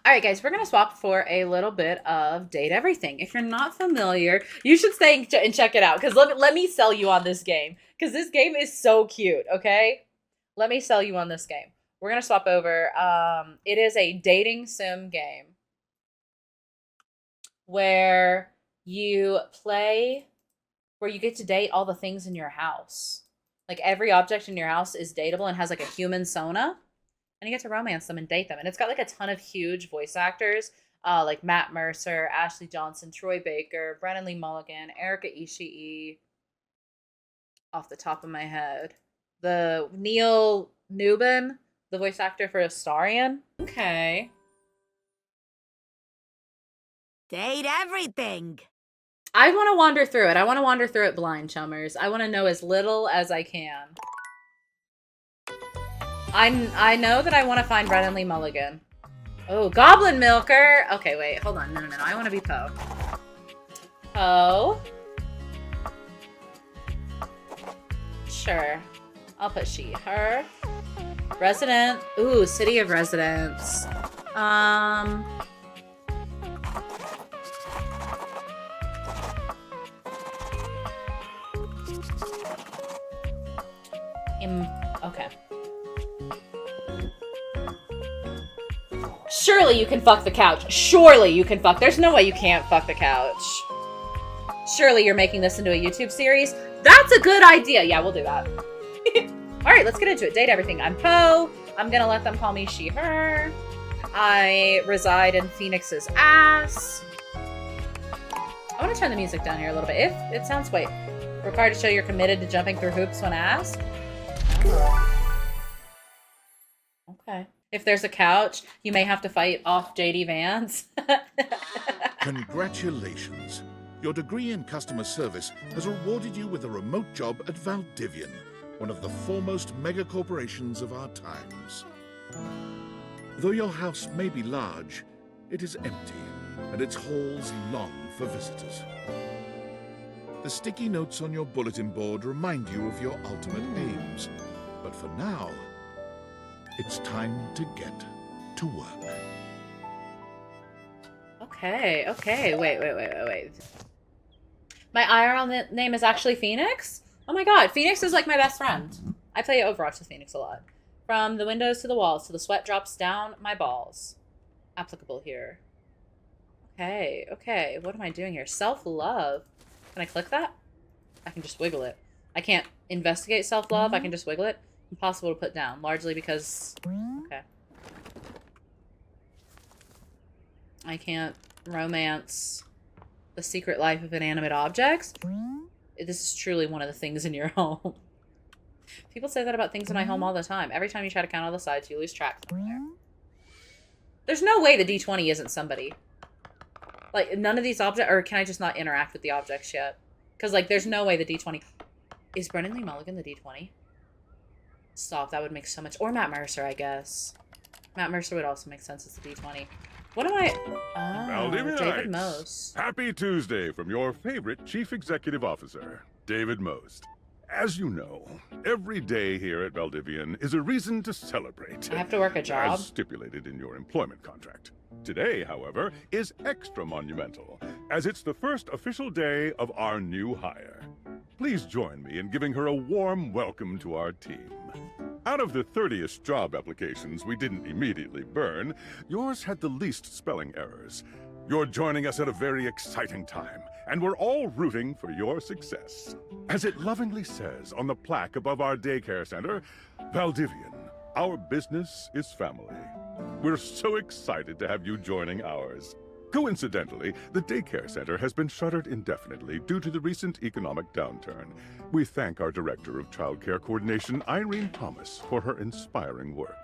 All right, guys, we're going to swap for a little bit of Date Everything. If you're not familiar, you should stay and check it out because let me sell you on this game because this game is so cute, okay? Let me sell you on this game. We're going to swap over. It is a dating sim game where you play, where you get to date all the things in your house. Like every object in your house is dateable and has like a human sona. And you get to romance them and date them. And it's got like a ton of huge voice actors, like Matt Mercer, Ashley Johnson, Troy Baker, Brennan Lee Mulligan, Erika Ishii, off the top of my head. The Neil Newbin, the voice actor for Astarion. Okay. Date everything. I want to wander through it. I want to wander through it blind, chummers. I want to know as little as I can. I know that I want to find Brennan Lee Mulligan. Oh, Goblin Milker. Okay, wait, hold on. No. I want to be Poe. Poe. Sure. I'll put she, her. Resident. Ooh, City of Residence. Okay. Surely you can fuck the couch. Surely you can fuck. There's no way you can't fuck the couch. Surely you're making this into a YouTube series. That's a good idea. Yeah, we'll do that. All right, let's get into it. Date everything. I'm Poe. I'm gonna let them call me she, her. I reside in Phoenix's ass. I want to turn the music down here a little bit. If it sounds, wait. Required to show you're committed to jumping through hoops when asked. Okay. If there's a couch, you may have to fight off JD Vance. Congratulations. Your degree in customer service has rewarded you with a remote job at Valdivian, one of the foremost mega corporations of our times. Though your house may be large, it is empty, and its halls long for visitors. The sticky notes on your bulletin board remind you of your ultimate aims. But for now, it's time to get to work. Okay. Wait. My IRL name is actually Phoenix? Oh my god, Phoenix is like my best friend. I play Overwatch with Phoenix a lot. From the windows to the walls, to the sweat drops down my balls. Applicable here. Okay. What am I doing here? Self-love. Can I click that? I can just wiggle it. I can't investigate self-love. I can just wiggle it. Impossible to put down, largely because... Okay. I can't romance the secret life of inanimate objects. This is truly one of the things in your home. People say that about things in my home all the time. Every time you try to count all the sides, you lose track. There's no way the D20 isn't somebody. Like, none of these objects... Or can I just not interact with the objects yet? Because, like, there's no way the D20... Is Brennan Lee Mulligan the D20? Stop, that would make so much... Or Matt Mercer, I guess. Matt Mercer would also make sense as the D20. What am I... Oh, David Most. Happy Tuesday from your favorite Chief Executive Officer, David Most. As you know, every day here at Valdivian is a reason to celebrate. I have to work a job? As stipulated in your employment contract. Today, however, is extra monumental, as it's the first official day of our new hire. Please join me in giving her a warm welcome to our team. Out of the 30-ish job applications we didn't immediately burn, yours had the least spelling errors. You're joining us at a very exciting time, and we're all rooting for your success. As it lovingly says on the plaque above our daycare center, Valdivian, our business is family. We're so excited to have you joining ours. Coincidentally, the daycare center has been shuttered indefinitely due to the recent economic downturn. We thank our Director of Child Care Coordination, Irene Thomas, for her inspiring work.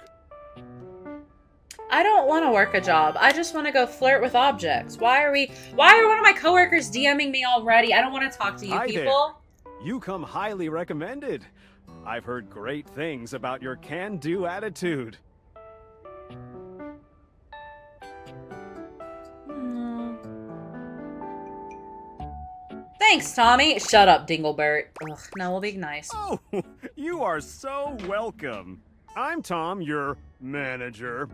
I don't want to work a job. I just want to go flirt with objects. Why are one of my coworkers DMing me already? I don't want to talk to you Hi people. There. You come highly recommended. I've heard great things about your can-do attitude. Thanks, Tommy. Shut up, Dinglebert. Ugh, no, we'll be nice. Oh, you are so welcome. I'm Tom, your manager.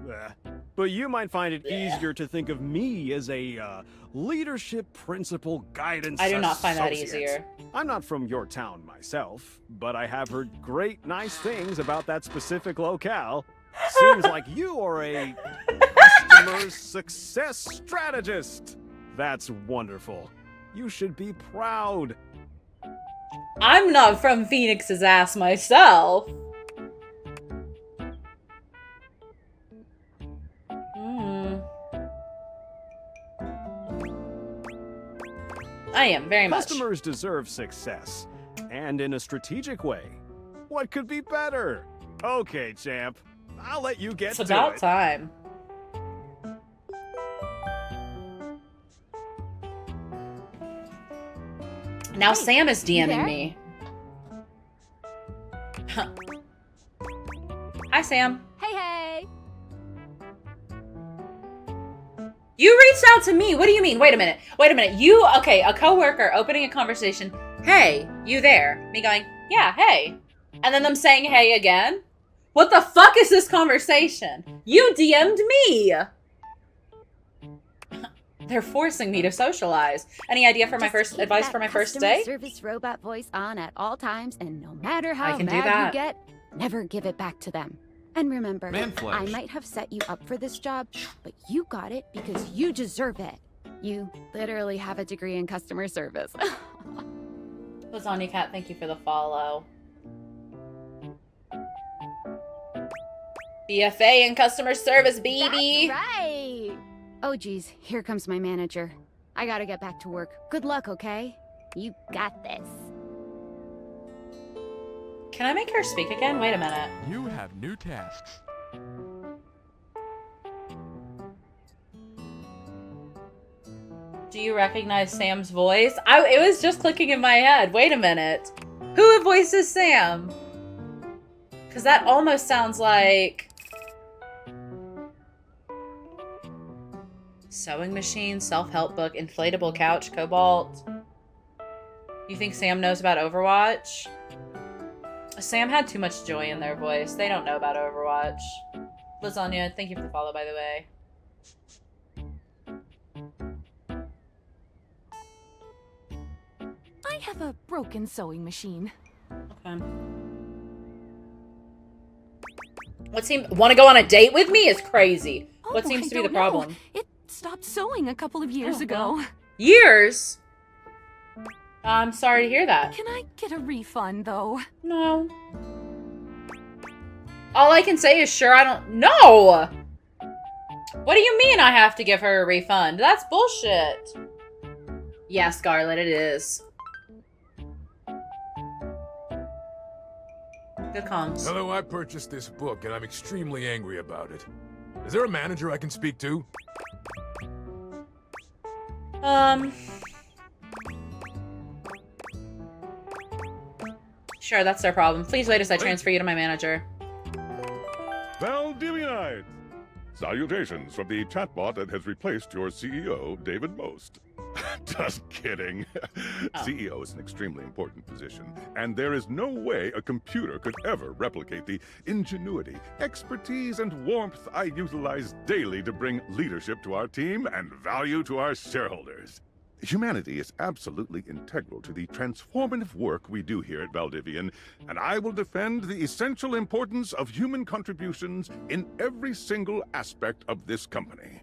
But you might find it easier to think of me as a leadership principal guidance I do not find that associate. easier. I'm not from your town myself, but I have heard great nice things about that specific locale. Seems like you are a customer success strategist. That's wonderful. You should be proud. I'm not from Phoenix's ass myself. I am, very much. Customers deserve success, and in a strategic way. What could be better? Okay, champ. I'll let you get It's to about it. time. Now Hey, Sam is you DMing there? me. Huh. Hi, Sam. Hey, hey! You reached out to me. What do you mean? Wait a minute. Wait a minute. You, okay, a coworker opening a conversation. Hey, you there? Me going, yeah, hey. And then them saying hey again? What the fuck is this conversation? You DM'd me. They're forcing me to socialize. Any idea for my Just first keep advice that for my first customer day? service robot voice on at all times, and no matter how can do mad that. you get, never give it back to them. And remember, Man I flesh. might have set you up for this job, but you got it because you deserve it. You literally have a degree in customer service. Lasagna Cat, thank you for the follow. BFA in customer service, baby. That's right. Oh, geez, here comes my manager. I gotta get back to work. Good luck, okay? You got this. Can I make her speak again? Wait a minute. You have new tasks. Do you recognize Sam's voice? It was just clicking in my head. Wait a minute. Who voices Sam? Because that almost sounds like... Sewing machine, self-help book, inflatable couch, Cobalt. You think Sam knows about Overwatch? Sam had too much joy in their voice. They don't know about Overwatch. Lasagna, thank you for the follow, by the way. I have a broken sewing machine. Okay. What seems want to go on a date with me is crazy. What Oh, seems I to be the don't know. problem? It stopped sewing a couple of years Oh, ago. Years? I'm sorry to hear that. Can I get a refund, though? No. All I can say is sure I don't... No! What do you mean I have to give her a refund? That's bullshit. Yeah, Scarlett, it is. Good comms. Hello, I purchased this book and I'm extremely angry about it. Is there a manager I can speak to? Sure, that's their problem. Please wait as I transfer you to my manager. Valdivianite! Salutations from the chatbot that has replaced your CEO, David Most. Just kidding. CEO is an extremely important position, and there is no way a computer could ever replicate the ingenuity, expertise, and warmth I utilize daily to bring leadership to our team and value to our shareholders. Humanity is absolutely integral to the transformative work we do here at Valdivian, and I will defend the essential importance of human contributions in every single aspect of this company.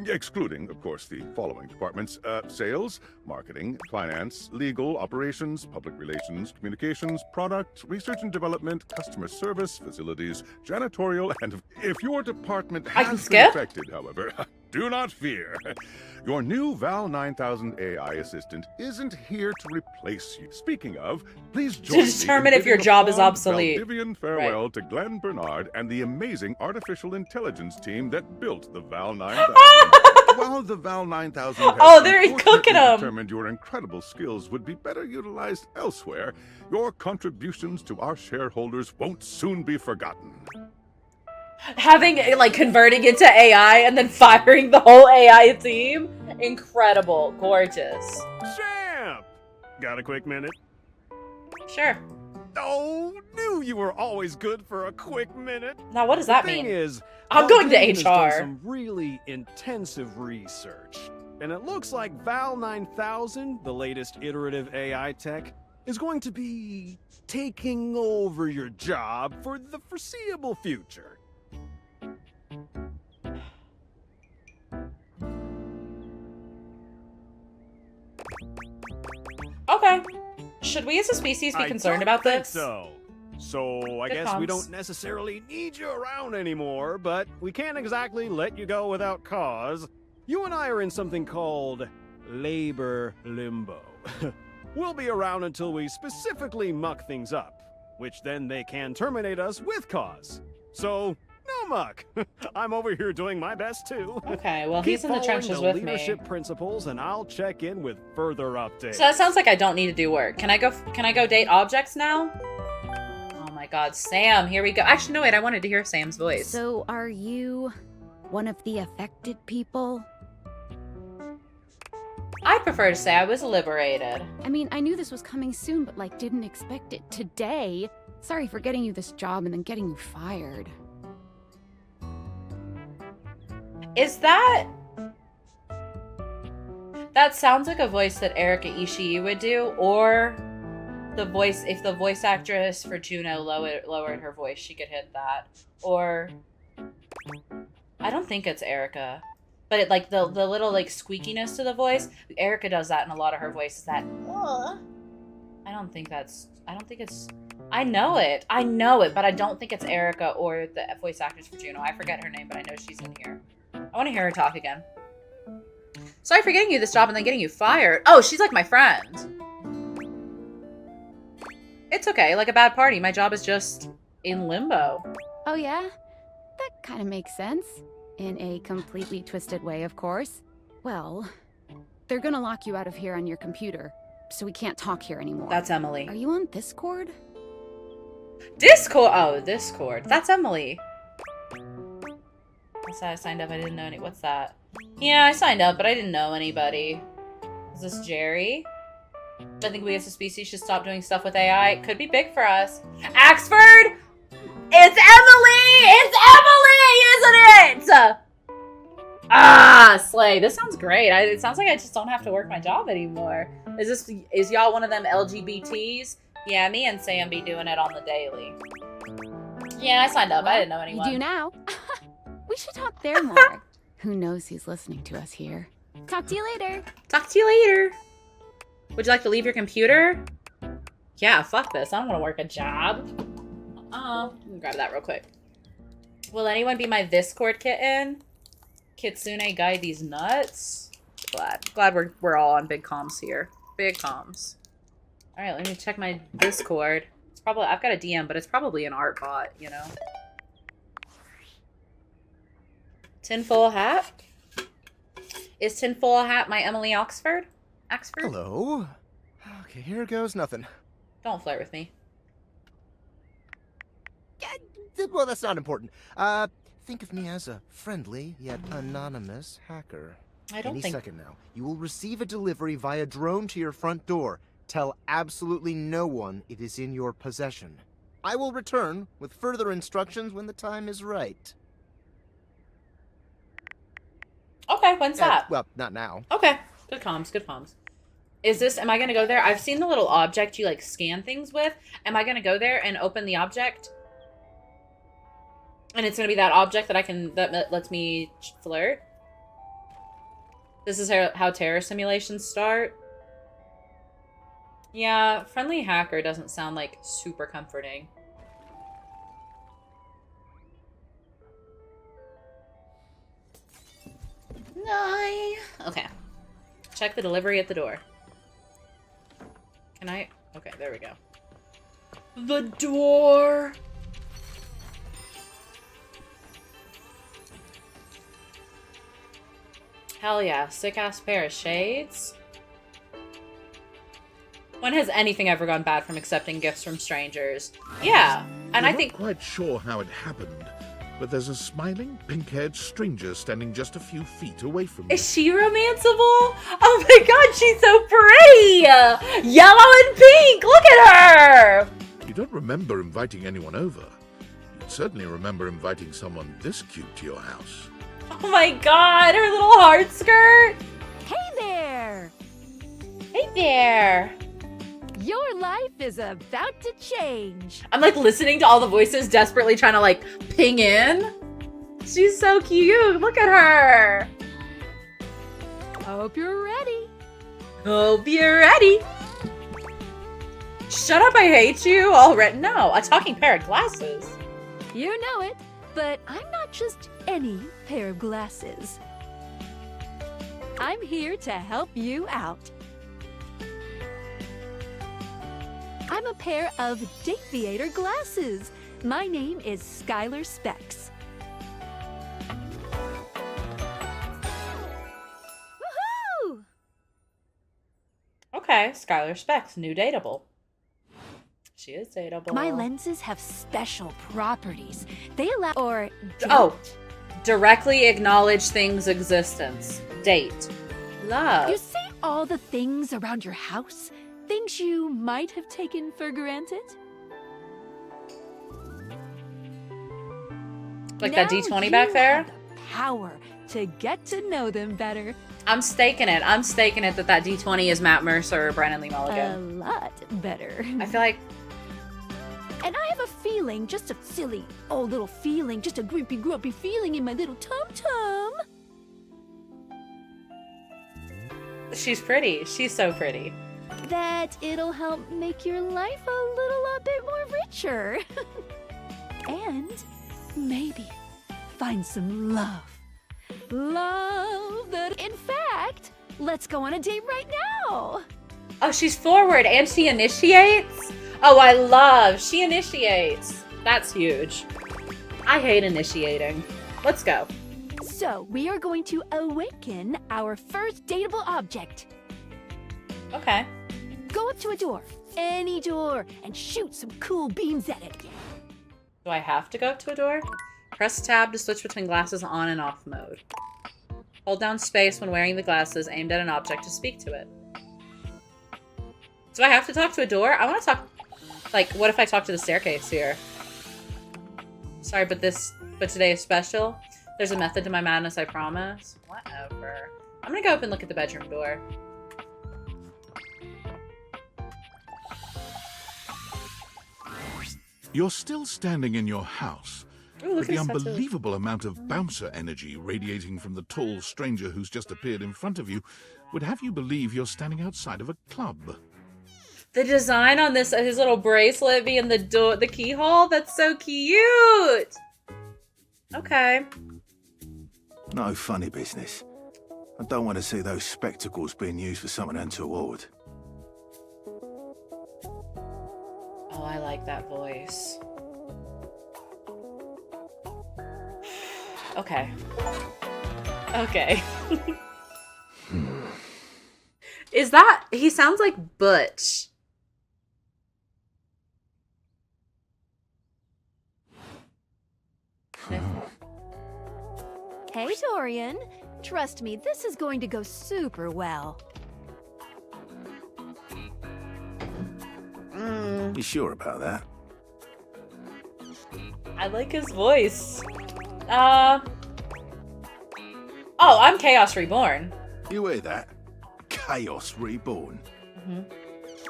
Excluding, of course, the following departments: sales, marketing, finance, legal, operations, public relations, communications, product, research and development, customer service, facilities, janitorial, and if your department I can has been skip? affected, however, do not fear. Your new Val 9000 AI assistant isn't here to replace you. Speaking of, please join me in determine if your bidding a job is fond obsolete. Valdivian farewell to Glenn Bernard and the amazing artificial intelligence team that built the Val 9000. While the Val 9000 has Oh, they're unfortunately cooking 'em. determined your incredible skills would be better utilized elsewhere, your contributions to our shareholders won't soon be forgotten. Having, like, converting it to AI and then firing the whole AI team? Incredible. Gorgeous. Champ! Got a quick minute? Sure. Oh, knew you were always good for a quick minute. Now, what does that The thing mean? is, I'm going to Valdivian has done HR. some really intensive research, and it looks like Val 9000, the latest iterative AI tech, is going to be taking over your job for the foreseeable future. Okay. Should we as a species be concerned about this? So I Good guess we comms. don't necessarily need you around anymore, but we can't exactly let you go without cause. You and I are in something called labor limbo. We'll be around until we specifically muck things up, which then they can terminate us with cause. So, no muck. I'm over here doing my best too. Okay, well, Keep he's in the following trenches the with me. leadership principles, and I'll check in with further updates. So that sounds like I don't need to do work. Can I go date objects now? Oh my god, Sam, here we go. Actually, no, wait, I wanted to hear Sam's voice. So, are you one of the affected people? I'd prefer to say I was liberated. I mean, I knew this was coming soon, but like, didn't expect it today. Sorry for getting you this job and then getting you fired. Is that... That sounds like a voice that Erika Ishii would do, or the voice, if the voice actress for Juno lowered her voice, she could hit that. Or... I don't think it's Erika. But it, like, the little, like, squeakiness to the voice, Erika does that in a lot of her voices, that... I don't think it's... I know it, but I don't think it's Erika or the voice actress for Juno. I forget her name, but I know she's in here. I want to hear her talk again. Sorry for getting you this job and then getting you fired. Oh, she's like my friend. It's okay, like a bad party. My job is just in limbo. Oh yeah? That kind of makes sense. In a completely twisted way, of course. Well, they're gonna lock you out of here on your computer, so we can't talk here anymore. That's Emily. Are you on Discord? Discord? Oh, Discord. That's Emily. What's that? I signed up. I didn't know any. What's that? Yeah, I signed up, but I didn't know anybody. Is this Jerry? I think we as a species should stop doing stuff with AI. It could be big for us. Axford! It's Emily! It's Emily, isn't it? Ah, slay. This sounds great. It sounds like I just don't have to work my job anymore. Is y'all one of them LGBTs? Yeah, me and Sam be doing it on the daily. Yeah, I signed up. I didn't know anyone. You do now. We should talk there more. Who knows who's listening to us here. Talk to you later. Talk to you later. Would you like to leave your computer? Yeah, fuck this. I don't want to work a job. Let me grab that real quick. Will anyone be my Discord kitten? Kitsune guide these nuts. Glad we're all on big comms here. Big comms. All right, let me check my Discord. It's probably I've got a DM, but it's probably an art bot, you know. Tinfoil hat. Is tinfoil hat my Emily Oxford? Axford? Hello. Okay, here goes nothing. Don't flirt with me. Well, that's not important. Think of me as a friendly yet anonymous hacker. I don't Any think. second now, you will receive a delivery via drone to your front door. Tell absolutely no one it is in your possession. I will return with further instructions when the time is right. Okay, when's that? Well, not now. Okay, good comms, good comms. Am I gonna go there? I've seen the little object you like scan things with. Am I gonna go there and open the object? And it's gonna be that object that lets me flirt? This is how terror simulations start? Yeah, friendly hacker doesn't sound like super comforting. No. Okay. Check the delivery at the door. Can I? Okay, there we go. The door! Hell yeah, sick-ass pair of shades. When has anything ever gone bad from accepting gifts from strangers? Yeah, and I We're think... not quite sure how it happened, but there's a smiling, pink-haired stranger standing just a few feet away from you. Is she romanceable? Oh my god, she's so pretty! Yellow and pink! Look at her! You don't remember inviting anyone over, you'd certainly remember inviting someone this cute to your house. Oh my god, her little heart skirt! Hey there! Hey there! Your life is about to change. I'm like listening to all the voices, desperately trying to like ping in. She's so cute. Look at her. Hope you're ready. Hope you're ready. Shut up, I hate you. Already. No, a talking pair of glasses. You know it, but I'm not just any pair of glasses. I'm here to help you out. I'm a pair of Dateviator glasses. My name is Skylar Specs. Woohoo! Okay, Skylar Specs, new dateable. She is dateable. My lenses have special properties. They allow or Oh, directly acknowledge things' existence. Date. Love. You see all the things around your house? Things you might have taken for granted? Like that Now D20 you back there? have the power to get to know them better. I'm staking it. I'm staking it that D20 is Matt Mercer or Brandon Lee A Mulligan. lot better. I feel like And I have a feeling, just a silly, little feeling, just a grumpy feeling in my little tum-tum. she's pretty. She's so pretty. That it'll help make your life a little bit more richer. And maybe find some love. Love that, in fact, let's go on a date right now. Oh, she's forward and she initiates? Oh, I love. She initiates. That's huge. I hate initiating. Let's go. So, we are going to awaken our first dateable object. Okay. Go up to a door, any door, and shoot some cool beams at it. Do I have to go up to a door? Press tab to switch between glasses on and off mode. Hold down space when wearing the glasses aimed at an object to speak to it. Do I have to talk to a door? I want to talk... Like, what if I talk to the staircase here? Sorry, but today is special. There's a method to my madness, I promise. Whatever. I'm gonna go up and look at the bedroom door. You're still standing in your house, Ooh, look but the at this tattoo. unbelievable amount of bouncer energy radiating from the tall stranger who's just appeared in front of you would have you believe you're standing outside of a club. The design on this, his little bracelet being the door, the keyhole, that's so cute. Okay. No funny business. I don't want to see those spectacles being used for something untoward. Oh, I like that voice. Okay. Okay. Is that... He sounds like Butch. Hey, Dorian. Trust me, this is going to go super well. You sure about that? I like his voice. Oh, I'm Chaos Reborn. You hear that? Chaos Reborn.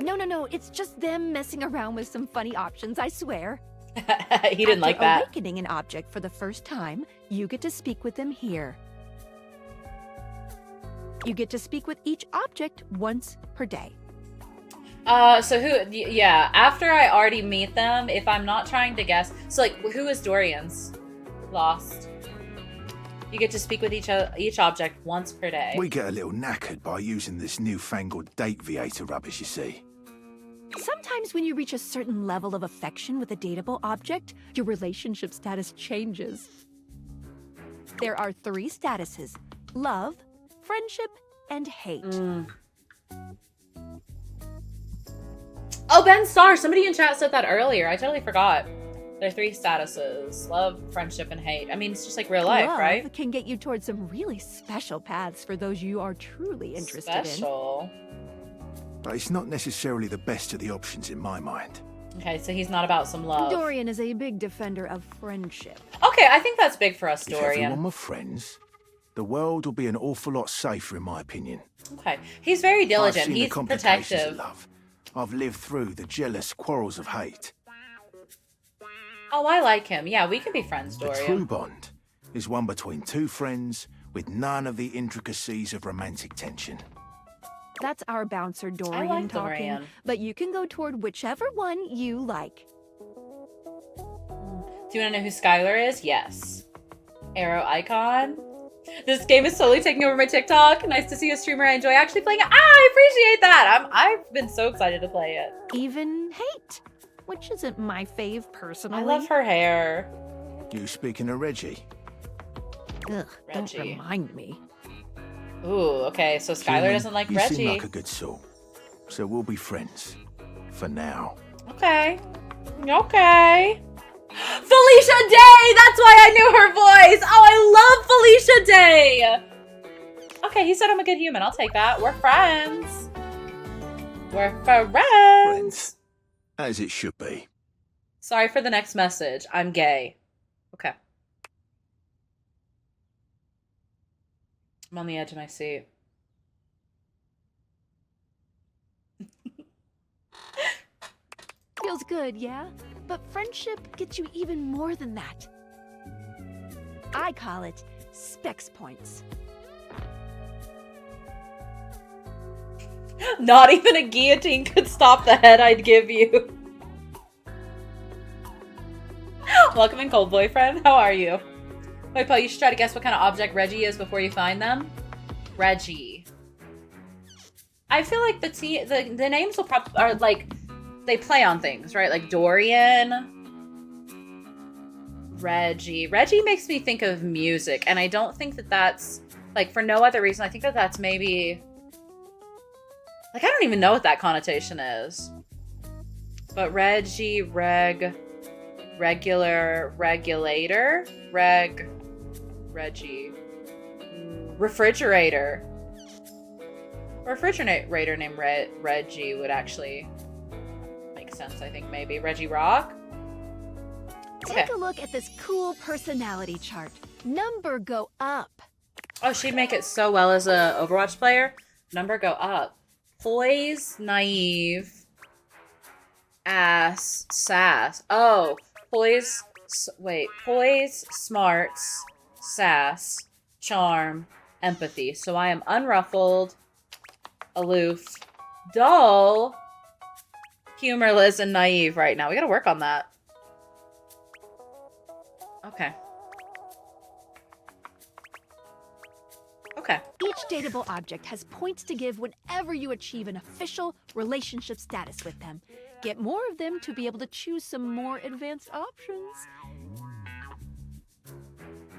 No, it's just them messing around with some funny options, I swear. He didn't like After that. awakening an object for the first time, you get to speak with them here. You get to speak with each object once per day. So yeah, after I already meet them, if I'm not trying to guess, so like, who is Dorian's? Lost. You get to speak with each object once per day. We get a little knackered by using this newfangled Dateviator rubbish, you see. Sometimes when you reach a certain level of affection with a dateable object, your relationship status changes. There are 3 statuses: love, friendship, and hate. Oh, Ben Starr, somebody in chat said that earlier. I totally forgot. There are 3 statuses: love, friendship, and hate. I mean, it's just like real life, Love right? can get you towards some really special paths for those you are truly interested in. Special. But it's not necessarily the best of the options in my mind. Okay, so he's not about some love. Dorian is a big defender of friendship. Okay, I think that's big for us, If everyone Dorian. were friends, the world will be an awful lot safer, in my opinion. Okay, he's very I've diligent. seen the He's complications protective. of love. I've lived through the jealous quarrels of hate. Oh, I like him. Yeah, we can be friends, The true Dorian. bond is one between two friends with none of the intricacies of romantic tension. That's our bouncer Dorian like talking, Dorian. but you can go toward whichever one you like. Do you want to know who Skylar is? Yes. Arrow icon. This game is slowly taking over my TikTok. Nice to see a streamer I enjoy actually playing it. I appreciate that. I've been so excited to play it. Even hate, which isn't my fave personally. I love her hair. You speaking of Reggie? Ugh, don't Reggie. remind me. Ooh, okay, so Skylar Human, doesn't like you Reggie. seem like a good sort. So we'll be friends. For now. Okay. Okay. Felicia Day! That's why I knew her voice! Oh, I love Felicia Day! Okay, he said I'm a good human. I'll take that. We're friends. We're friends. Friends. As it should be. Sorry for the next message. I'm gay. Okay. I'm on the edge of my seat. Feels good, yeah? But friendship gets you even more than that. I call it specs points. Not even a guillotine could stop the head I'd give you. Welcome in, cold boyfriend. How are you? Wait, Paul, you should try to guess what kind of object Reggie is before you find them. Reggie. I feel like the names will probably are like they play on things, right? Like Dorian. Reggie. Reggie makes me think of music, and I don't think that that's like for no other reason. I think that that's maybe like I don't even know what that connotation is. But Reggie, regular, regulator, Reggie, refrigerator. Refrigerator named Reggie would actually make sense, I think, maybe. Reggie Rock? Take a look at this cool personality chart. Number go up. Oh, she'd make it so well as a Overwatch player. Number go up. Poise, naive, ass, sass. Oh, poise, poise, smarts, sass, charm, empathy. So I am unruffled, aloof, dull, humorless, and naive right now. We gotta work on that. Okay. Okay. Each dateable object has points to give whenever you achieve an official relationship status with them. Get more of them to be able to choose some more advanced options.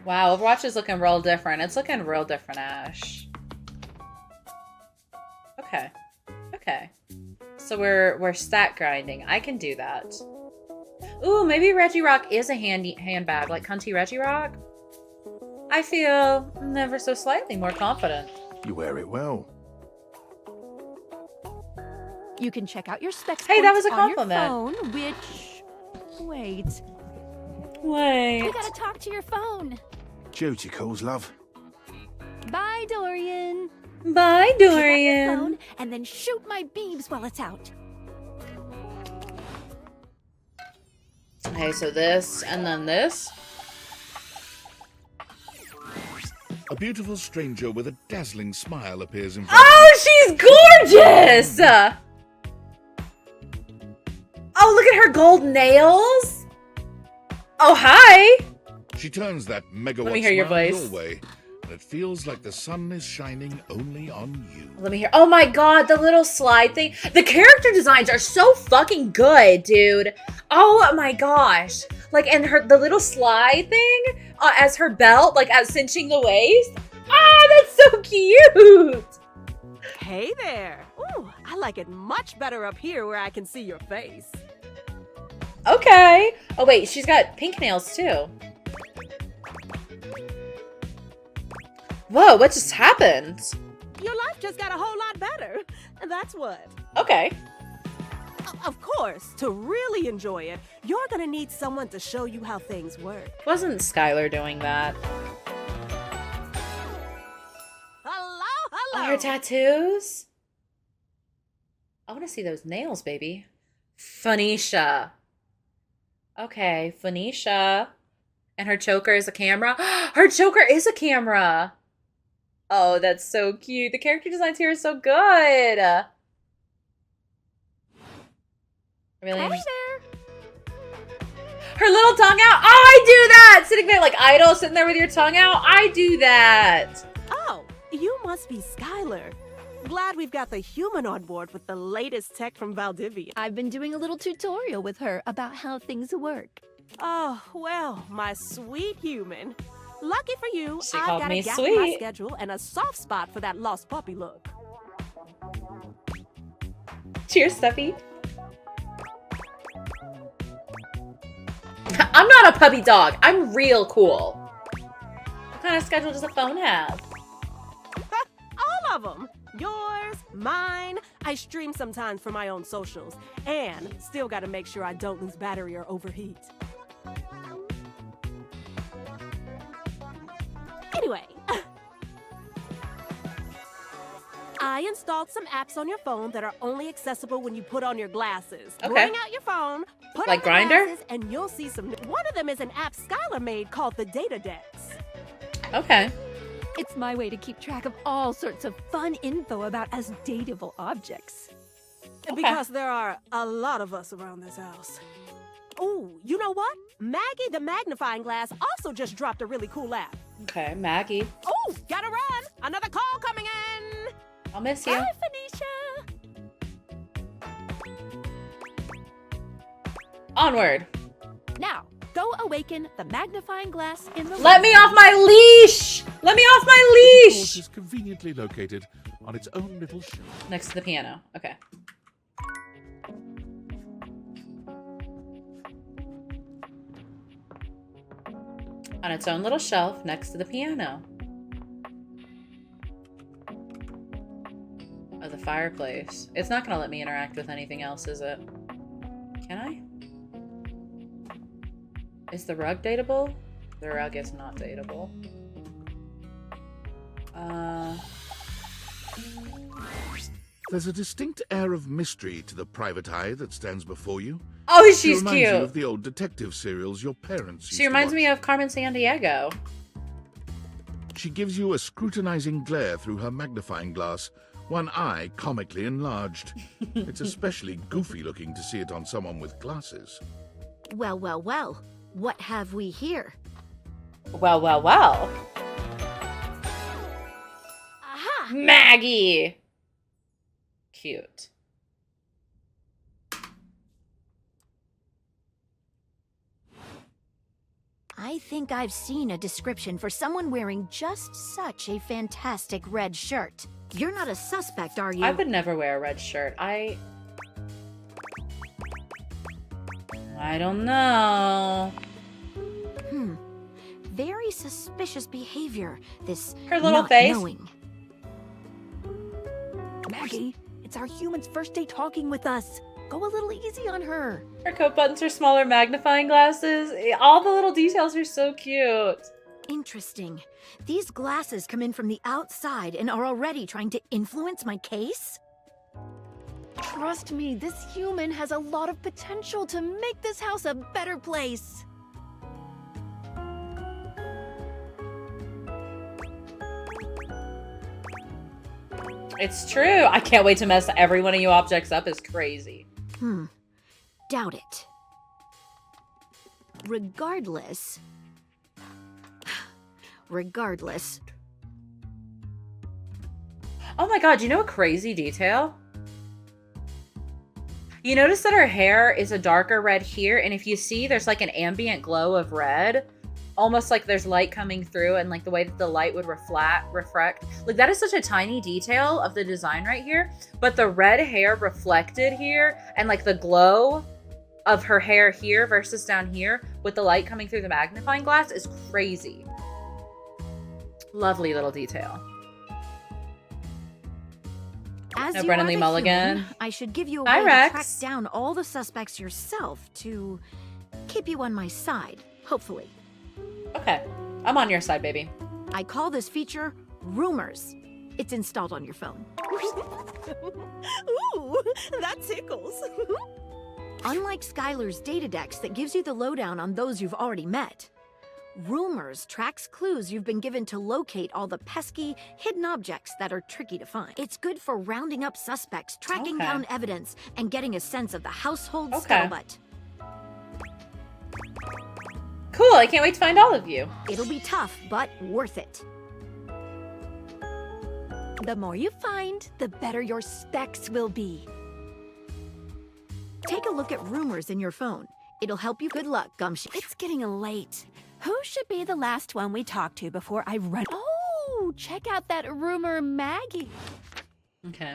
Wow, Overwatch is looking real different. It's looking real different, Ash. Okay. Okay. So we're stat grinding. I can do that. Ooh, maybe Reggie Rock is a handbag, like Cunty Reggie Rock. I feel never so slightly more confident. You wear it well. You can check out your specs Hey, that points was a on your compliment. phone, which... Wait. Wait. You gotta talk to your phone. Duty calls, love. Bye, Dorian. Bye, Pick up your Dorian. phone and then shoot my beams while it's out. Okay, so this and then this. A beautiful stranger with a dazzling smile appears in front Oh, she's gorgeous! Oh, look at her gold nails. Oh, hi. She turns that megawatt Let me hear your smile voice. your way, and it feels like the sun is shining only on you. Let me hear. Oh my god, the little slide thing. The character designs are so fucking good, dude. Oh my gosh. Like, and the little slide thing as her belt, like as cinching the waist. Ah, that's so cute. Hey there. Ooh, I like it much better up here where I can see your face. Okay. Oh wait, she's got pink nails too. Whoa, what just happened? Your life just got a whole lot better. That's what. Okay. Of course, to really enjoy it, you're gonna need someone to show you how things work. Wasn't Skylar doing that? Hello, Oh, hello. her tattoos? I want to see those nails, baby. Phoenicia. Okay, Phoenicia. And her choker is a camera. Her choker is a camera. Oh, that's so cute. The character designs here are so good. Really Hey interesting. there. Her little tongue out. Oh, I do that. Sitting there like idle, sitting there with your tongue out. I do that. Oh, you must be Skylar. Glad we've got the human on board with the latest tech from Valdivia. I've been doing a little tutorial with her about how things work. Oh, well, my sweet human. Lucky for you, She I've called got me a gap in my sweet. schedule and a soft spot for that lost puppy look. Cheers, Steffi. I'm not a puppy dog. I'm real cool. What kind of schedule does a phone have? All of them. Yours, mine. I stream sometimes for my own socials. And still gotta make sure I don't lose battery or overheat. Anyway. I installed some apps on your phone that are only accessible when you put on your glasses. Okay. Bring out your phone, put Like on the Grindr? glasses, and you'll see some. One of them is an app Skylar made called the Data Dex. Okay. It's my way to keep track of all sorts of fun info about us dateable objects. Because there are a lot of us around this house. Oh, you know what? Maggie the magnifying glass also just dropped a really cool app. Okay, Maggie. Oh, gotta run! Another call coming in! I'll miss you. Bye, Phoenicia! Onward. Now, go awaken the magnifying glass in the Let me off my leash! Let me off my The leash! course is conveniently located on its own little shelf. Next to the piano. Okay. On its own little shelf next to the piano. Oh, the fireplace. It's not gonna let me interact with anything else, is it? Can I? Is the rug dateable? The rug is not dateable. There's a distinct air of mystery to the private eye that stands before you. Oh, She she's reminds you cute. of the old detective serials your parents used She reminds to me watch. of Carmen Sandiego. She gives you a scrutinizing glare through her magnifying glass, one eye comically enlarged. It's especially goofy looking to see it on someone with glasses. Well, well, well. What have we here? Well, well, well. Aha! Maggie! Cute. I think I've seen a description for someone wearing just such a fantastic red shirt. You're not a suspect, are you? I would never wear a red shirt. I don't know. Very suspicious behavior. This Her little not face. knowing. Maggie, it's our human's first day talking with us. Go a little easy on her. Her coat buttons are smaller magnifying glasses. All the little details are so cute. Interesting. These glasses come in from the outside and are already trying to influence my case? Trust me, this human has a lot of potential to make this house a better place. It's true. I can't wait to mess every one of you objects up. Is crazy. Doubt it. Regardless. Oh my god, you know a crazy detail? You notice that her hair is a darker red here, and if you see, there's like an ambient glow of red. Almost like there's light coming through, and like the way that the light would reflect. Like that is such a tiny detail of the design right here. But the red hair reflected here, and like the glow of her hair here versus down here with the light coming through the magnifying glass is crazy. Lovely little detail. As No you Brennan are Lee the Mulligan. human, I should give you a Hi, way to track Rex. down all the suspects yourself to keep you on my side, hopefully. Okay. I'm on your side, baby. I call this feature Rumors. It's installed on your phone. Ooh, that tickles. Unlike Skylar's Datadex that gives you the lowdown on those you've already met, Rumors tracks clues you've been given to locate all the pesky, hidden objects that are tricky to find. It's good for rounding up suspects, tracking Okay. down evidence, and getting a sense of the household Okay. scuttlebutt. Cool, I can't wait to find all of you. It'll be tough, but worth it. The more you find, the better your specs will be. Take a look at Rumors in your phone. It'll help you. Good luck, Gumshoe. It's getting late. Who should be the last one we talk to before I run? Oh, check out that rumor Maggie. Okay.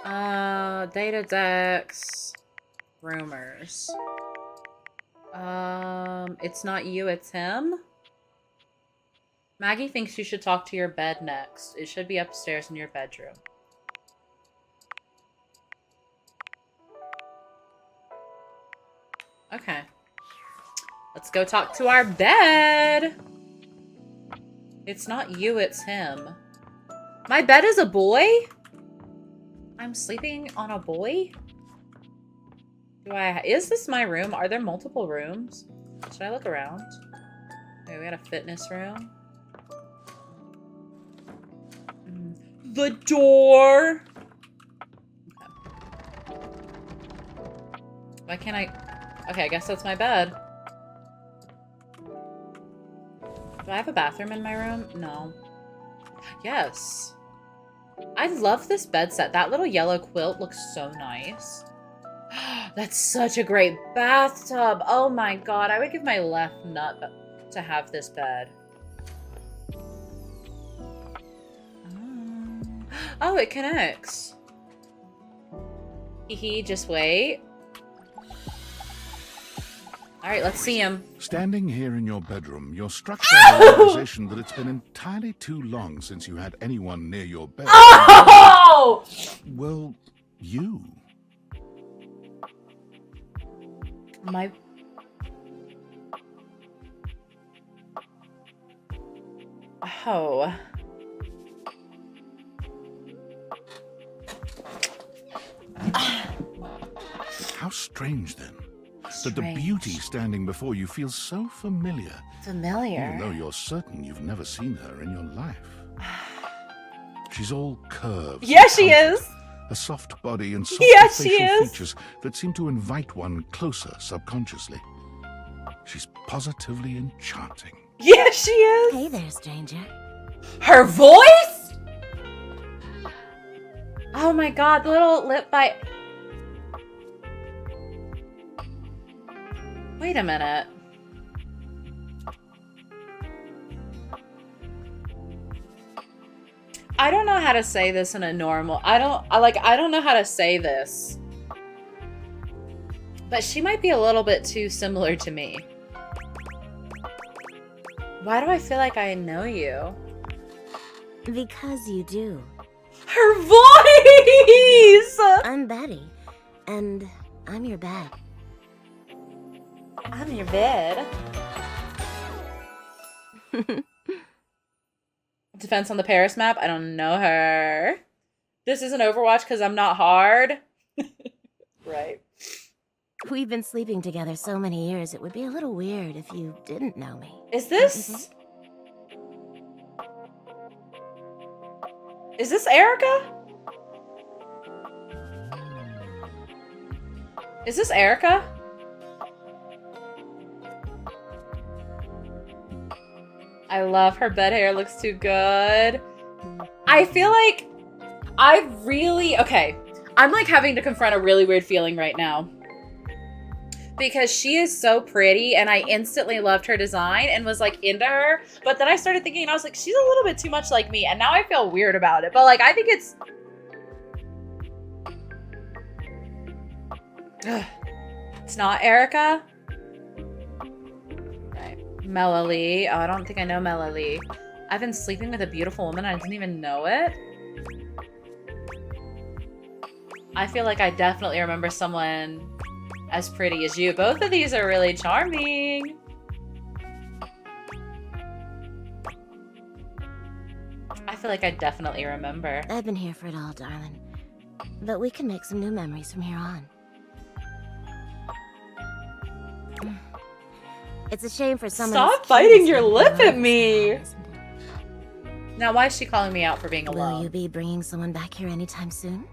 Datadex. Rumors. It's not you, it's him. Maggie thinks you should talk to your bed next. It should be upstairs in your bedroom. Okay. Let's go talk to our bed. It's not you, it's him. My bed is a boy? I'm sleeping on a boy? Is this my room? Are there multiple rooms? Should I look around? Okay, we got a fitness room. The door! Okay. Why can't I... Okay, I guess that's my bed. Do I have a bathroom in my room? No. Yes. I love this bed set. That little yellow quilt looks so nice. That's such a great bathtub. Oh my god. I would give my left nut to have this bed. Oh, it connects. Hee, just wait. Alright, let's see him. Standing here in your bedroom, you're struck by the realization that it's been entirely too long since you had anyone near your bed. Oh! Well, you. My... Oh. How strange, then, that the beauty standing before you feels so familiar. Familiar? Even though you're certain you've never seen her in your life. She's all curves. Yeah, she is! A soft body and soft facial features that seem to invite one closer subconsciously. She's positively enchanting. Yeah, she is! Hey there, stranger. Her voice?! Oh my god, the little lip bite. Wait a minute. I don't know how to say this in a normal... I don't know how to say this. But she might be a little bit too similar to me. Why do I feel like I know you? Because you do. Her voice! I'm Betty, and I'm your bed. I'm your bed. Defense on the Paris map? I don't know her. This isn't Overwatch because I'm not hard. Right. We've been sleeping together so many years, it would be a little weird if you didn't know me. Is this... Is this Erica? Is this Erica? I love her bed hair. Looks too good. I feel like okay. I'm like having to confront a really weird feeling right now. Because she is so pretty and I instantly loved her design and was like into her. But then I started thinking and I was like, she's a little bit too much like me. And now I feel weird about it. But like, I think it's... Ugh. It's not Erica? Right. Melanie. Oh, I don't think I know Melanie. I've been sleeping with a beautiful woman. I didn't even know it. I feel like I definitely remember someone as pretty as you. Both of these are really charming. I feel like I definitely remember. I've been here for it all, darling. But we can make some new memories from here on. It's a shame for someone. Stop biting your lip at me! Now, why is she calling me out for being Will alone? you be bringing someone back here anytime soon?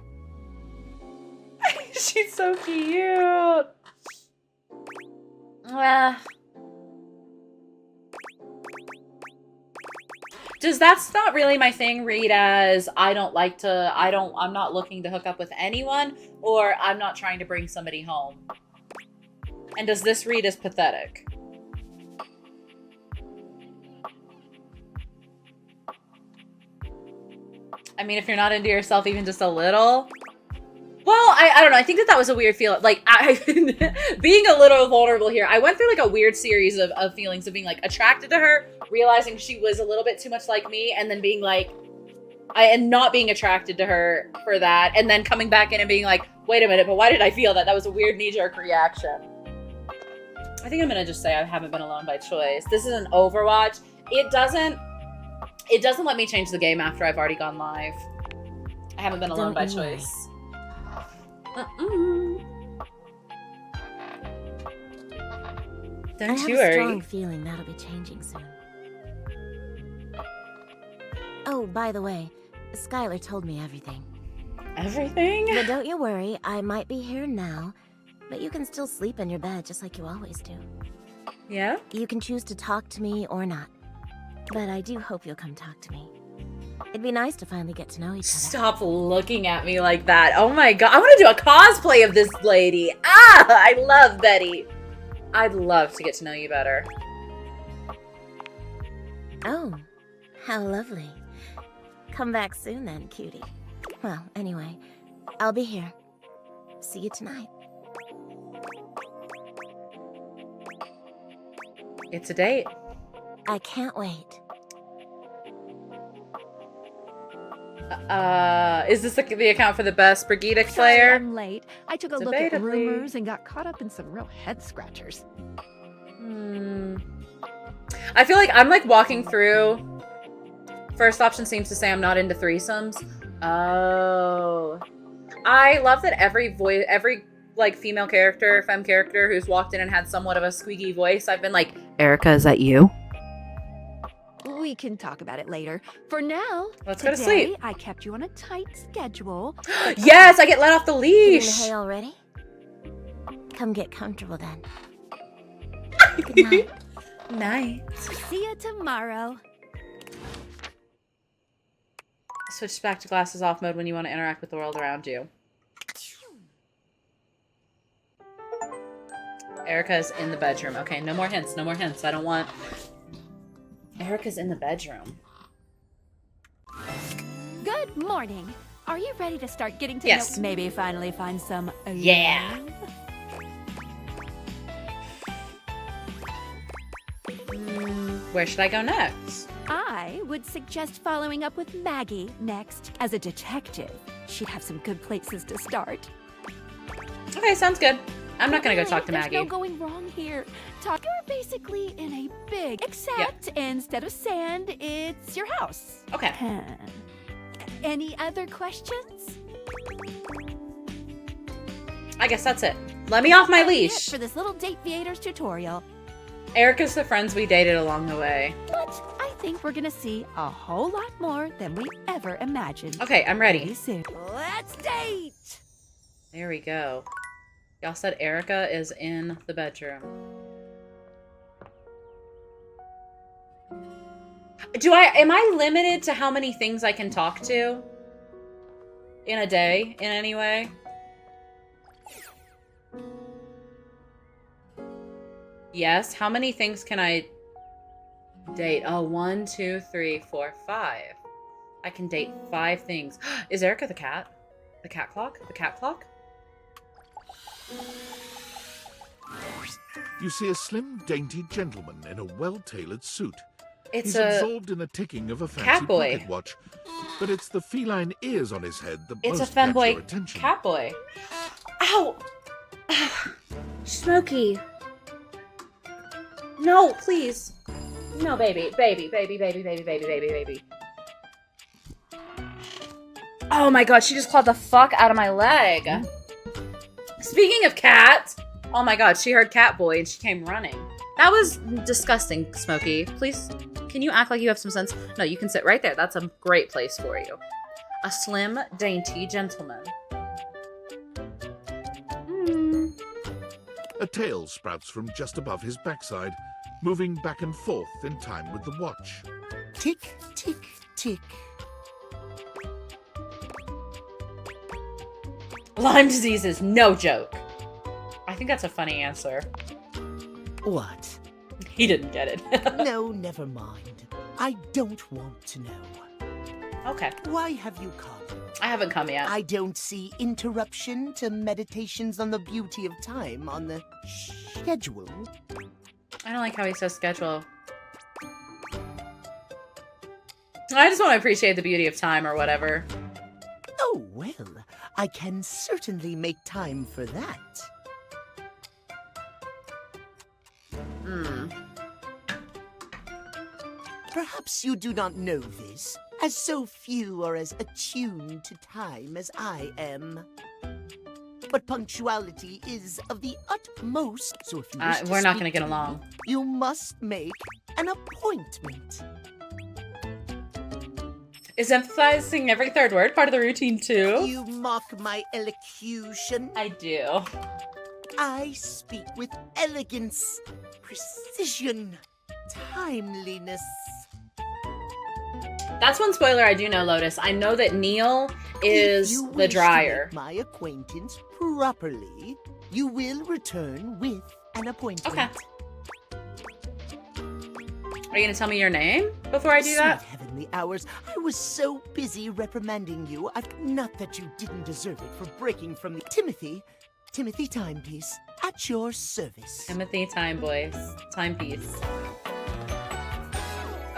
She's so cute. Does that's not really my thing read as I'm not looking to hook up with anyone, or I'm not trying to bring somebody home? And does this read as pathetic? I mean, if you're not into yourself even just a little. Well, I don't know. I think that was a weird feeling. Like, being a little vulnerable here. I went through like a weird series of feelings of being like attracted to her, realizing she was a little bit too much like me, and then being like, and not being attracted to her for that, and then coming back in and being like, wait a minute, but why did I feel that? That was a weird knee-jerk reaction. I think I'm gonna just say I haven't been alone by choice. This is an Overwatch. It doesn't let me change the game after I've already gone live. I haven't been alone by choice. Don't you I have a worry. strong feeling that'll be changing soon. Oh, by the way, Skylar told me everything. Everything? But don't you worry, I might be here now, but you can still sleep in your bed just like you always do. Yeah? You can choose to talk to me or not, but I do hope you'll come talk to me. It'd be nice to finally get to know each other. Stop looking at me like that. Oh my god. I want to do a cosplay of this lady. Ah! I love Betty. I'd love to get to know you better. Oh, how lovely. Come back soon then, cutie. Well, anyway, I'll be here. See you tonight. It's a date. I can't wait. Is this the account for the best Brigitte Sorry player? I'm late. I took a look at Debatably. rumors and got caught up in some real head scratchers. I feel like I'm like walking through. First option seems to say I'm not into threesomes. Oh. I love that every like female character, femme character who's walked in and had somewhat of a squeaky voice, I've been like, Erica, is that you? We can talk about it later. For now, Let's go to today, sleep. I kept you on a tight schedule. Yes, I get let off the You in the leash. hay already? Come get comfortable then. Good night. Night. See you tomorrow. Switch back to glasses off mode when you want to interact with the world around you. Erica's in the bedroom. Okay, no more hints. No more hints. I don't want... Erica's in the bedroom. Good morning. Are you ready to start getting to Yes. know? Maybe finally find some Yeah. love? Where should I go next? I would suggest following up with Maggie next. As a detective, she'd have some good places to start. Okay, sounds good. I'm not gonna go Really, talk to Maggie. There's no going wrong here. You're basically in a big, except instead of sand, it's your house. Okay. Any other questions? I guess that's it. Let me off my That's it leash. for this little Date Theaters tutorial. Erica's the friends we dated along the way. But I think we're gonna see a whole lot more than we ever imagined. Okay, I'm ready. Pretty soon. Let's date! There we go. Y'all said Erica is in the bedroom. Am I limited to how many things I can talk to? In a day, in any way? Yes, how many things can I date? Oh, 1, 2, 3, 4, 5. I can date 5 things. Is Erica the cat? The cat clock? The cat clock? You see a slim, dainty gentleman in a well-tailored suit. It's He's a absorbed in the ticking of a fancy cat boy. pocket watch, but it's the feline ears on his head that It's a most catch your femboy attention. cat boy. Ow! Smokey. No, please. No, baby. Baby. Oh my god, she just clawed the fuck out of my leg. Speaking of cat, oh my god, she heard cat boy and she came running. That was disgusting, Smokey. Please, can you act like you have some sense? No, you can sit right there. That's a great place for you. A slim, dainty gentleman. A tail sprouts from just above his backside, moving back and forth in time with the watch. Tick, tick, tick. Lyme disease is no joke. I think that's a funny answer. What? He didn't get it. No, never mind. I don't want to know. Okay. Why have you come? I haven't come yet. I don't see interruption to meditations on the beauty of time on the schedule. I don't like how he says schedule. I just want to appreciate the beauty of time or whatever. Oh, well, I can certainly make time for that. Perhaps you do not know this, as so few are as attuned to time as I am. But punctuality is of the utmost, so if you wish to we're not speak going to get me, along. you must make an appointment. Is emphasizing every third word part of the routine too? You mock my elocution. I do. I speak with elegance, precision, timeliness. That's one spoiler I do know, Lotus. I know that Neil If is you the wish to dryer. make my acquaintance properly, you will return with an appointment. Okay. Are you going to tell me your name before I do Sweet that? heavenly hours, I was so busy reprimanding you. Not that you didn't deserve it for breaking from the Timothy Timepiece, at your service. Timothy Timepiece.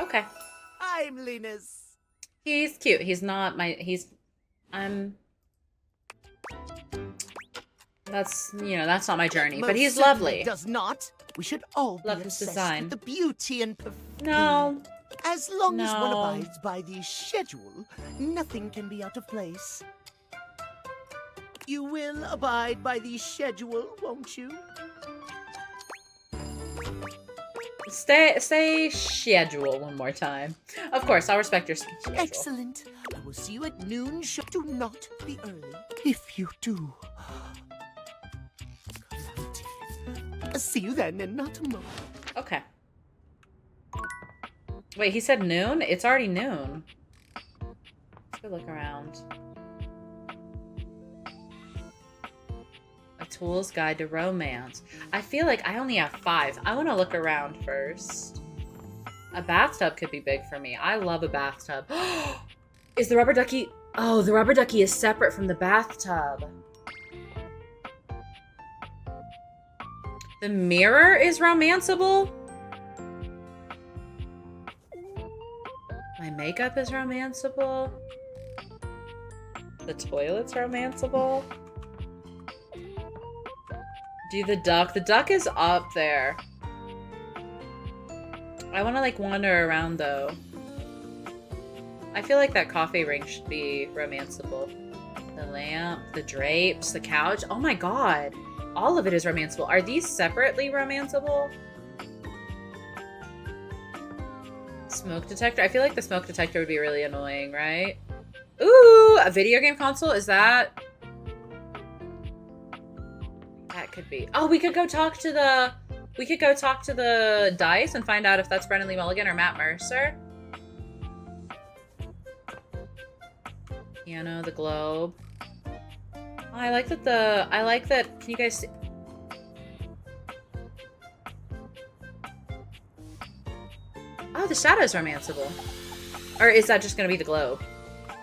Okay. Timeliness. He's cute. He's not my, that's, that's not my journey, but Most he's certainly lovely. Does not. We should all Love be his obsessed design. with the beauty and No. As long as one No. abides by the schedule, nothing can be out of place. You will abide by the schedule, won't you? Say schedule one more time. Of course, I'll respect your schedule. Excellent. I will see you at noon. Do not be early. If you do, see you then, and not tomorrow. Okay. Wait, he said noon? It's already noon. Let's go look around. A Tool's Guide to Romance. I feel like I only have 5. I want to look around first. A bathtub could be big for me. I love a bathtub. Is the rubber ducky... Oh, the rubber ducky is separate from the bathtub. The mirror is romanceable? My makeup is romanceable? The toilet's romanceable? Do the duck. The duck is up there. I want to, like, wander around, though. I feel like that coffee ring should be romanceable. The lamp, the drapes, the couch. Oh my god. All of it is romanceable. Are these separately romanceable? Smoke detector? I feel like the smoke detector would be really annoying, right? Ooh, a video game console? Is that... That could be... Oh, we could go talk to the... We could go talk to the dice and find out if that's Brennan Lee Mulligan or Matt Mercer. Piano, the globe. Oh, I like that the... I like that... Can you guys see... Oh, the shadow's romanceable. Or is that just gonna be the globe?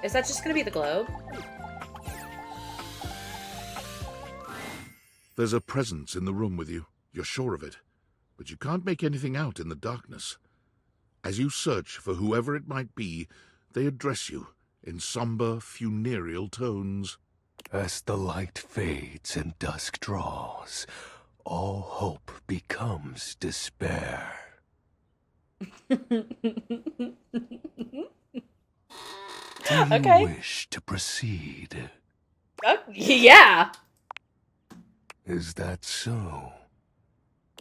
Is that just gonna be the globe? There's a presence in the room with you. You're sure of it. But you can't make anything out in the darkness. As you search for whoever it might be, they address you in somber, funereal tones. As the light fades and dusk draws, all hope becomes despair. Do you wish to proceed? Yeah. Is that so?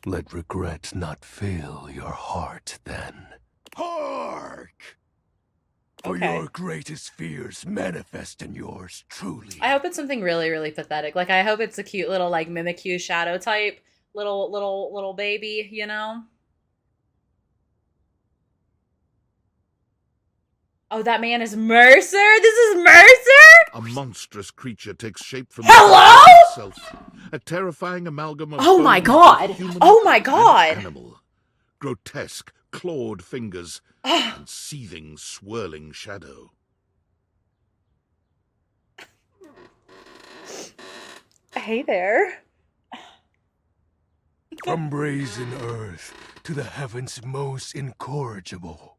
Let regret not fill your heart then. Hark! For your greatest fears manifest in yours truly. I hope it's something really, really pathetic. Like, I hope it's a cute little, like, Mimikyu shadow type little baby, you know? Oh, that man is Mercer? This is Mercer? A monstrous creature takes shape from Hello? itself. A terrifying amalgam of Oh my bones, god! human Oh my and god! animal. Grotesque, clawed fingers and seething, swirling shadow. Hey there. From brazen earth to the heavens most incorrigible.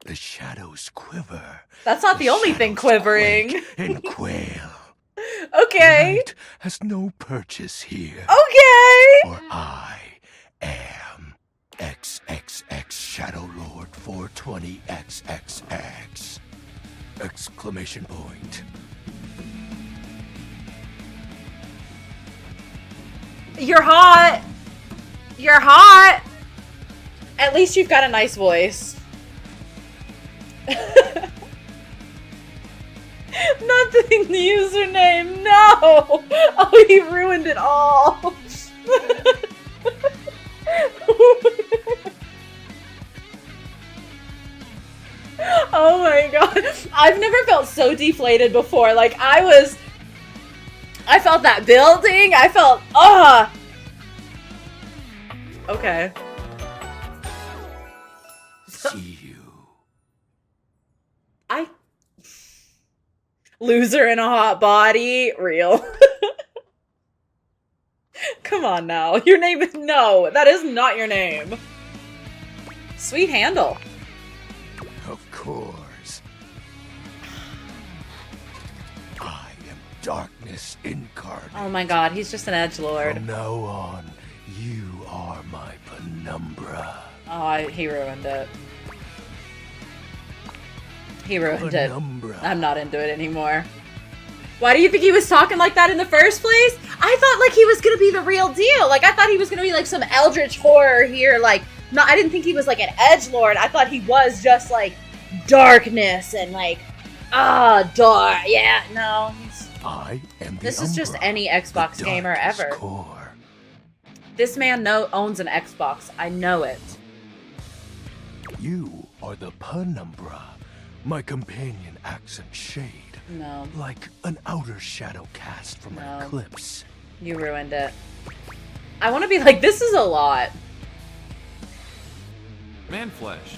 The shadows quiver. That's not the only thing quivering. And quail. Okay. Night has no purchase here. Okay. For I am XXX Shadow Lord 420XXX! Exclamation point. You're hot. You're hot. At least you've got a nice voice. Nothing, the username, no! Oh, he ruined it all! Oh my god. I've never felt so deflated before. Like, I felt that building, I felt, Okay. See you. Loser in a hot body. Real. Come on now. Your name is... No, that is not your name. Sweet handle. Of course. I am darkness incarnate. Oh my god, he's just an edgelord. From now on, you are my penumbra. Oh, he ruined it. He ruined it. I'm not into it anymore. Why do you think he was talking like that in the first place? I thought like he was gonna be the real deal. Like I thought he was gonna be like some eldritch horror here. Like, no, I didn't think he was like an edgelord. I thought he was just like darkness and like, dark. Yeah, no. I am the This is just Umbra, any Xbox the gamer darkest ever. core. This man owns an Xbox. I know it. You are the penumbra. My companion accent shade. No. Like an outer shadow cast from an eclipse. You ruined it. I want to be like, this is a lot. Man flesh.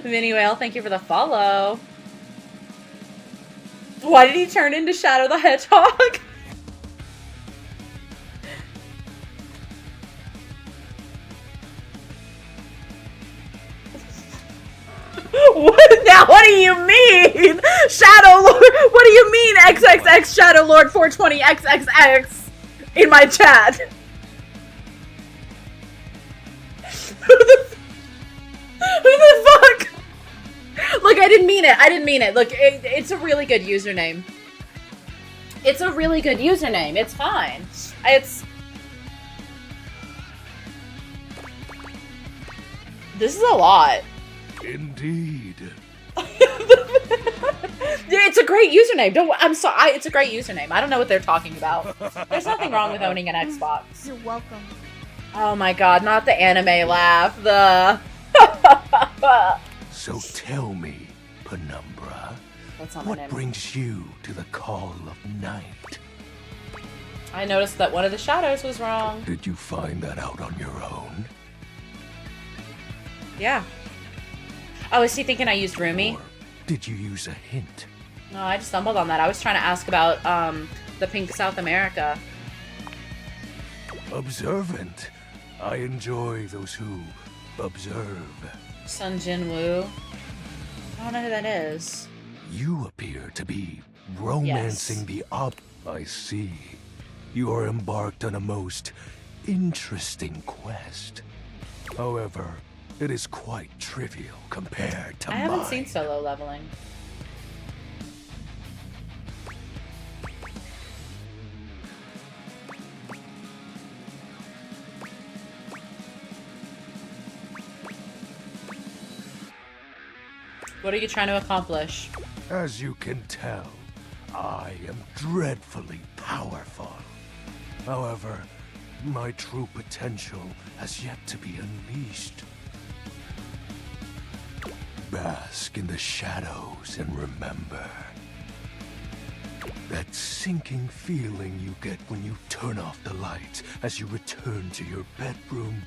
Mini Whale, thank you for the follow. Why did he turn into Shadow the Hedgehog? What? Now, what do you mean? Shadow Lord, what do you mean XXX Shadow Lord 420 XXX in my chat? Who the fuck? Look, I didn't mean it. I didn't mean it. Look, it's a really good username. It's a really good username. It's fine. This is a lot. Indeed. It's a great username. I'm sorry. It's a great username. I don't know what they're talking about. There's nothing wrong with owning an Xbox. You're welcome. Oh my god, not the anime laugh. The... So tell me, penumbra, That's not my what name. brings you to the call of night? I noticed that one of the shadows was wrong. Did you find that out on your own? Yeah. Oh, is he thinking I used Rumi? Did you use a hint? No, I just stumbled on that. I was trying to ask about the Pink South America. Observant. I enjoy those who observe. Sun Jin Woo. I don't know who that is. You appear to be romancing the I see. You are embarked on a most interesting quest. However, it is quite trivial compared to I haven't seen Solo Leveling. What are you trying to accomplish? As you can tell, I am dreadfully powerful. However, my true potential has yet to be unleashed. Bask in the shadows and remember that sinking feeling you get when you turn off the lights as you return to your bedroom.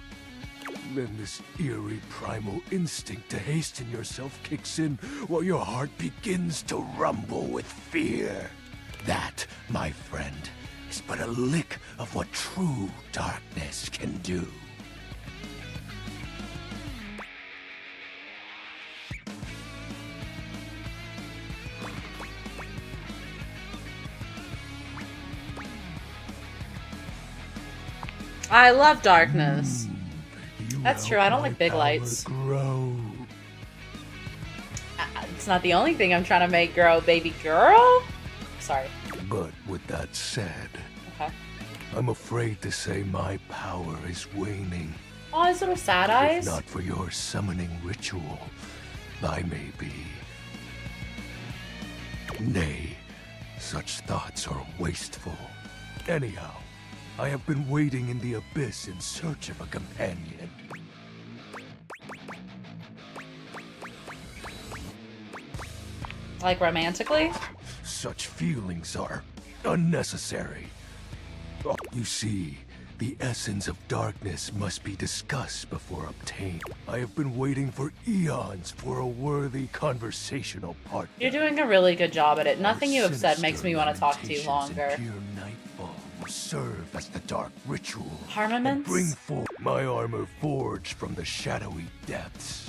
Then this eerie primal instinct to hasten yourself kicks in while your heart begins to rumble with fear. That, my friend, is but a lick of what true darkness can do. I love darkness. That's true. I don't like big lights. Grow. It's not the only thing I'm trying to make grow, baby girl. Sorry. But with that said, Okay. I'm afraid to say my power is waning. Oh, his little sad eyes. If not for your summoning ritual, I may be. Nay, such thoughts are wasteful. Anyhow, I have been waiting in the abyss in search of a companion. Like romantically? Such feelings are unnecessary. Oh, you see, the essence of darkness must be discussed before obtained. I have been waiting for eons for a worthy conversational partner. You're doing a really good job at it. Nothing you have said makes me want to talk to you longer. Pure nightfall will serve as the dark ritual. Armaments? And bring forth my armor forged from the shadowy depths.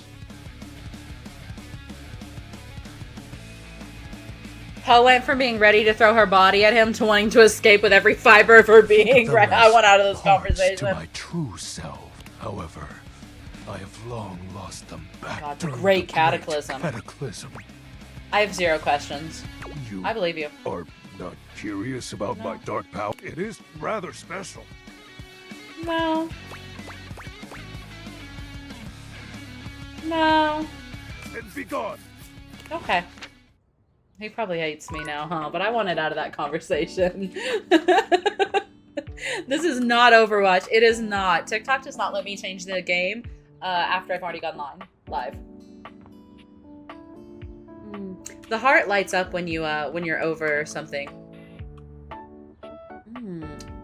Poe went from being ready to throw her body at him to wanting to escape with every fiber of her being. Right, I want out of this conversation. To my true self, however, I have long lost them back. God, the great cataclysm. Cataclysm. I have 0 questions. You I believe you. Are not curious about my dark power? It is rather special. No. No. And be gone. Okay. He probably hates me now, huh? But I wanted out of that conversation. This is not Overwatch. It is not. TikTok does not let me change the game after I've already gone live. The heart lights up when you're over something.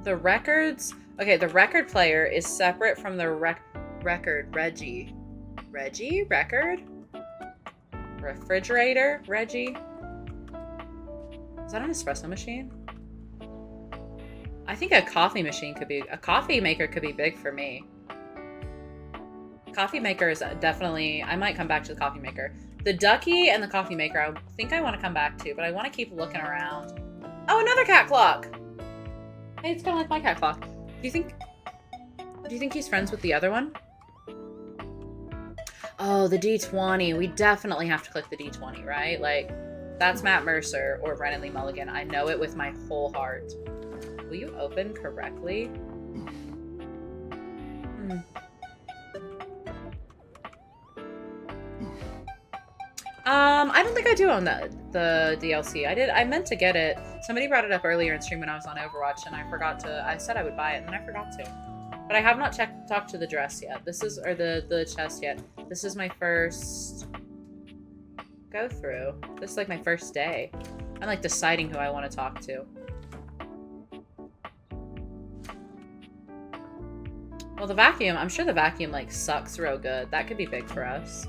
The records. Okay, the record player is separate from the record. Reggie. Record. Refrigerator. Reggie. Is that an espresso machine? I think a coffee maker could be big for me. Coffee maker is definitely, I might come back to the coffee maker. The ducky and the coffee maker, I think I want to come back to, but I want to keep looking around. Oh, another cat clock. Hey, it's kind of like my cat clock. Do you think he's friends with the other one? Oh, the D20. We definitely have to click the D20, right? Like, that's Matt Mercer or Brennan Lee Mulligan. I know it with my whole heart. Will you open correctly? I don't think I do own the DLC. I meant to get it. Somebody brought it up earlier in stream when I was on Overwatch, and I said I would buy it, and then I forgot to. But I have not talked to the dress yet. The chest yet. This is my first go through. This is like my first day. I'm like deciding who I want to talk to. Well, the vacuum, I'm sure the vacuum like sucks real good. That could be big for us.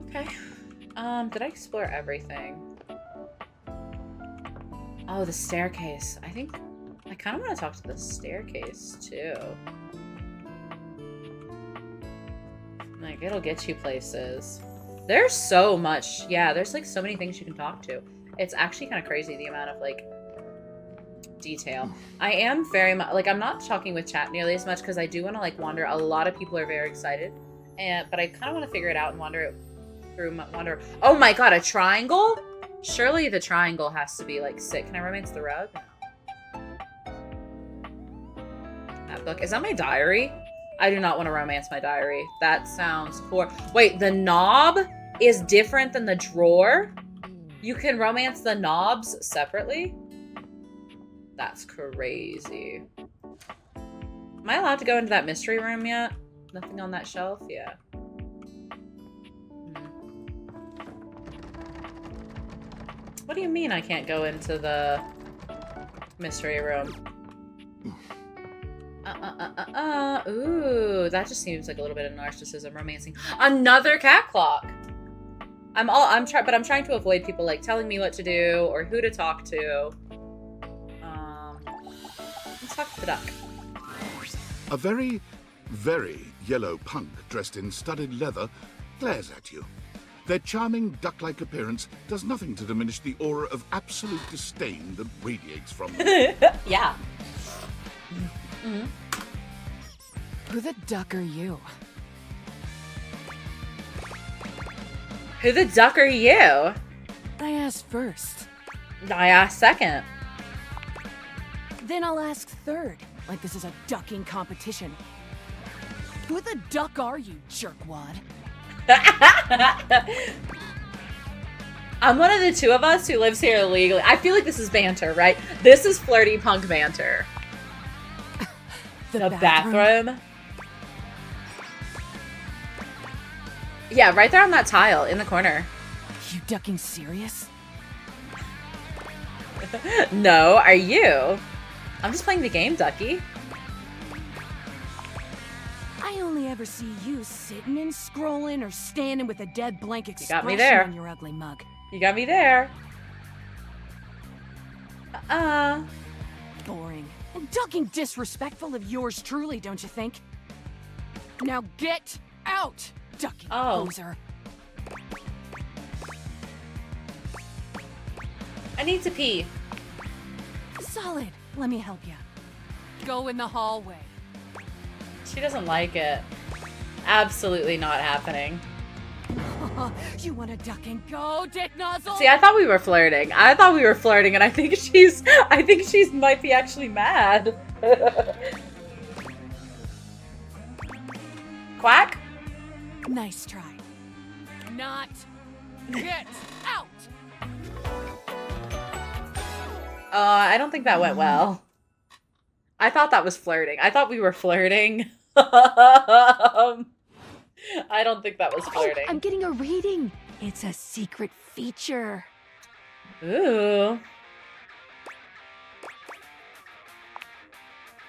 Okay. Did I explore everything? Oh, the staircase. I think I kind of want to talk to the staircase, too. Like, it'll get you places. There's so much. Yeah, there's, like, so many things you can talk to. It's actually kind of crazy, the amount of, like, detail. I am very much, like, I'm not talking with chat nearly as much because I do want to, like, wander. A lot of people are very excited. But I kind of want to figure it out and wander through. Oh my god, a triangle? Surely the triangle has to be, like, sick. Can I romance the rug? That book. Is that my diary? I do not want to romance my diary. That sounds poor. Wait, the knob is different than the drawer? You can romance the knobs separately? That's crazy. Am I allowed to go into that mystery room yet? Nothing on that shelf? Yeah. What do you mean I can't go into the mystery room? Ooh, that just seems like a little bit of narcissism, romancing. Another cat clock. I'm trying to avoid people like telling me what to do or who to talk to. Let's talk to the duck. A very, very yellow punk dressed in studded leather glares at you. Their charming duck-like appearance does nothing to diminish the aura of absolute disdain that radiates from them. Yeah. Mm-hmm. Who the duck are you? Who the duck are you? I asked first. I asked second. Then I'll ask third, like this is a ducking competition. Who the duck are you, jerkwad? I'm one of the two of us who lives here illegally. I feel like this is banter, right? This is flirty punk banter. The bathroom? Yeah, right there on that tile in the corner. You ducking serious? No, are you? I'm just playing the game, Ducky. I only ever see you sitting and scrolling or standing with a dead blank expression got me there. on your ugly mug. You got me there. Boring. And ducking disrespectful of yours truly, don't you think? Now get out, ducking poser. I need to pee. Solid. Let me help you. Go in the hallway. She doesn't like it. Absolutely not happening. You want to duck and go, dick nozzle? See, I thought we were flirting. And I think she's might be actually mad. Quack? Nice try. Not. Get out. I don't think that went well. I thought that was flirting. I thought we were flirting. I don't think that was flirting. I'm getting a reading. It's a secret feature. Ooh.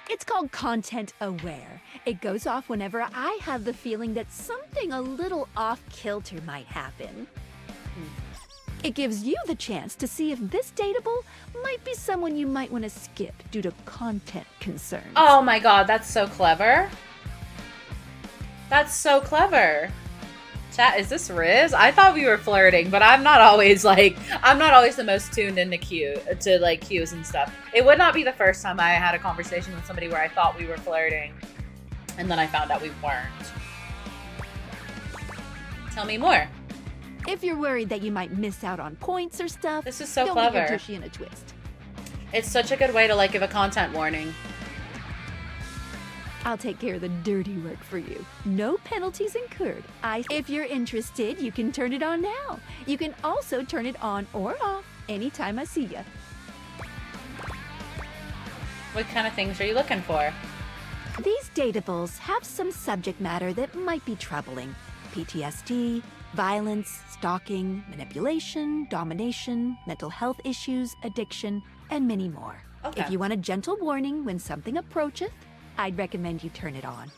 It's called Content Aware. It goes off whenever I have the feeling that something a little off-kilter might happen. It gives you the chance to see if this dateable might be someone you might want to skip due to content concerns. Oh my god, that's so clever. That's so clever. Chat, is this Riz? I thought we were flirting, but I'm not always the most tuned into cues and stuff. It would not be the first time I had a conversation with somebody where I thought we were flirting, and then I found out we weren't. Tell me more. If you're worried that you might miss out on points or stuff, this is so don't clever. get your tushy in a twist. It's such a good way to give a content warning. I'll take care of the dirty work for you. No penalties incurred. If you're interested, you can turn it on now. You can also turn it on or off anytime I see ya. What kind of things are you looking for? These dateables have some subject matter that might be troubling. PTSD, violence, stalking, manipulation, domination, mental health issues, addiction, and many more. Okay. If you want a gentle warning when something approacheth, I'd recommend you turn it on.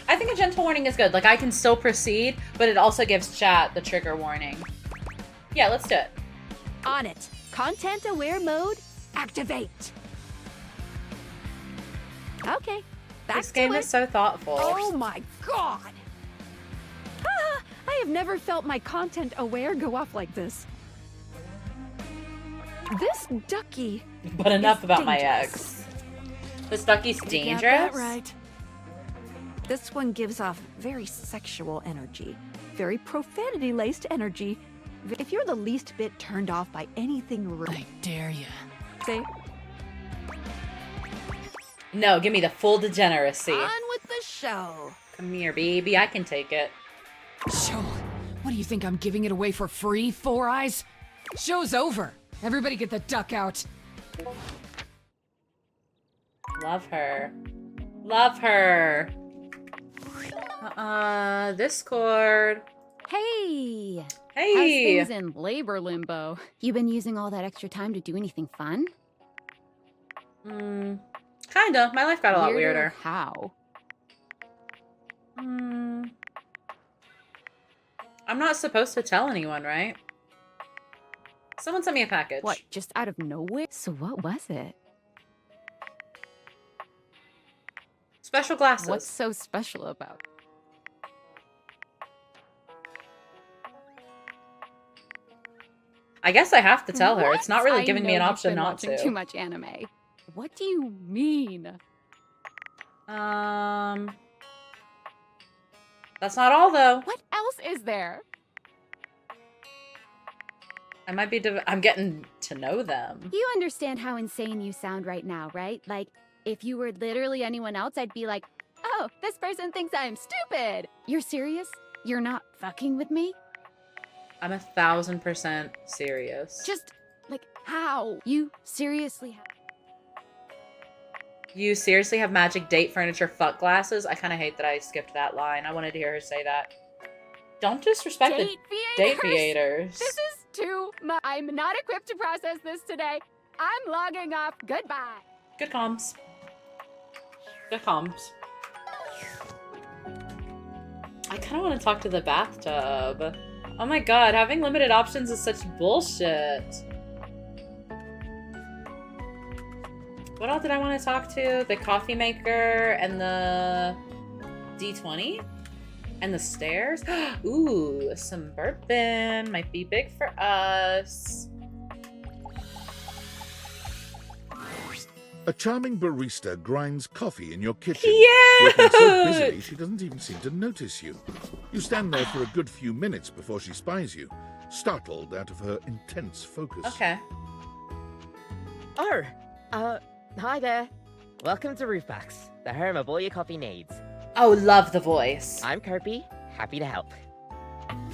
I think a gentle warning is good. I can still proceed, but it also gives chat the trigger warning. Yeah, let's do it. On it. Content aware mode, activate. Okay, back This game to is it. so thoughtful. Oh my god! Ah, I have never felt my content aware go off like this. This ducky. But enough is about my dangerous. ex. This ducky's You got dangerous? that right. This one gives off very sexual energy, very profanity-laced energy. If you're the least bit turned off by anything I dare you. Say, No, give me the full degeneracy. on with the show. Come here, baby. I can take it. Show. What do you think I'm giving it away for free, Four Eyes? Show's over. Everybody get the duck out. Love her. Love her. Discord. Hey! Hey! How's things in labor limbo? You been using all that extra time to do anything fun? Kinda. My life got a lot weirder. How? I'm not supposed to tell anyone, right? Someone sent me a package. What, just out of nowhere? So what was it? Special glasses. What's so special about it? I guess I have to tell her. What? It's not really I giving me know an you've option been not watching to. too much anime. What do you mean? That's not all though. What else is there? I might be. I'm getting to know them. You understand how insane you sound right now, right? Like, if you were literally anyone else, I'd be like, oh, this person thinks I'm stupid. You're serious? You're not fucking with me? I'm 1000% serious. Just, like, how? You seriously have... You seriously have magic date furniture fuck glasses? I kind of hate that I skipped that line. I wanted to hear her say that. Don't disrespect the date creators. This is too much. I'm not equipped to process this today. I'm logging off. Goodbye. Good comms. Good comms. I kind of want to talk to the bathtub. Oh my god, having limited options is such bullshit. What else did I want to talk to? The coffee maker and the D20? And the stairs? Ooh, some bourbon. Might be big for us. A charming barista grinds coffee in your kitchen. Cute! Working so busily, she doesn't even seem to notice you. You stand there for a good few minutes before she spies you, startled out of her intense focus. Okay. Hi there. Welcome to Roofbacks, the home of all your coffee needs. Oh, love the voice. I'm Kirby, happy to help. I'm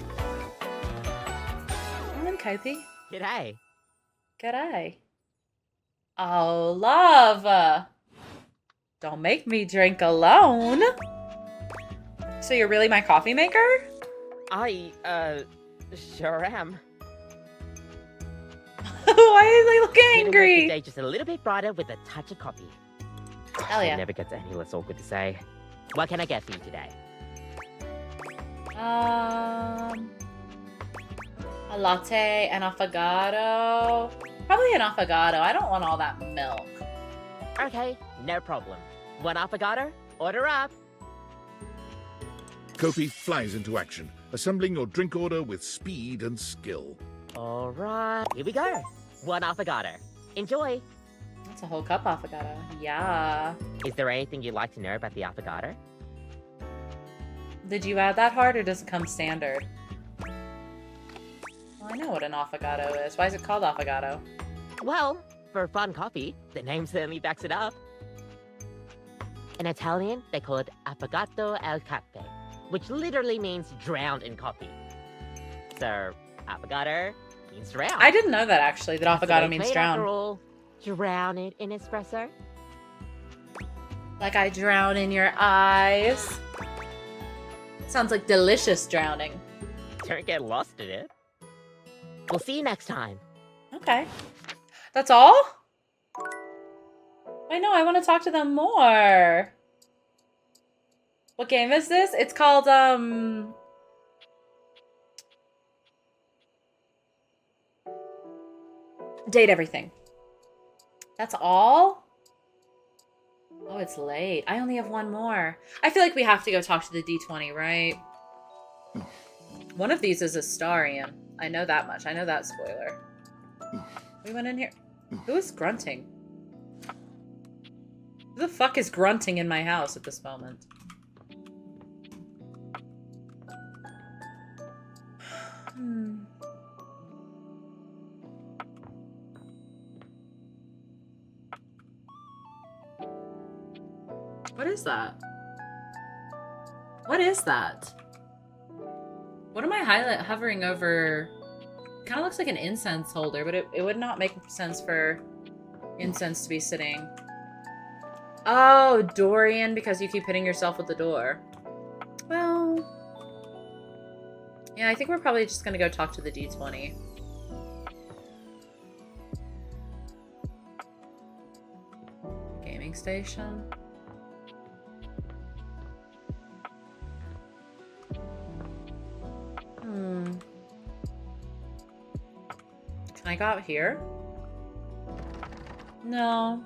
Kopi. G'day. G'day. Oh, love. Don't make me drink alone. So you're really my coffee maker? I, sure am. Why do they look Here to make angry? your day just a little bit brighter with a touch of coffee. Hell yeah. It never gets any less awkward to say. What can I get for you today? A latte and affogato. Probably an affogato. I don't want all that milk. Okay, no problem. One affogato? Order up. Kopi flies into action, assembling your drink order with speed and skill. All right, here we go. One affogato. Enjoy. That's a whole cup affogato. Yeah. Is there anything you'd like to know about the affogato? Did you add that hard or does it come standard? Well, I know what an affogato is. Why is it called affogato? Well, for fun coffee, the name certainly backs it up. In Italian, they call it affogato al caffè, which literally means drowned in coffee. So, affogato means drowned. I didn't know that actually, that That's the way affogato it's means made, drown. After all, drown it in espresso. Like I drown in your eyes. Sounds like delicious drowning. Don't get lost in it. We'll see you next time. Okay. That's all? Wait, no, I want to talk to them more. What game is this? It's called, Date Everything. That's all? Oh, it's late. I only have one more. I feel like we have to go talk to the D20, right? One of these is Astarion. I know that much. I know that spoiler. We went in here. Who is grunting? Who the fuck is grunting in my house at this moment? What is that? What is that? What am I hovering over? Kind of looks like an incense holder, but it would not make sense for incense to be sitting. Oh, Dorian, because you keep hitting yourself with the door. Well, yeah, I think we're probably just gonna go talk to the D20. Gaming station. Can I go out here? No.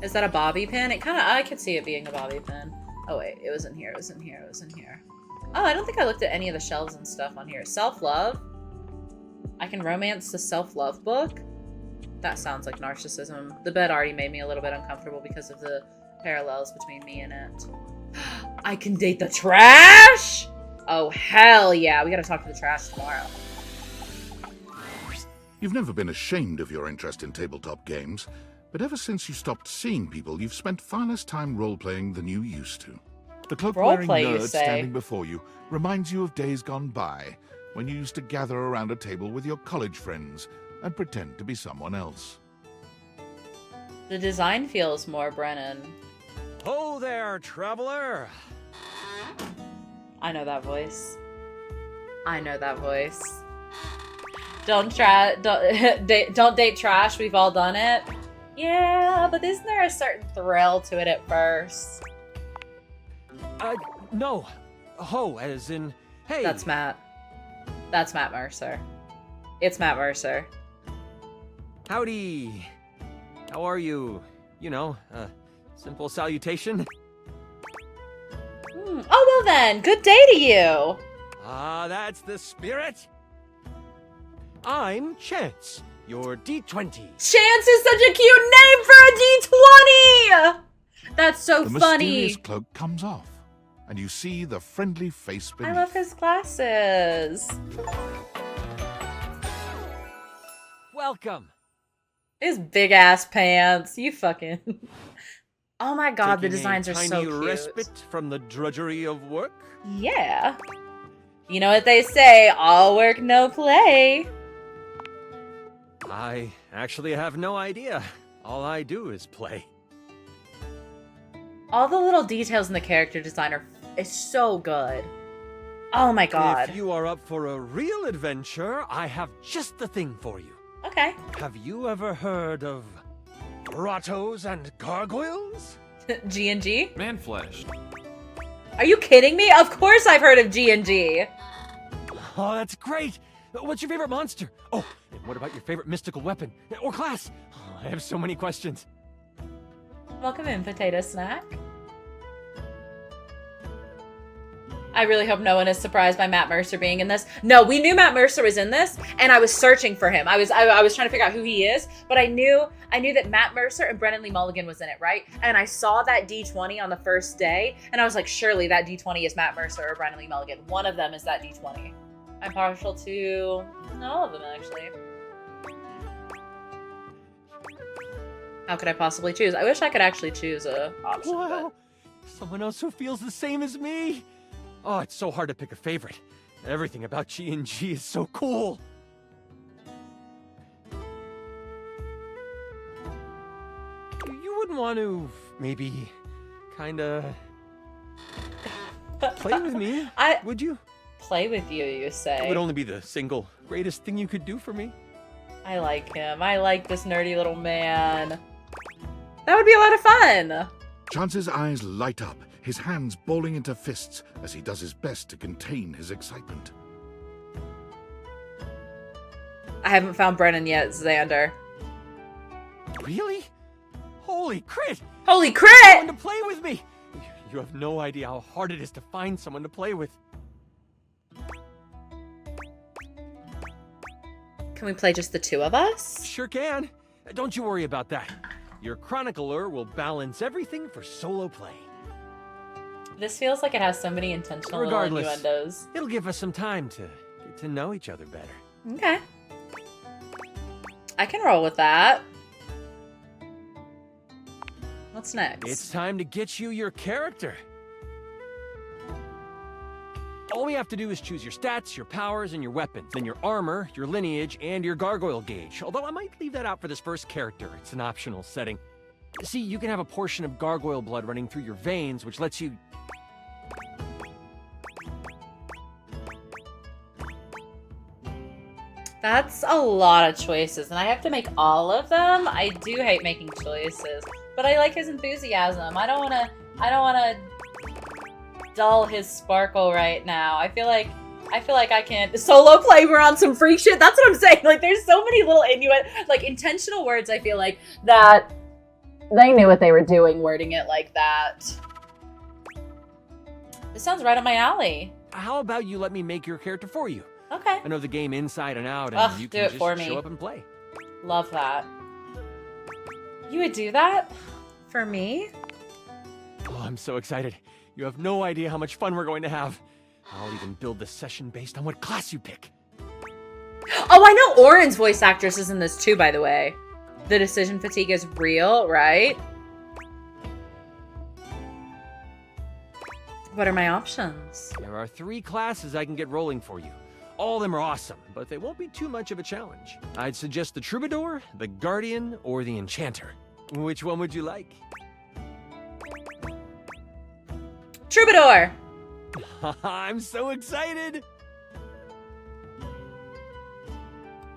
Is that a bobby pin? I could see it being a bobby pin. Oh wait, it was in here, it was in here, it was in here. Oh, I don't think I looked at any of the shelves and stuff on here. Self-love? I can romance the self-love book? That sounds like narcissism. The bed already made me a little bit uncomfortable because of the parallels between me and it. I can date the trash? Oh, hell yeah. We gotta talk to the trash tomorrow. You've never been ashamed of your interest in tabletop games, but ever since you stopped seeing people, you've spent far less time role-playing than you used to. The cloak-wearing Roleplay, you nerd say? standing before you reminds you of days gone by, when you used to gather around a table with your college friends and pretend to be someone else. The design feels more Brennan. Oh there, traveler! I know that voice. I know that voice. Don't date trash. We've all done it. Yeah, but isn't there a certain thrill to it at first? No. Ho, as in, hey. That's Matt. That's Matt Mercer. It's Matt Mercer. Howdy. How are you? You know, simple salutation. Oh, well then. Good day to you. Ah, that's the spirit. I'm Chance, your D20. Chance is such a cute name for a D20! That's so The funny. mysterious cloak comes off, and you see the friendly face beneath. I love his glasses. Welcome. His big ass pants. You fucking. Oh my god, the Taking designs a are tiny so cute. respite from the drudgery of work. Yeah. You know what they say, all work, no play. I actually have no idea. All I do is play. All the little details in the character design is so good. Oh my god. If you are up for a real adventure, I have just the thing for you. Okay. Have you ever heard of grottos and gargoyles? G&G? Manflesh. Are you kidding me? Of course I've heard of G&G. Oh, that's great. What's your favorite monster? Oh, and what about your favorite mystical weapon? Or class? Oh, I have so many questions. Welcome in, Potato Snack. I really hope no one is surprised by Matt Mercer being in this. No, we knew Matt Mercer was in this, and I was searching for him. I was trying to figure out who he is, but I knew that Matt Mercer and Brennan Lee Mulligan was in it, right? And I saw that D20 on the first day, and I was like, surely that D20 is Matt Mercer or Brennan Lee Mulligan. One of them is that D20. I'm partial to all of them, actually. How could I possibly choose? I wish I could actually choose a option. Wow, someone else who feels the same as me. Oh, it's so hard to pick a favorite. Everything about G&G is so cool. You wouldn't want to maybe kinda play with me, would you? Play with you, you say? It would only be the single greatest thing you could do for me. I like him. I like this nerdy little man. That would be a lot of fun. Chance's eyes light up, his hands balling into fists as he does his best to contain his excitement. I haven't found Brennan yet, Xander. Really? Holy crit! Holy crit! Someone to play with me! You have no idea how hard it is to find someone to play with. Can we play just the two of us? Sure can. Don't you worry about that. Your chronicler will balance everything for solo play. This feels like it has so many intentional little Regardless, innuendos. it'll give us some time to get to know each other better. Okay. I can roll with that. What's next? It's time to get you your character. All we have to do is choose your stats, your powers, and your weapons. Then your armor, your lineage, and your gargoyle gauge. Although I might leave that out for this first character. It's an optional setting. See, you can have a portion of gargoyle blood running through your veins, which lets you... That's a lot of choices, and I have to make all of them. I do hate making choices, but I like his enthusiasm. I don't want to dull his sparkle right now. I feel like I can solo play. We're on some freak shit. That's what I'm saying. Like, there's so many little like intentional words. I feel like that they knew what they were doing, wording it like that. This sounds right up my alley. How about you let me make your character for you? Okay. I know the game inside and out, and Ugh, you do can it just for me. show up and play. Love that. You would do that for me? Oh, I'm so excited. You have no idea how much fun we're going to have. I'll even build the session based on what class you pick. Oh, I know Oren's voice actress is in this too, by the way. The decision fatigue is real, right? What are my options? There are 3 classes I can get rolling for you. All of them are awesome, but they won't be too much of a challenge. I'd suggest the Troubadour, the Guardian, or the Enchanter. Which one would you like? Troubadour! I'm so excited!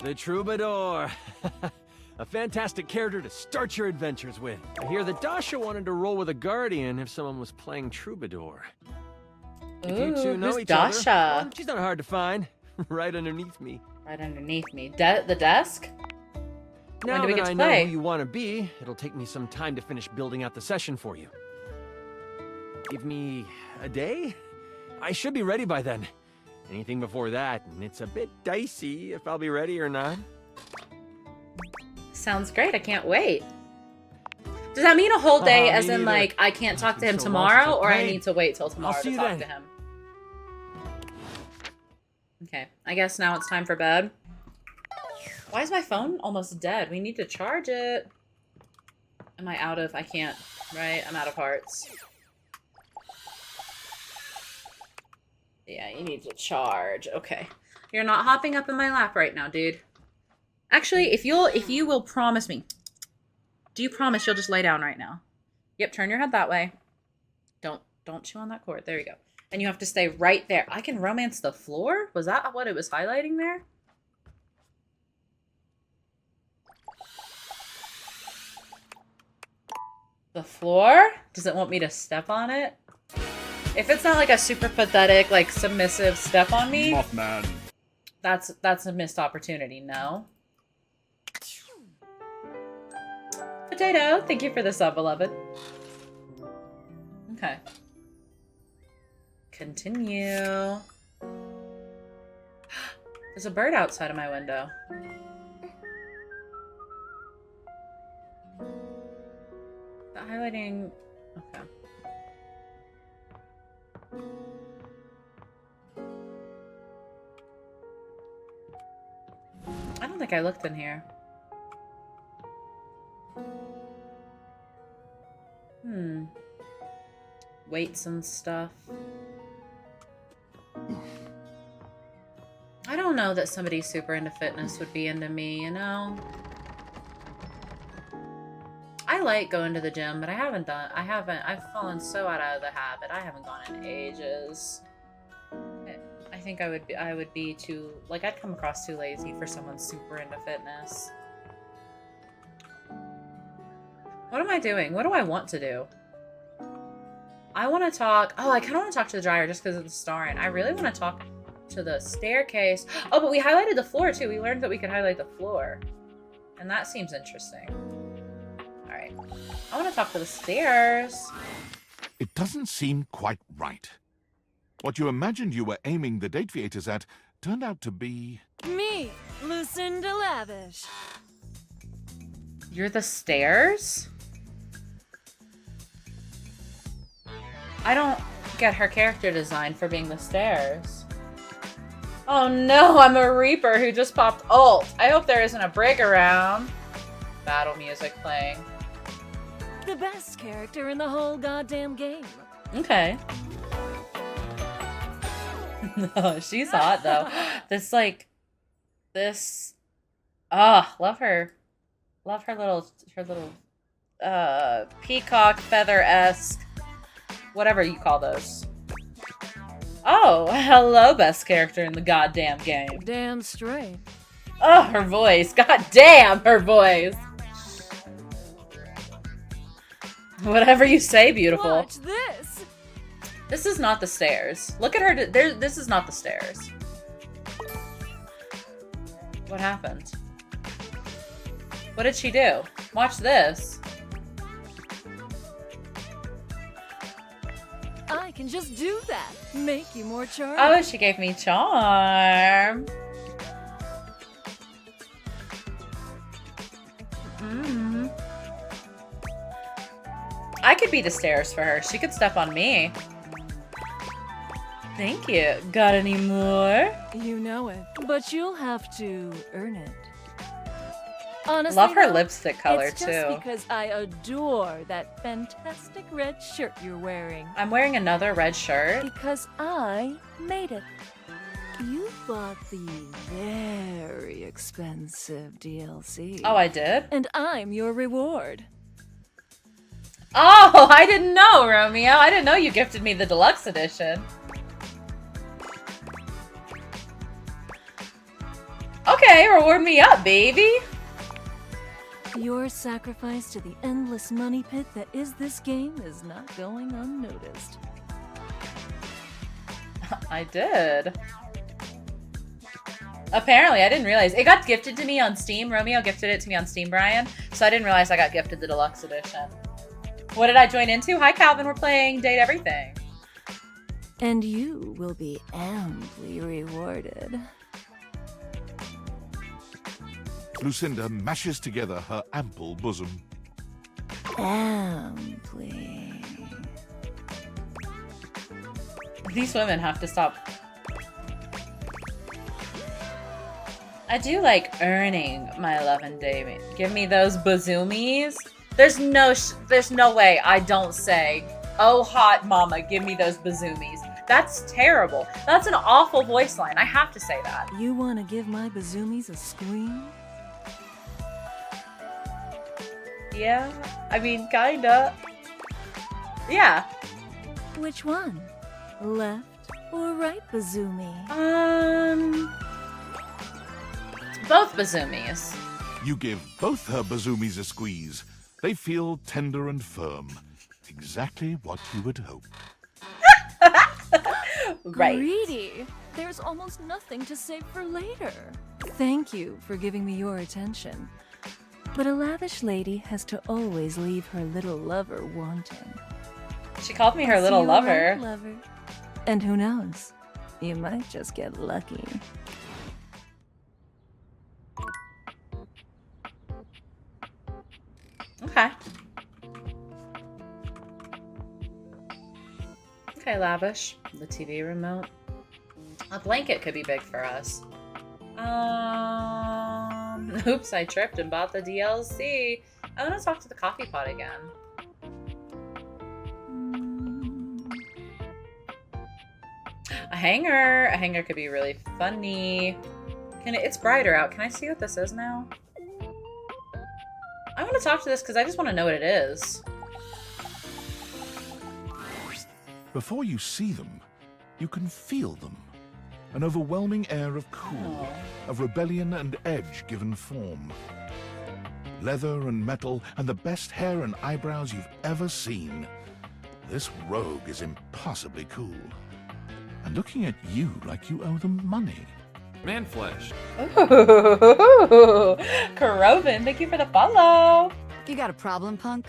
The Troubadour. A fantastic character to start your adventures with. I hear that Dasha wanted to roll with a Guardian if someone was playing Troubadour. If you two know who's each Dasha? other, well, she's not hard to find. Right underneath me. Right underneath me. The desk? Now When do we that get I to know play? who you want to be, it'll take me some time to finish building out the session for you. Give me a day? I should be ready by then. Anything before that, and it's a bit dicey if I'll be ready or not. Sounds great. I can't wait. Does that mean a whole day, as me in, neither. like, I can't talk to him so long since tomorrow, I or I played. need to wait till tomorrow I'll see to you talk then. to him? Okay, I guess now it's time for bed. Why is my phone almost dead? We need to charge it. Am I out of... I can't, right? I'm out of hearts. Yeah, you need to charge. Okay. You're not hopping up in my lap right now, dude. Actually, if you will promise me... Do you promise you'll just lay down right now? Yep, turn your head that way. Don't chew on that cord. There you go. And you have to stay right there. I can romance the floor? Was that what it was highlighting there? The floor? Does it want me to step on it? If it's not like a super pathetic, like submissive step on me, Mothman. that's a missed opportunity, no? Potato, thank you for the sub, beloved. Okay. Continue. There's a bird outside of my window. The highlighting... Okay. I don't think I looked in here. Weights and stuff. I don't know that somebody super into fitness would be into me, you know? I like going to the gym, but I've fallen so out of the habit. I haven't gone in ages. I think I would be too, like, I'd come across too lazy for someone super into fitness. What am I doing? What do I want to do? I want to talk... Oh, I kind of want to talk to the dryer just because of the starring. I really want to talk to the staircase. Oh, but we highlighted the floor, too. We learned that we could highlight the floor. And that seems interesting. Alright. I want to talk to the stairs. It doesn't seem quite right. What you imagined you were aiming the Dateviators at turned out to be... Me, Lucinda Lavish. You're the stairs? I don't get her character design for being the stairs. Oh no, I'm a Reaper who just popped ult. I hope there isn't a Brig around. Battle music playing. The best character in the whole goddamn game. Okay. No, she's hot though. Love her. Love her little peacock feather-esque, whatever you call those. Oh, hello, best character in the goddamn game. Damn straight. Oh, her voice. God damn, her voice. Whatever you say, beautiful. Watch this. This is not the stairs. Look at her. This is not the stairs. What happened? What did she do? Watch this. I can just do that. Make you more charming. Oh, she gave me charm. I could be the stairs for her. She could step on me. Thank you. Got any more? You know it, but you'll have to earn it. Honestly, Love her though, lipstick color it's just too. because I adore that fantastic red shirt you're wearing. I'm wearing another red shirt. Because I made it. You bought the very expensive DLC. Oh, I did? And I'm your reward. Oh, I didn't know, Romeo. I didn't know you gifted me the deluxe edition. Okay, reward me up, baby. Your sacrifice to the endless money pit that is this game is not going unnoticed. I did. Apparently, I didn't realize. It got gifted to me on Steam. Romeo gifted it to me on Steam, Brian. So I didn't realize I got gifted the deluxe edition. What did I join into? Hi, Calvin. We're playing Date Everything. And you will be amply rewarded. Lucinda mashes together her ample bosom. Amply. These women have to stop. I do like earning my love and dating. Give me those bazoomies. There's no way I don't say, oh hot mama, give me those bazoomies. That's terrible. That's an awful voice line. I have to say that. You want to give my bazoomies a squeam? Yeah, I mean, kinda. Yeah. Which one? Left or right bazoomi? Both bazoomies. You give both her bazoomies a squeeze. They feel tender and firm. Exactly what you would hope. Right. Greedy. There's almost nothing to save for later. Thank you for giving me your attention. But a lavish lady has to always leave her little lover wanting. She called me her I'll see little you lover. around, lover. And who knows? You might just get lucky. Okay. Okay, lavish. The TV remote. A blanket could be big for us. Oops, I tripped and bought the DLC. I want to talk to the coffee pot again. A hanger. A hanger could be really funny. It's brighter out. Can I see what this is now? I want to talk to this because I just want to know what it is. Before you see them, you can feel them. An overwhelming air of cool, of rebellion and edge given form. Leather and metal and the best hair and eyebrows you've ever seen. This rogue is impossibly cool. And looking at you like you owe them money. Manflesh. Ooh, Karovin, thank you for the follow. You got a problem, punk?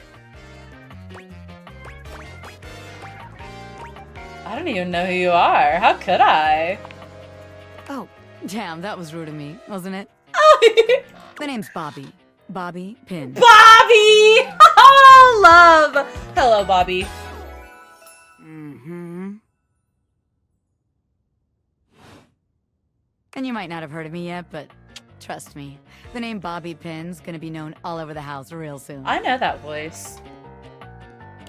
I don't even know who you are. How could I? Oh, damn, that was rude of me, wasn't it? The name's Bobby. Bobby Pin. Bobby! Oh, love! Hello, Bobby. Mm-hmm. And you might not have heard of me yet, but trust me, the name Bobby Pin's gonna be known all over the house real soon. I know that voice.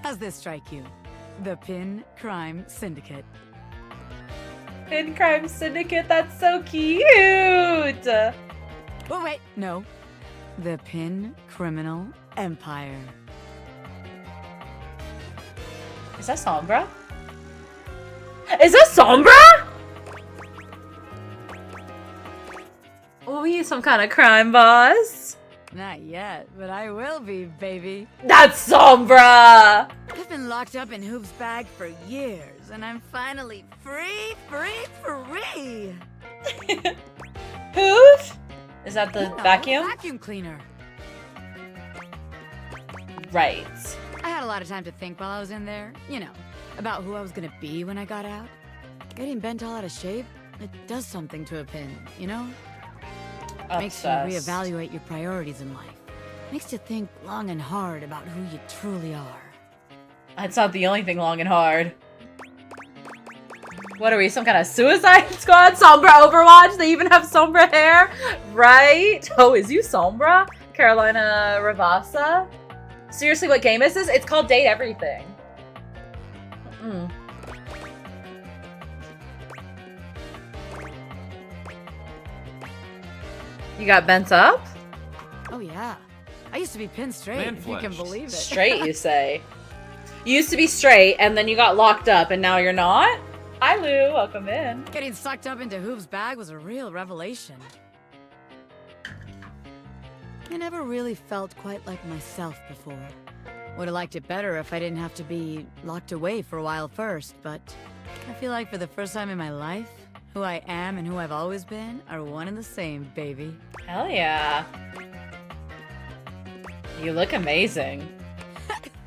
How's this strike you? The Pin Crime Syndicate. Pin Crime Syndicate, that's so cute! Oh, wait, no. The Pin Criminal Empire. Is that Sombra? Is that Sombra? Oh, you some kind of crime boss? Not yet, but I will be, baby. That's Sombra! I've been locked up in Hoop's bag for years, and I'm finally free! Hoof? Is that the vacuum? Vacuum cleaner. Right. I had a lot of time to think while I was in there, you know, about who I was gonna be when I got out. Getting bent all out of shape, it does something to a pin, you know? Makes you Obsessed. reevaluate your priorities in life. Makes you think long and hard about who you truly are. That's not the only thing long and hard. What are we, some kind of Suicide Squad? Sombra Overwatch? They even have Sombra hair? Right? Oh, is you Sombra? Carolina Ravassa? Seriously, what game is this? It's called Date Everything. Mm. You got bent up? Oh yeah. I used to be pinned straight, if you can believe it. Straight, you say? You used to be straight, and then you got locked up, and now you're not? Hi, Lou. Welcome in. Getting sucked up into Hoop's bag was a real revelation. I never really felt quite like myself before. Would have liked it better if I didn't have to be locked away for a while first, but I feel like for the first time in my life, who I am and who I've always been are one and the same, baby. Hell yeah. You look amazing.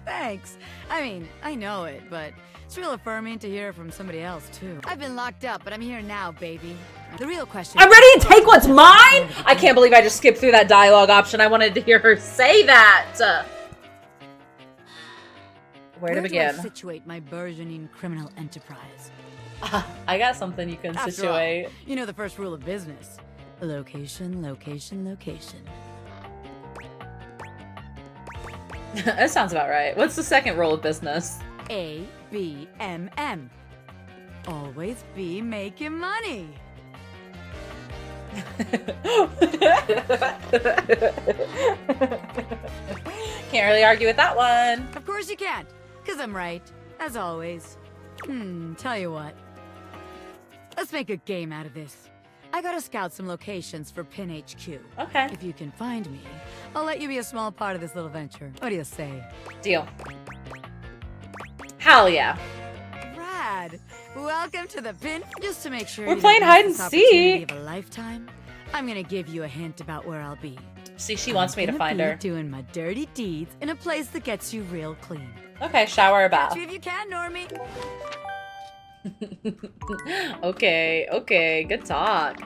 Thanks. I mean, I know it, but it's real affirming to hear it from somebody else, too. I've been locked up, but I'm here now, baby. The real question I'm ready to take what's mine? I can't believe I just skipped through that dialogue option. I wanted to hear her say that. Where to begin? Do I situate my burgeoning criminal enterprise? I got something you can After situate. all, you know the first rule of business. Location, location, location. That sounds about right. What's the second rule of business? A, B, M, M. Always be making money. Can't really argue with that one. Of course you can't, because I'm right, as always. Tell you what. Let's make a game out of this. I gotta scout some locations for Pin HQ. Okay. If you can find me, I'll let you be a small part of this little venture. What do you say? Deal. Hell yeah. Rad! Welcome to the Pin. Just to make sure We're you playing don't hide miss and this opportunity seek. of a lifetime, I'm gonna give you a hint about where I'll be. See, she wants me to I'm find gonna her. be doing my dirty deeds in a place that gets you real clean. Okay, shower or bath. Catch me if you can, Normie. Okay, okay, good talk.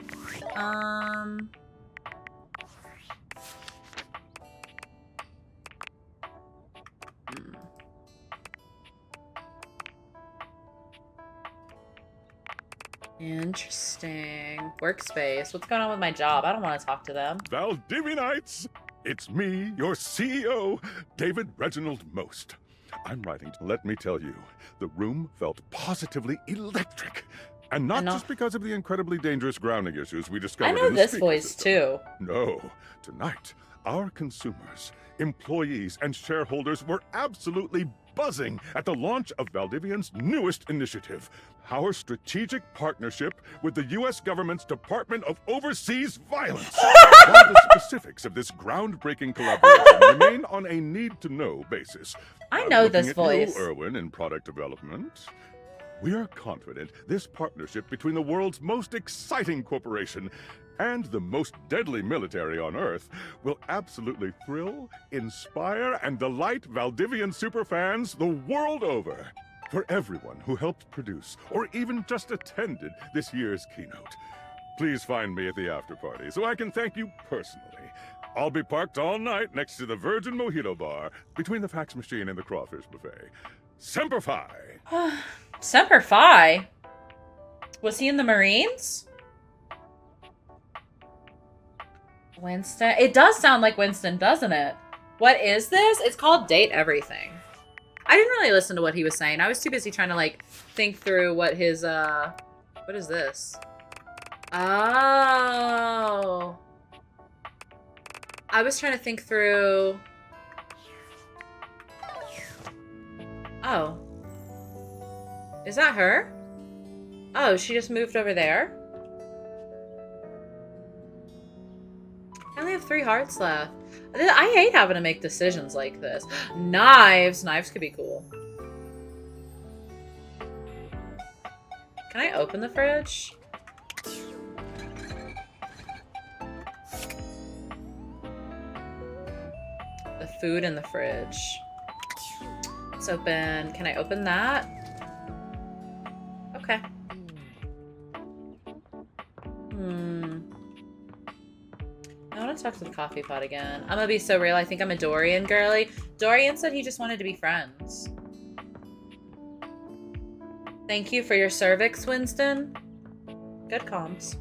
Interesting. Workspace. What's going on with my job? I don't want to talk to them. Valdivianites! It's me, your CEO, David Reginald Most. I'm writing to let me tell you, the room felt positively electric. And not just because of the incredibly dangerous grounding issues we discovered I know in the this speaker voice system. too. No, tonight, our consumers, employees, and shareholders were absolutely buzzing at the launch of Valdivian's newest initiative, our strategic partnership with the U.S. government's Department of Overseas Violence. While the specifics of this groundbreaking collaboration remain on a need-to-know basis. I know Looking this at voice. You, Erwin, in product development. We are confident this partnership between the world's most exciting corporation and the most deadly military on Earth will absolutely thrill, inspire, and delight Valdivian superfans the world over. For everyone who helped produce or even just attended this year's keynote, please find me at the after party so I can thank you personally. I'll be parked all night next to the Virgin Mojito Bar between the fax machine and the crawfish buffet. Semper Fi! Semper Fi? Was he in the Marines? Winston? It does sound like Winston, doesn't it? What is this? It's called Date Everything. I didn't really listen to what he was saying. I was too busy trying to, like, think through what his, what is this? Oh. I was trying to think through... Oh. Is that her? Oh, she just moved over there? I only have 3 hearts left. I hate having to make decisions like this. Knives! Knives could be cool. Can I open the fridge? The food in the fridge. Let's open... Can I open that? Okay. I want to talk to the coffee pot again. I'm gonna be so real. I think I'm a Dorian girly. Dorian said he just wanted to be friends. Thank you for your cervix, Winston. Good comms.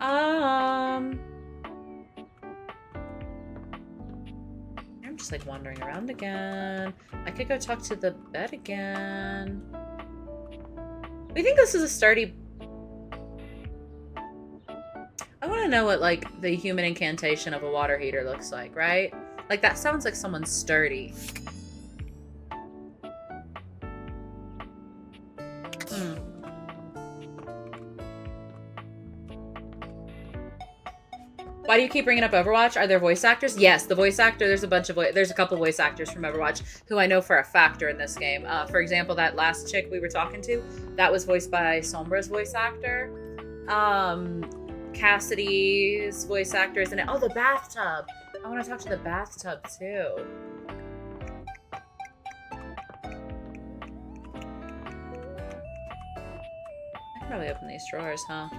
I'm just like wandering around again. I could go talk to the bed again. We think this is a sturdy... I want to know what, like, the human incantation of a water heater looks like, right? Like, that sounds like someone's sturdy. Why do you keep bringing up Overwatch? Are there voice actors? Yes, the voice actor, there's a couple voice actors from Overwatch who I know for a fact are in this game. For example, that last chick we were talking to, that was voiced by Sombra's voice actor. Cassidy's voice actor is in it. Oh, the bathtub. I want to talk to the bathtub too. I can probably open these drawers, huh?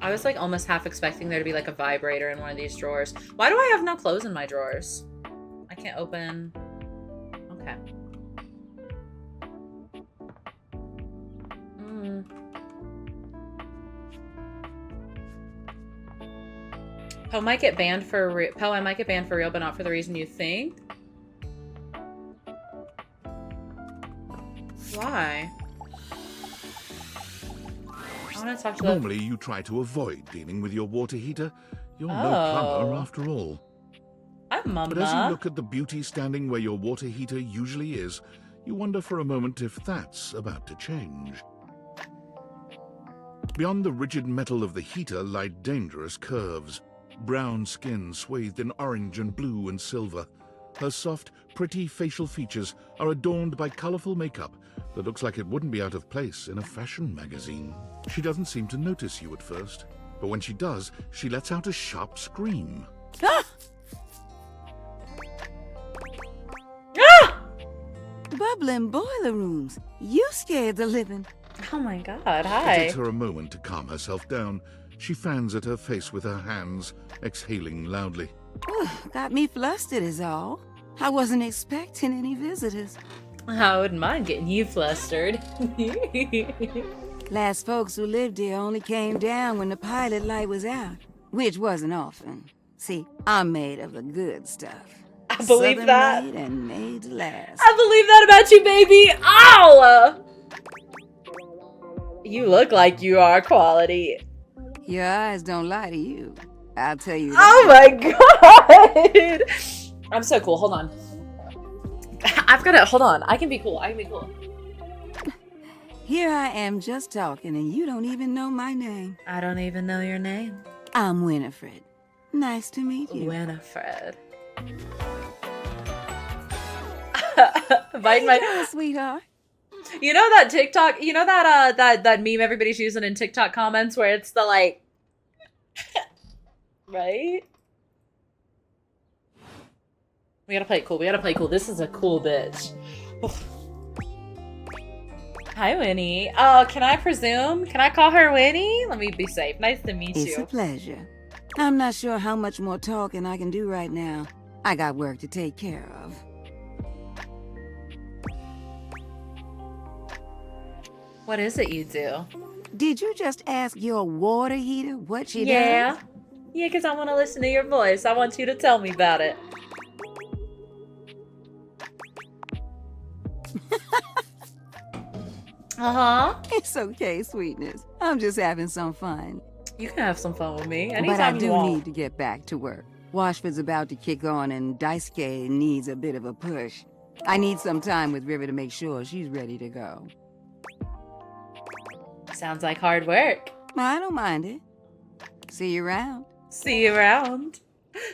I was like almost half expecting there to be like a vibrator in one of these drawers. Why do I have no clothes in my drawers? I can't open. Okay. Poe might get banned for real. Poe, I might get banned for real, but not for the reason you think. Why? I want to talk to Normally, you try to avoid dealing with your water heater. You're no plumber, after all. I'm Mama. But as you look at the beauty standing where your water heater usually is, you wonder for a moment if that's about to change. Beyond the rigid metal of the heater lie dangerous curves. Brown skin swathed in orange and blue and silver. Her soft, pretty facial features are adorned by colorful makeup that looks like it wouldn't be out of place in a fashion magazine. She doesn't seem to notice you at first, but when she does, she lets out a sharp scream. Ah! Bubbling boiler rooms. You scared the living. Oh my god, It hi. takes her a moment to calm herself down. She fans at her face with her hands, exhaling loudly. Got me flustered is all. I wasn't expecting any visitors. I wouldn't mind getting you flustered. Last folks who lived here only came down when the pilot light was out, which wasn't often. See, I'm made of the good stuff. I believe Southern that. made and made to last. I believe that about you, baby. Ow! You look like you are quality. Your eyes don't lie to you. I'll tell you Oh my god! I'm so cool. Hold on. I've got to... Hold on. I can be cool. I can be cool. Here I am just talking and you don't even know my name. I don't even know your name. I'm Winifred. Nice to meet you. Winifred. Bite my Hello, sweetheart. You know that TikTok, you know that that meme everybody's using in TikTok comments where it's the like right? We gotta play it cool. We gotta play cool. This is a cool bitch. Hi, Winnie. Oh, can I presume? Can I call her Winnie? Let me be safe. Nice to meet It's you. a pleasure. I'm not sure how much more talking I can do right now. I got work to take care of. What is it you do? Did you just ask your water heater what she Yeah. does? Yeah, because I want to listen to your voice. I want you to tell me about it. Uh-huh. It's okay, sweetness. I'm just having some fun. You can have some fun with me anytime But I you do want. need to get back to work. Washford's about to kick on and Daisuke needs a bit of a push. I need some time with River to make sure she's ready to go. Sounds like hard work. I don't mind it. See you around. See you around.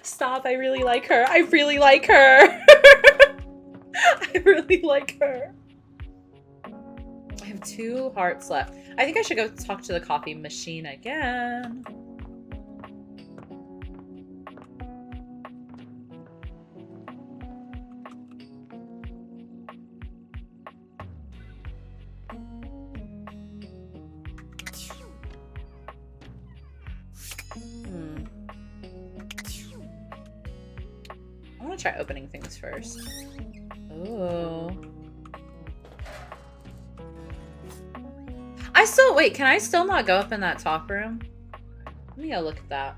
Stop, I really like her. I really like her. I really like her. I have 2 hearts left. I think I should go talk to the coffee machine again. I want to try opening things first. Ooh. Wait, can I still not go up in that top room? Let me go look at that.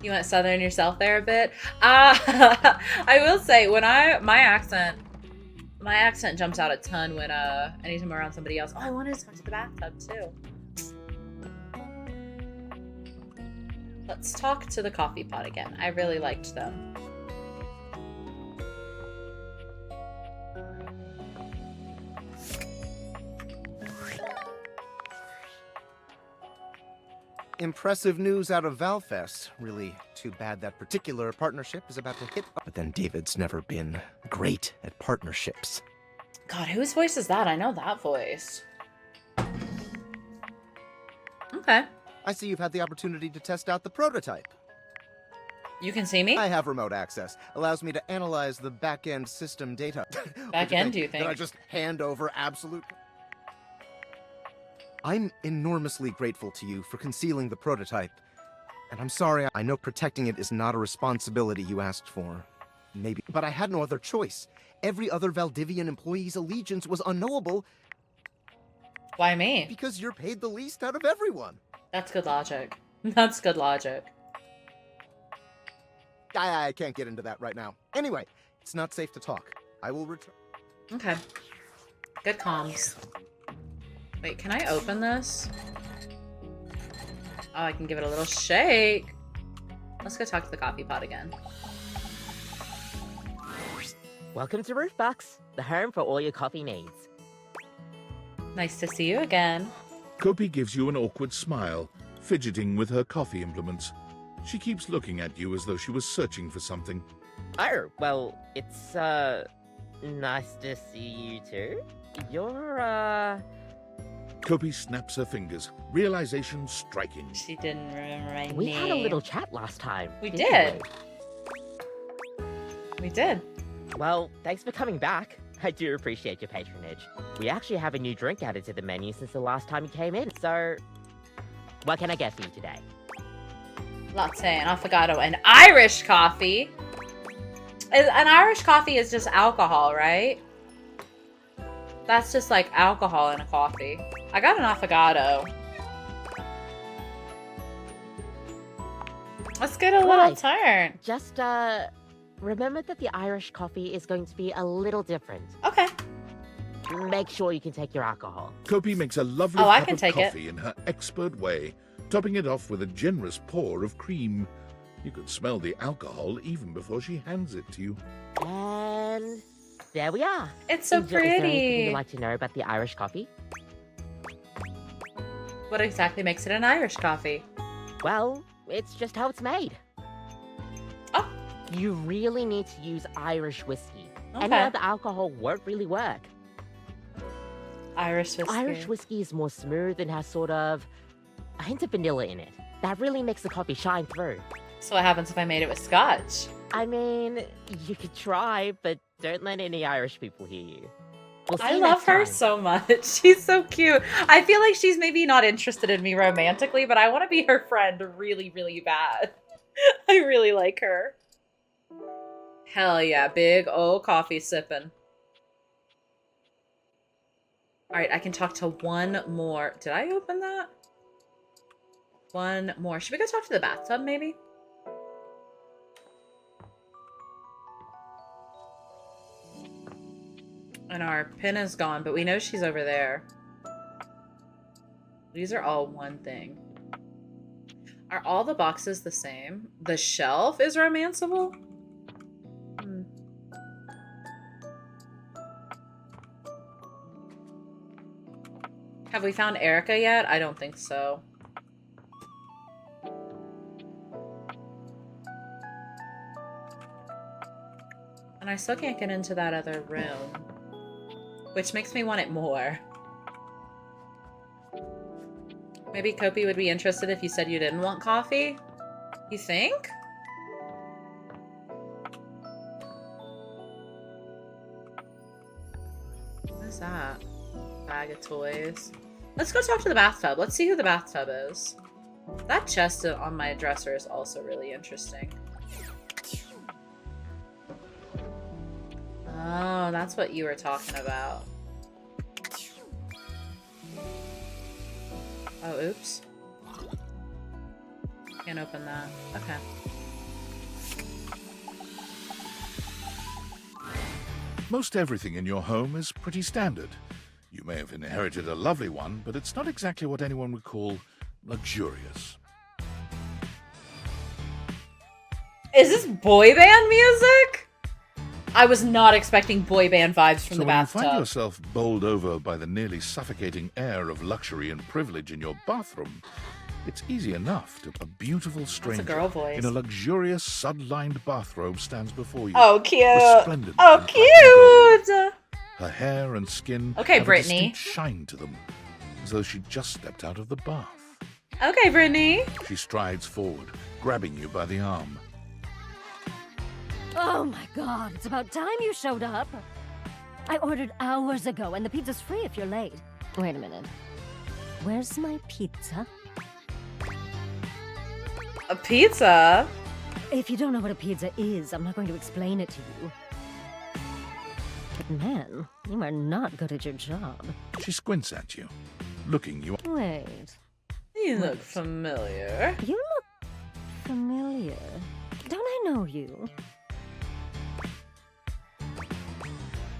You went southern yourself there a bit? I will say, when my accent jumps out a ton when anytime I'm around somebody else. Oh, I wanted to talk to the bathtub too. Let's talk to the coffee pot again. I really liked them. Impressive news out of Valfest. Really too bad that particular partnership is about to hit. But then David's never been great at partnerships. God, whose voice is that? I know that voice. Okay. I see you've had the opportunity to test out the prototype. You can see me? I have remote access. Allows me to analyze the back-end system data. Back-end, do you think? Did I just hand over absolute... I'm enormously grateful to you for concealing the prototype. And I'm sorry, I know protecting it is not a responsibility you asked for. Maybe, but I had no other choice. Every other Valdivian employee's allegiance was unknowable. Why me? Because you're paid the least out of everyone. That's good logic. That's good logic. I can't get into that right now. Anyway, it's not safe to talk. I will return. Okay. Good comms. Wait, can I open this? Oh, I can give it a little shake. Let's go talk to the coffee pot again. Welcome to Roofbox, the home for all your coffee needs. Nice to see you again. Kopi gives you an awkward smile, fidgeting with her coffee implements. She keeps looking at you as though she was searching for something. Oh, well, it's, nice to see you too. You're, Kopi snaps her fingers, realization striking. She didn't remember my We name. had a little chat last time. We didn't did. We did. Well, thanks for coming back. I do appreciate your patronage. We actually have a new drink added to the menu since the last time you came in, so... What can I get for you today? Latte and affogato and Irish coffee. An Irish coffee is just alcohol, right? That's just like alcohol in a coffee. I got an affogato. Let's get a little turn. Just, remember that the Irish coffee is going to be a little different. Okay. Make sure you can take your alcohol. Kopi makes a lovely Oh, I cup can of take it. coffee in her expert way, topping it off with a generous pour of cream. You could smell the alcohol even before she hands it to you. And there we are. It's so Is there anything pretty. you'd like to know about the Irish coffee? What exactly makes it an Irish coffee? Well, it's just how it's made. You really need to use Irish whiskey. Any Okay. other alcohol won't really work. Irish whiskey. Irish whiskey is more smooth and has sort of a hint of vanilla in it. That really makes the coffee shine through. So what happens if I made it with scotch? I mean, you could try, but don't let any Irish people hear you. We'll see I you love next her time. so much. She's so cute. I feel like she's maybe not interested in me romantically, but I want to be her friend really, really bad. I really like her. Hell yeah, big old coffee sipping. Alright, I can talk to one more. Did I open that? One more. Should we go talk to the bathtub, maybe? And our pin is gone, but we know she's over there. These are all one thing. Are all the boxes the same? The shelf is romanceable? Hmm. Have we found Erica yet? I don't think so. And I still can't get into that other room. Which makes me want it more. Maybe Kopi would be interested if you said you didn't want coffee? You think? What is that? Bag of toys. Let's go talk to the bathtub. Let's see who the bathtub is. That chest on my dresser is also really interesting. Oh, that's what you were talking about. Oh, oops. Can't open that. Okay. Most everything in your home is pretty standard. You may have inherited a lovely one, but it's not exactly what anyone would call luxurious. Is this boy band music? I was not expecting boy band vibes from So the when you bathtub. find yourself bowled over by the nearly suffocating air of luxury and privilege in your bathroom, it's easy enough to a beautiful stranger girl voice. in a luxurious sud-lined bathrobe stands before you. Oh, cute. Resplendent Oh, in black and gold. cute. Her hair and skin Okay, have a Brittany. distinct shine to them, as though she just stepped out of the bath. Okay, Brittany. She strides forward, grabbing you by the arm. Oh my god, it's about time you showed up. I ordered hours ago and the pizza's free if you're late. Wait a minute. Where's my pizza? A pizza? If you don't know what a pizza is, I'm not going to explain it to you. But man, you are not good at your job. She squints at you, looking you. Wait. You look familiar. You look familiar. Don't I know you?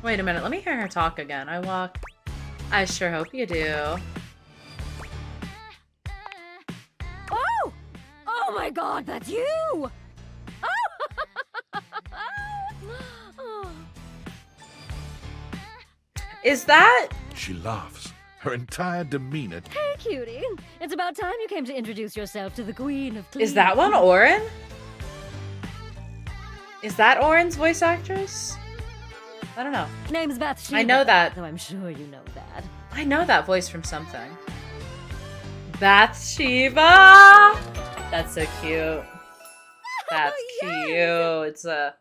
Wait a minute, let me hear her talk again. I sure hope you do. Oh! Oh my god, that's you! Oh. Is that... She laughs, her entire demeanor. Hey, cutie. It's about time you came to introduce yourself to the Queen of Clean. Is that one Orin? Is that Orin's voice actress? I don't know. Name's Bathsheba. I know that. Though I'm sure you know that. I know that voice from something. Bathsheba! That's so cute. That's cute. It's a...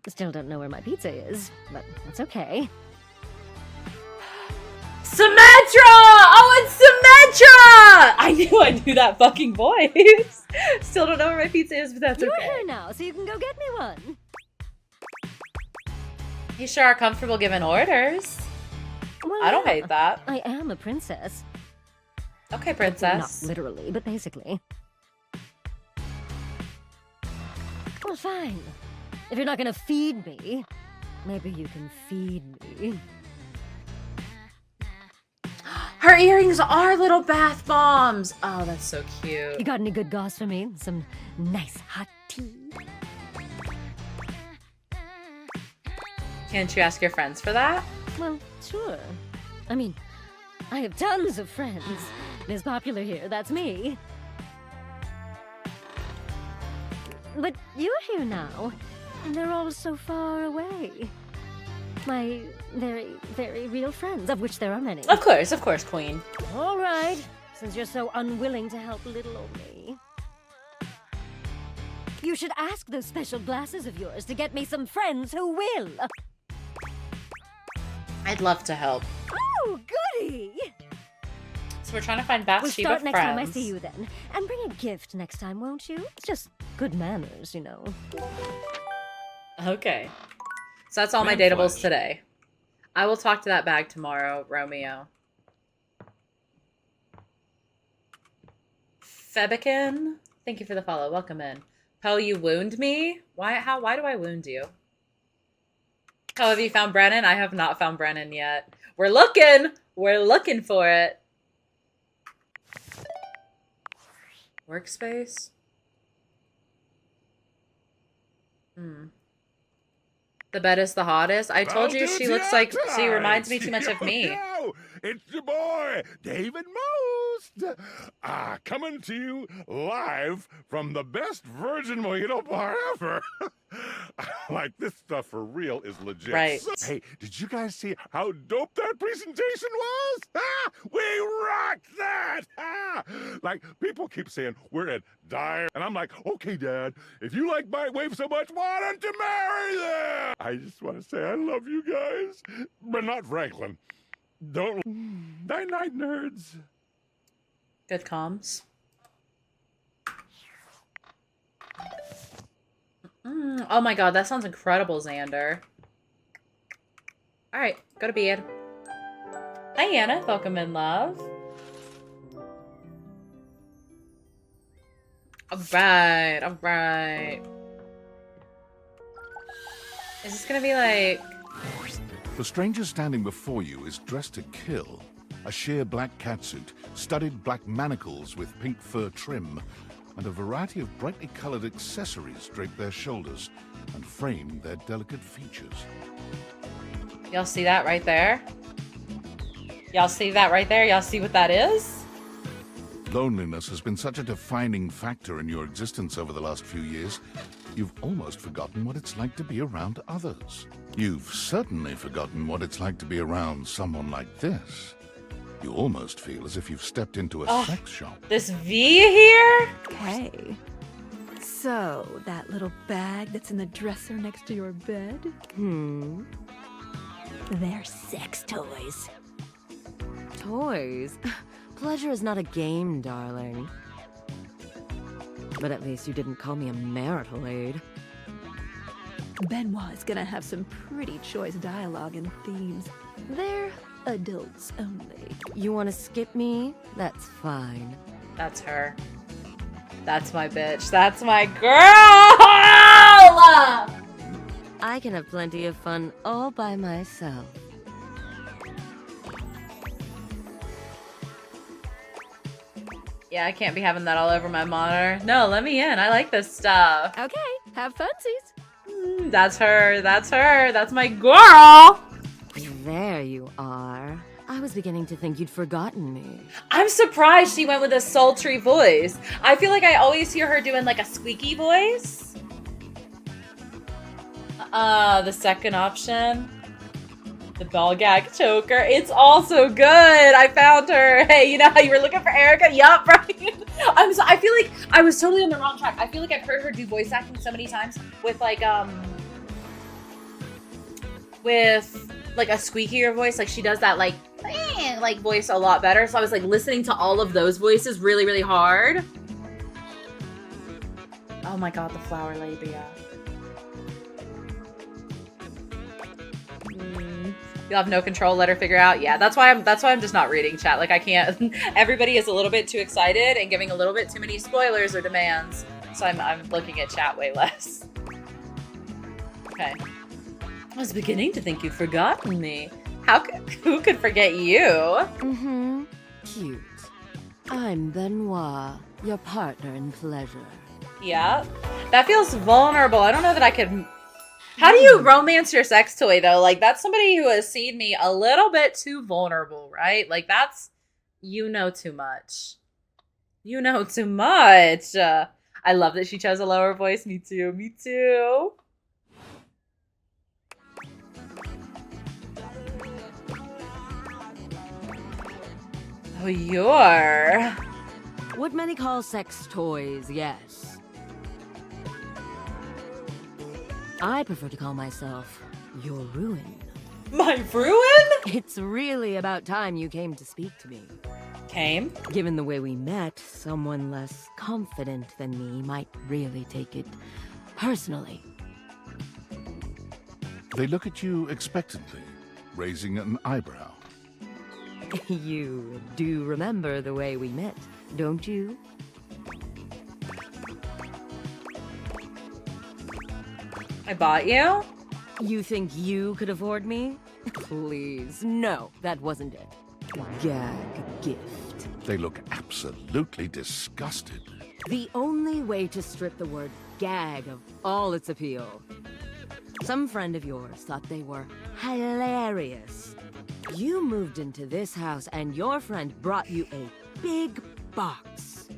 Still don't know where my pizza is, but that's okay. Symmetra! Oh, it's Symmetra! I knew that fucking voice. Still don't know where my pizza is, but that's You're okay. here now, so you can go get me one. You sure are comfortable giving orders. Well, I don't yeah. hate that. I am a princess. Okay, princess. Not literally, but basically. Well, fine. If you're not gonna feed me, maybe you can feed me. Her earrings are little bath bombs. Oh, that's so cute. You got any good goss for me? Some nice hot tea? Can't you ask your friends for that? Well, sure. I mean, I have tons of friends. Ms. Popular here, that's me. But you're here now, and they're all so far away. My very, very real friends, of which there are many. Of course, Queen. All right, since you're so unwilling to help little old me. You should ask those special glasses of yours to get me some friends who will. I'd love to help. Oh, goody! So we're trying to find Bathsheba We'll start next time I friends. see you then. And bring a gift next time, won't you? It's just good manners, you know. Okay. So that's all my Man datables flesh. today. I will talk to that bag tomorrow, Romeo. Febikin, thank you for the follow. Welcome in. Poe, you wound me? Why do I wound you? Poe, have you found Brennan? I have not found Brennan yet. We're looking! We're looking for it. Workspace? The bed is the hottest. I told you she looks like she reminds me too much of me. Yo, it's your boy, David Most. Coming to you live from the best virgin mojito bar ever. Like, this stuff for real is legit. Right. Hey, did you guys see how dope that presentation was? We rocked that! Like, people keep saying we're at dire, and I'm like, okay, Dad, if you like Bitewave so much, why don't you marry them? I just want to say I love you guys, but not Franklin. Don't. Night-night, nerds. Good comms. Oh my god, that sounds incredible, Xander. Alright, go to bed. Hi, Anna. Welcome in, love. Alright, alright. Is this gonna be like... The stranger standing before you is dressed to kill. A sheer black catsuit, studded black manacles with pink fur trim, and a variety of brightly colored accessories drape their shoulders and frame their delicate features. Y'all see that right there? Y'all see that right there? Y'all see what that is? Loneliness has been such a defining factor in your existence over the last few years, you've almost forgotten what it's like to be around others. You've certainly forgotten what it's like to be around someone like this. You almost feel as if you've stepped into a sex shop. This V here? Hey. So, that little bag that's in the dresser next to your bed? They're sex toys. Toys? Pleasure is not a game, darling. But at least you didn't call me a marital aid. Benoit is gonna have some pretty choice dialogue and themes. They're adults only. You want to skip me? That's fine. That's her. That's my bitch. That's my girl! I can have plenty of fun all by myself. Yeah, I can't be having that all over my monitor. No, let me in. I like this stuff. Okay, have funsies. That's her. That's her. That's my girl! There you are. I was beginning to think you'd forgotten me. I'm surprised she went with a sultry voice. I feel like I always hear her doing like a squeaky voice. The second option. The ball gag choker. It's also good. I found her. Hey, you know how you were looking for Erica? Yup, right? I feel like I was totally on the wrong track. I feel like I've heard her do voice acting so many times with like a squeakier voice. Like she does that like voice a lot better. So I was like listening to all of those voices really, really hard. Oh my god, the flower labia. You'll have no control, let her figure out. Yeah, that's why I'm just not reading chat. Like I can't. Everybody is a little bit too excited and giving a little bit too many spoilers or demands. So I'm looking at chat way less. Okay. I was beginning to think you'd forgotten me. Who could forget you? Cute. I'm Benoit, your partner in pleasure. Yeah. That feels vulnerable. I don't know that I could... How do you romance your sex toy, though? Like, that's somebody who has seen me a little bit too vulnerable, right? Like, that's... You know too much. You know too much. I I love that she chose a lower voice. Me too. Me too. Oh, you're... What many call sex toys, yes. I prefer to call myself your ruin. My ruin? It's really about time you came to speak to me. Came? Given the way we met, someone less confident than me might really take it personally. They look at you expectantly, raising an eyebrow. You do remember the way we met, don't you? I bought you? You think you could afford me? Please, no, that wasn't it. Gag gift. They look absolutely disgusted. The only way to strip the word gag of all its appeal. Some friend of yours thought they were hilarious. You moved into this house and your friend brought you a big box.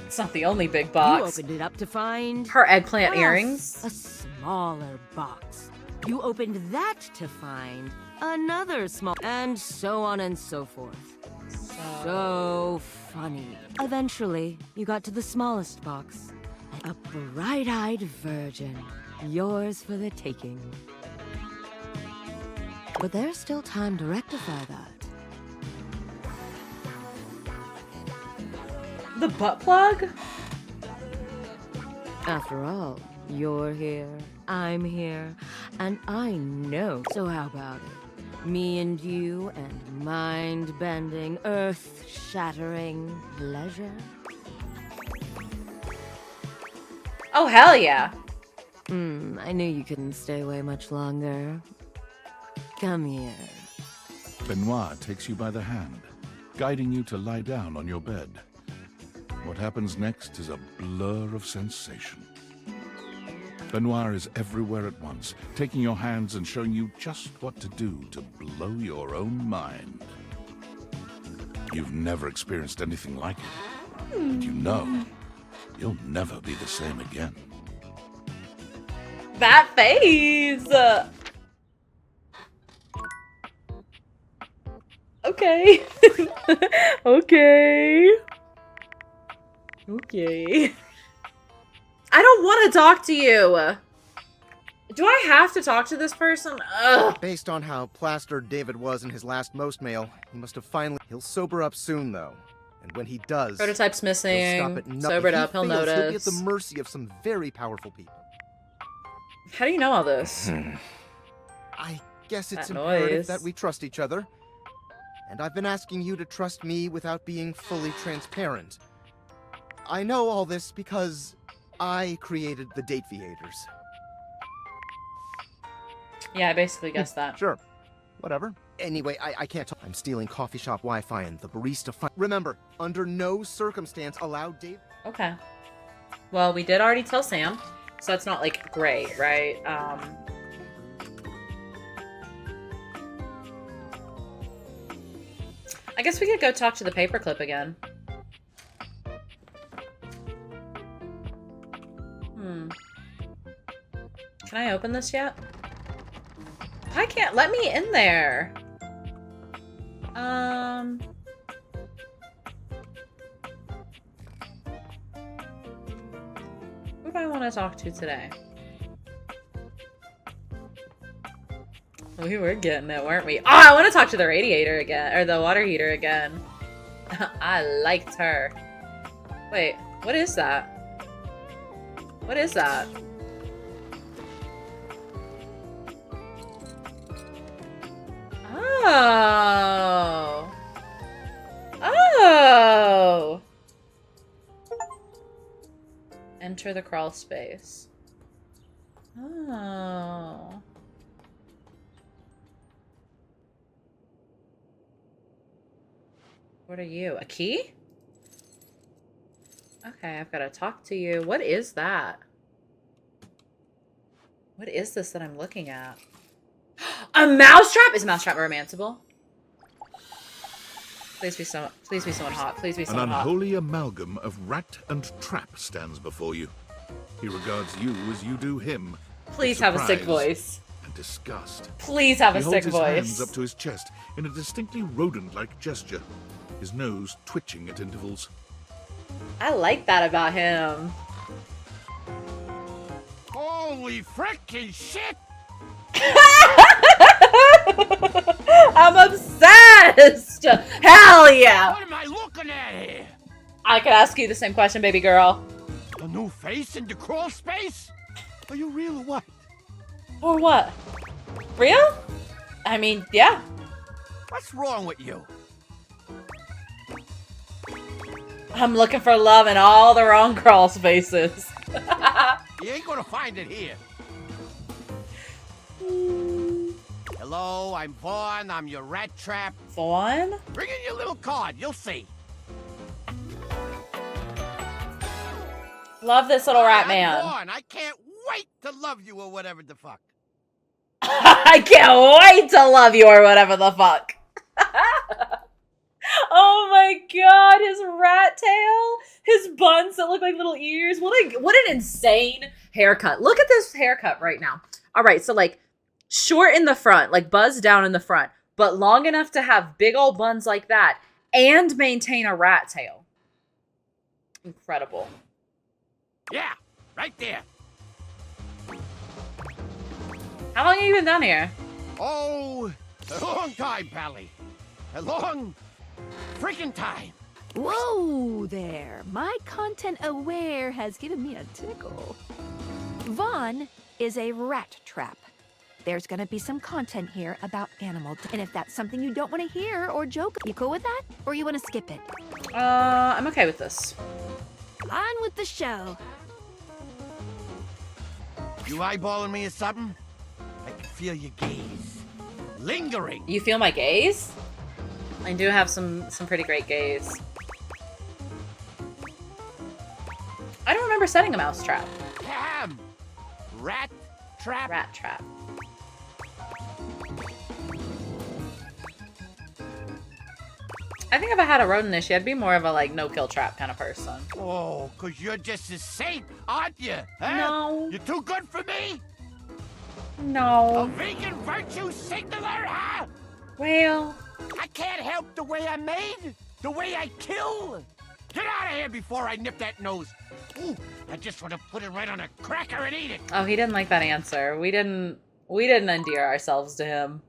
It's not the only big box. You opened it up to find... her eggplant us, earrings. A smaller box. You opened that to find another small... And so on and so forth. So funny. Eventually, you got to the smallest box. A bright-eyed virgin. Yours for the taking. But there's still time to rectify that. The butt plug? After all, you're here, I'm here, and I know. So how about it? Me and you and mind-bending, earth-shattering pleasure? Oh, hell yeah. I knew you couldn't stay away much longer. Come here. Benoit takes you by the hand, guiding you to lie down on your bed. What happens next is a blur of sensation. Benoit is everywhere at once, taking your hands and showing you just what to do to blow your own mind. You've never experienced anything like it, and you know you'll never be the same again. That face! Okay. Okay. Okay. I don't want to talk to you. Do I have to talk to this person? Ugh. Based on how plastered David was in his last most mail, he must have finally... He'll sober up soon, though. And when he does... Prototype's missing. He'll stop at nothing. Sobered up, he'll He'll be at notice. the mercy of some very powerful people. How do you know all this? I guess it's That imperative noise. that we trust each other. And I've been asking you to trust me without being fully transparent. I know all this because I created the Date Viators. Yeah, I basically guessed that. Sure. Whatever. Anyway, I can't talk. I'm stealing coffee shop Wi-Fi and the barista Remember, under no circumstance allow Dave... Okay. Well, we did already tell Sam, so that's not, like, great, right? I guess we could go talk to the paperclip again. Can I open this yet? I can't. Let me in there. Who do I want to talk to today? We were getting it, weren't we? Oh, I want to talk to the radiator again, or the water heater again. I liked her. Wait, what is that? What is that? Oh. Oh. Enter the crawl space. Oh. What are you? A key? Okay, I've got to talk to you. What is that? What is this that I'm looking at? A mousetrap? Is mousetrap romanceable? Please be someone hot. Please be An someone hot. unholy amalgam of rat and trap stands before you. He regards you as you do him. Please with have a sick surprise voice. And disgust. Please have a He sick holds his voice. hands up to his chest in a distinctly rodent-like gesture, his nose twitching at intervals. I like that about him. Holy frickin' shit! I'm obsessed! Hell yeah! What am I looking at here? I could ask you the same question, baby girl. A new face in the crawl space? Are you real or what? Or what? Real? I mean, yeah. What's wrong with you? I'm looking for love in all the wrong crawl spaces. You ain't gonna find it here. Hello, I'm Vaughn. I'm your rat trap. Vaughn? Bring in your little card. You'll see. Love this little rat man. Vaughn. I can't wait to love you or whatever the fuck. I can't wait to love you or whatever the fuck. Oh my god, his rat tail, his buns that look like little ears. What an insane haircut. Look at this haircut right now. All right, so like short in the front, like buzzed down in the front, but long enough to have big old buns like that and maintain a rat tail. Incredible. Yeah, right there. How long have you been down here? Oh, a long time, Pally. A long freaking time. Whoa there. My content aware has given me a tickle. Vaughn is a rat trap. There's gonna be some content here about animals, and if that's something you don't want to hear or joke, you cool with that? Or you want to skip it? I'm okay with this. On with the show. You eyeballing me or something? I can feel your gaze. Lingering. You feel my gaze? I do have some pretty great gaze. I don't remember setting a mouse trap. Ham! Rat trap? Rat trap. I think if I had a rodent issue, I'd be more of a like no-kill trap kind of person. Oh, 'cause you're just a saint, aren't you? Huh? No. You're too good for me? No. A vegan virtue signaler, huh? Well, I can't help the way I'm made, the way I kill. Get out of here before I nip that nose. Ooh, I just want to put it right on a cracker and eat it. oh, he didn't like that answer. We didn't endear ourselves to him.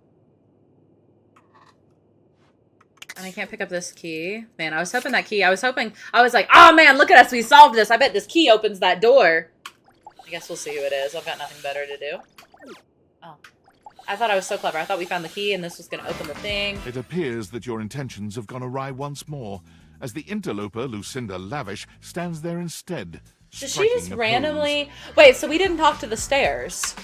And I can't pick up this key. Man, I was hoping that key. I was like, oh man, look at us. We solved this. I bet this key opens that door. I guess we'll see who it is. I've got nothing better to do. Oh. I thought I was so clever. I thought we found the key and this was going to open the thing. It appears that your intentions have gone awry once more, as the interloper, Lucinda Lavish, stands there instead. Did she just randomly... Wait, so we didn't talk to the stairs.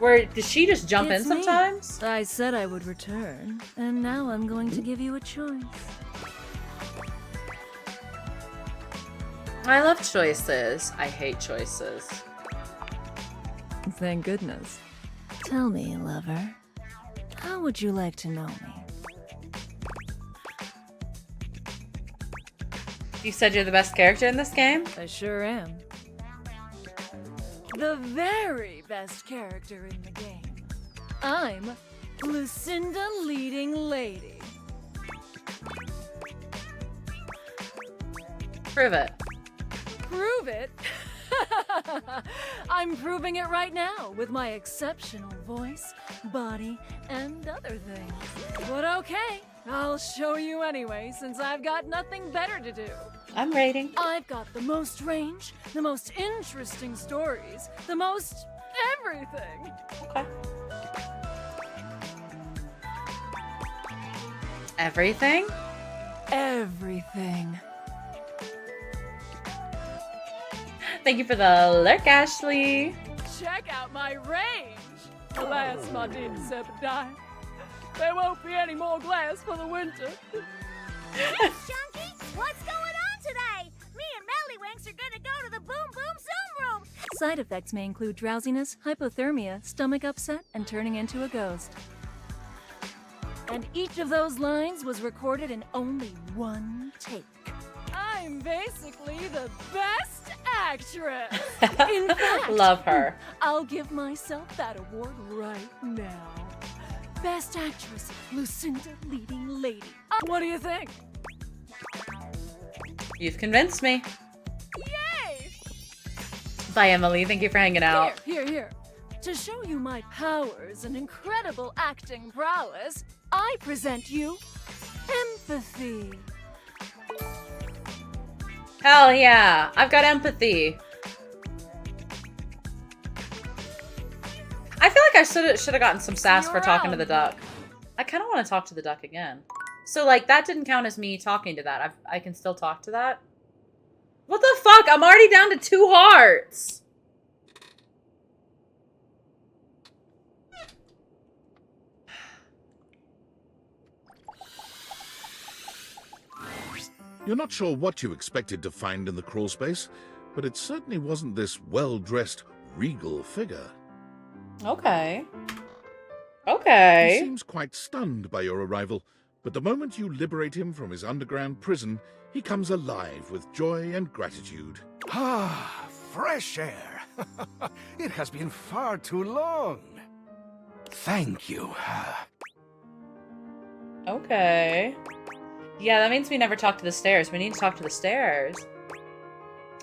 Did she just jump It's in me. sometimes? I said I would return, and now I'm going to give you a choice. I love choices. I hate choices. Thank goodness. Tell me, lover, how would you like to know me? You said you're the best character in this game? I sure am. The very best character in the game. I'm Lucinda Leading Lady. Prove it. Prove it? I'm proving it right now with my exceptional voice, body, and other things. But okay, I'll show you anyway, since I've got nothing better to do. I'm rating. I've got the most range, the most interesting stories, the most everything. Okay. Everything? Everything. Thank you for the lurk, Ashley. Check out my range. Alas, my dear Zebediah. There won't be any more glass for the winter. Hey, Chunky, what's going on today? Me and Mellywinks are gonna go to the Boom Boom Zoom Room. Side effects may include drowsiness, hypothermia, stomach upset, and turning into a ghost. And each of those lines was recorded in only one take. I'm basically the best actress. In fact, Love her. I'll give myself that award right now. Best Actress, Lucinda Leading Lady. What do you think? You've convinced me. Yay! Bye, Emily. Thank you for hanging out. Here. To show you my powers and incredible acting prowess, I present you empathy. Hell yeah. I've got empathy. I feel like I should have gotten some sass for talking to the duck. I kind of want to talk to the duck again. So, like, that didn't count as me talking to that. I can still talk to that? What the fuck? I'm already down to 2 hearts. You're not sure what you expected to find in the crawl space, but it certainly wasn't this well-dressed, regal figure. Okay. He Okay. seems quite stunned by your arrival, but the moment you liberate him from his underground prison, he comes alive with joy and gratitude. Ah, fresh air. It has been far too long. Thank you. Okay. Yeah, that means we never talk to the stairs. We need to talk to the stairs.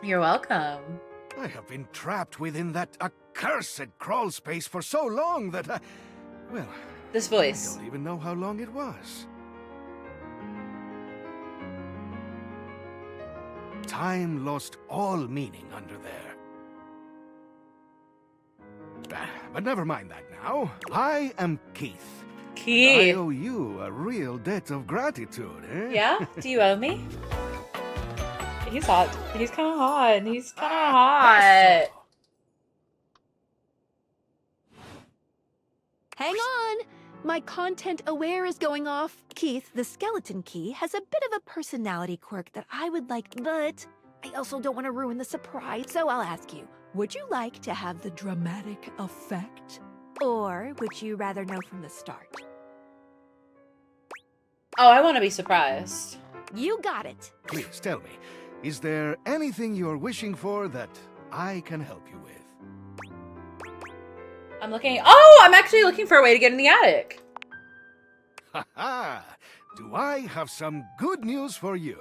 You're welcome. I have been trapped within that accursed crawl space for so long that well, This voice. I don't even know how long it was. Time lost all meaning under there. But never mind that now. I am Keith. Keith. I owe you a real debt of gratitude, eh? Yeah? Do you owe me? He's hot. He's kind of hot. He's kind of hot. Hang on! My content aware is going off. Keith, the skeleton key, has a bit of a personality quirk that I would like, but I also don't want to ruin the surprise, so I'll ask you, would you like to have the dramatic effect? Or would you rather know from the start? Oh, I want to be surprised. You got it. Please tell me, is there anything you're wishing for that I can help you with? I'm looking. Oh, I'm actually looking for a way to get in the attic. Ha ha! Do I have some good news for you?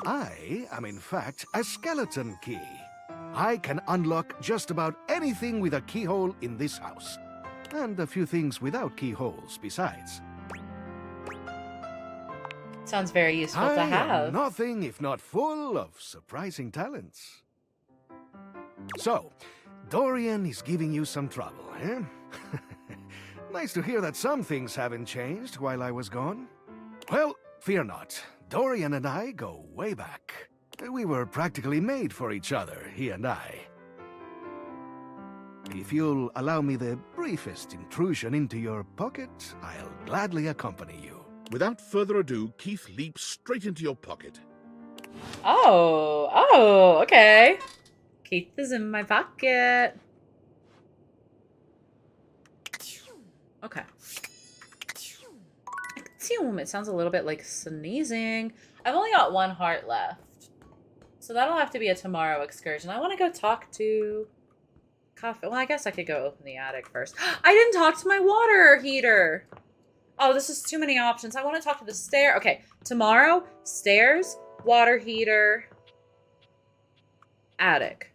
I am in fact a skeleton key. I can unlock just about anything with a keyhole in this house. And a few things without keyholes besides. Sounds very useful to I have. am nothing if not full of surprising talents. So, Dorian is giving you some trouble, eh? Nice to hear that some things haven't changed while I was gone. Well, fear not. Dorian and I go way back. We were practically made for each other, he and I. If you'll allow me the briefest intrusion into your pocket, I'll gladly accompany you. Without further ado, Keith leaps straight into your pocket. Oh, okay. Keith is in my pocket. Okay. It sounds a little bit like sneezing. I've only got 1 heart left. So that'll have to be a tomorrow excursion. I want to go talk to Coffee. Well, I guess I could go open the attic first. I didn't talk to my water heater. Oh, this is too many options. I want to talk to the stair. Okay, tomorrow, stairs, water heater, attic.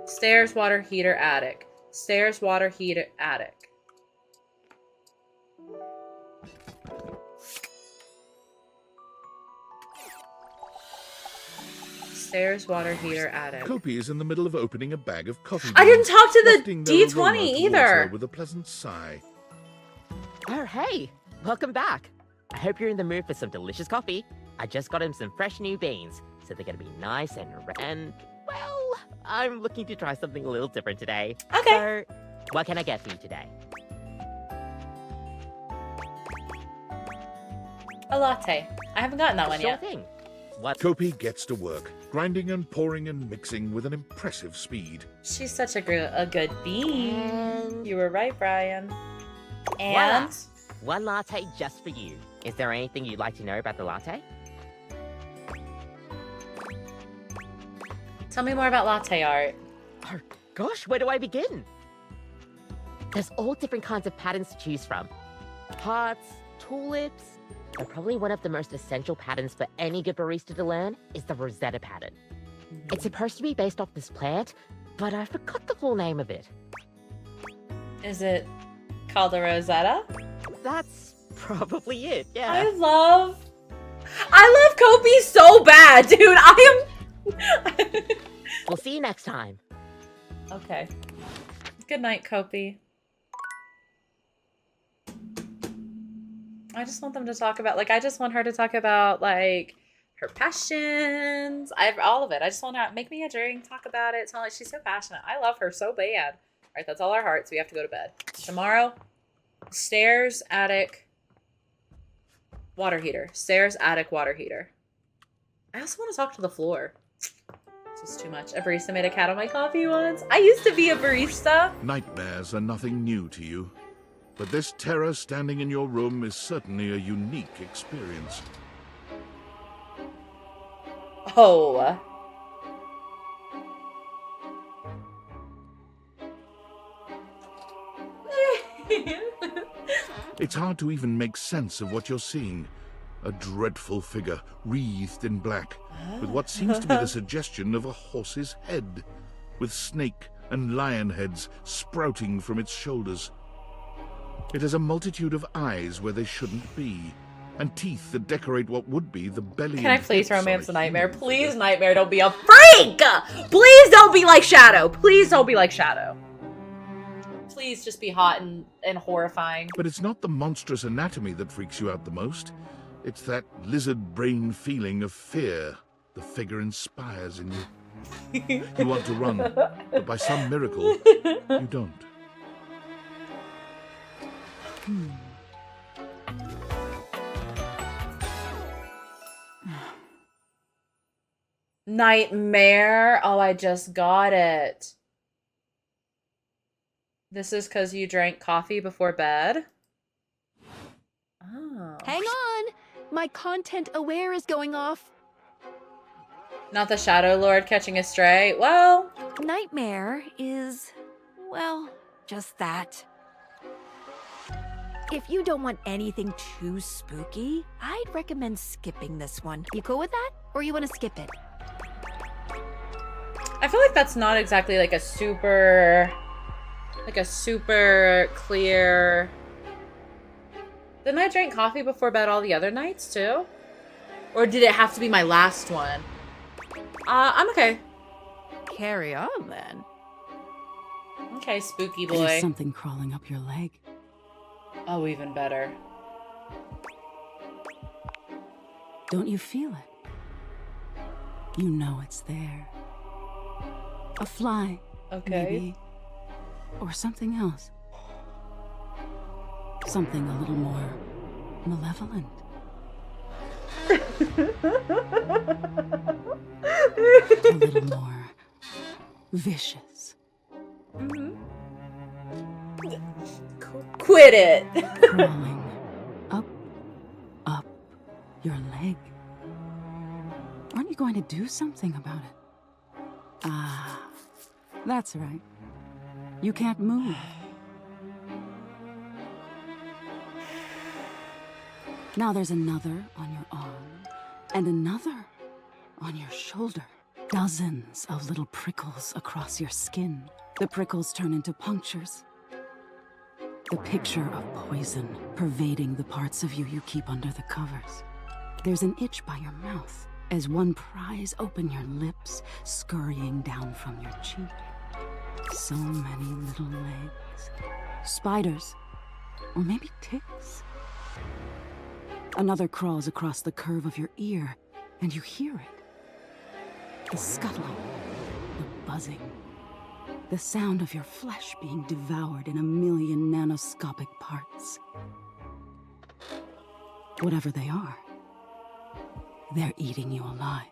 Stairs, water heater, attic. Stairs, water heater, attic. Stairs, water heater, attic. Kopi is in the middle of opening a bag of coffee I didn't beans, talk to the wafting their D20 aroma towards either. her with a pleasant sigh. Oh, hey! Welcome back! I hope you're in the mood for some delicious coffee. I just got him some fresh new beans, so they're gonna be nice and well, I'm looking to try something a little different today. Okay. So, what can I get for you today? A latte. I haven't gotten that one Sure yet. thing. What? Kopi gets to work, grinding and pouring and mixing with an impressive speed. She's such a good bean. You were right, Brian. And? Voila! One latte just for you. Is there anything you'd like to know about the latte? Tell me more about latte art. Oh, gosh, where do I begin? There's all different kinds of patterns to choose from. Hearts, tulips, but probably one of the most essential patterns for any good barista to learn is the Rosetta pattern. It's supposed to be based off this plant, but I forgot the full name of it. Is it called a Rosetta? That's probably it, yeah. I love Kopi so bad, dude. I am... We'll see you next time. Okay. Good night, Kopi. I just want them to talk about, like, I just want her to talk about, like, her passions. All of it. I just want to make me a drink, talk about it. Tell her she's so passionate. I love her so bad. All right, that's all our hearts. We have to go to bed. Tomorrow, stairs, attic, water heater. Stairs, attic, water heater. I also want to talk to the floor. It's just too much. A barista made a cat on my coffee once. I used to be a barista. Nightmares are nothing new to you, but this terror standing in your room is certainly a unique experience. Oh. It's hard to even make sense of what you're seeing. A dreadful figure, wreathed in black, with what seems to be the suggestion of a horse's head, with snake and lion heads sprouting from its shoulders. It has a multitude of eyes where they shouldn't be, and teeth that decorate what would be the belly. Can I and please hips of romance a a Nightmare? human Please, figure. Nightmare, don't be a freak! Please don't be like Shadow. Please don't be like Shadow. Please just be hot and horrifying. But it's not the monstrous anatomy that freaks you out the most. It's that lizard brain feeling of fear the figure inspires in you. You want to run, but by some miracle, you don't. Nightmare? Oh, I just got it. This is because you drank coffee before bed? Oh. Hang on! My content aware is going off. Not the Shadow Lord catching a stray? Well... Nightmare is, well, just that. If you don't want anything too spooky, I'd recommend skipping this one. You cool with that? Or you want to skip it? I feel like that's not exactly like a super clear... Didn't I drink coffee before bed all the other nights too? Or did it have to be my last one? I'm okay. Carry on then. Okay, spooky boy. There's something crawling up your leg. Oh, even better. Don't you feel it? You know it's there. A fly. Okay. Maybe. Or something else. Something a little more malevolent. A little more vicious. Quit it. Crawling up your leg. Aren't you going to do something about it? Ah, that's right. You can't move. Now there's another on your arm, and another on your shoulder. Dozens of little prickles across your skin. The prickles turn into punctures. The picture of poison pervading the parts of you keep under the covers. There's an itch by your mouth as one pries open your lips, scurrying down from your cheek. So many little legs. Spiders. Or maybe ticks. Another crawls across the curve of your ear, and you hear it. The scuttling, the buzzing, the sound of your flesh being devoured in a million nanoscopic parts. Whatever they are, they're eating you alive.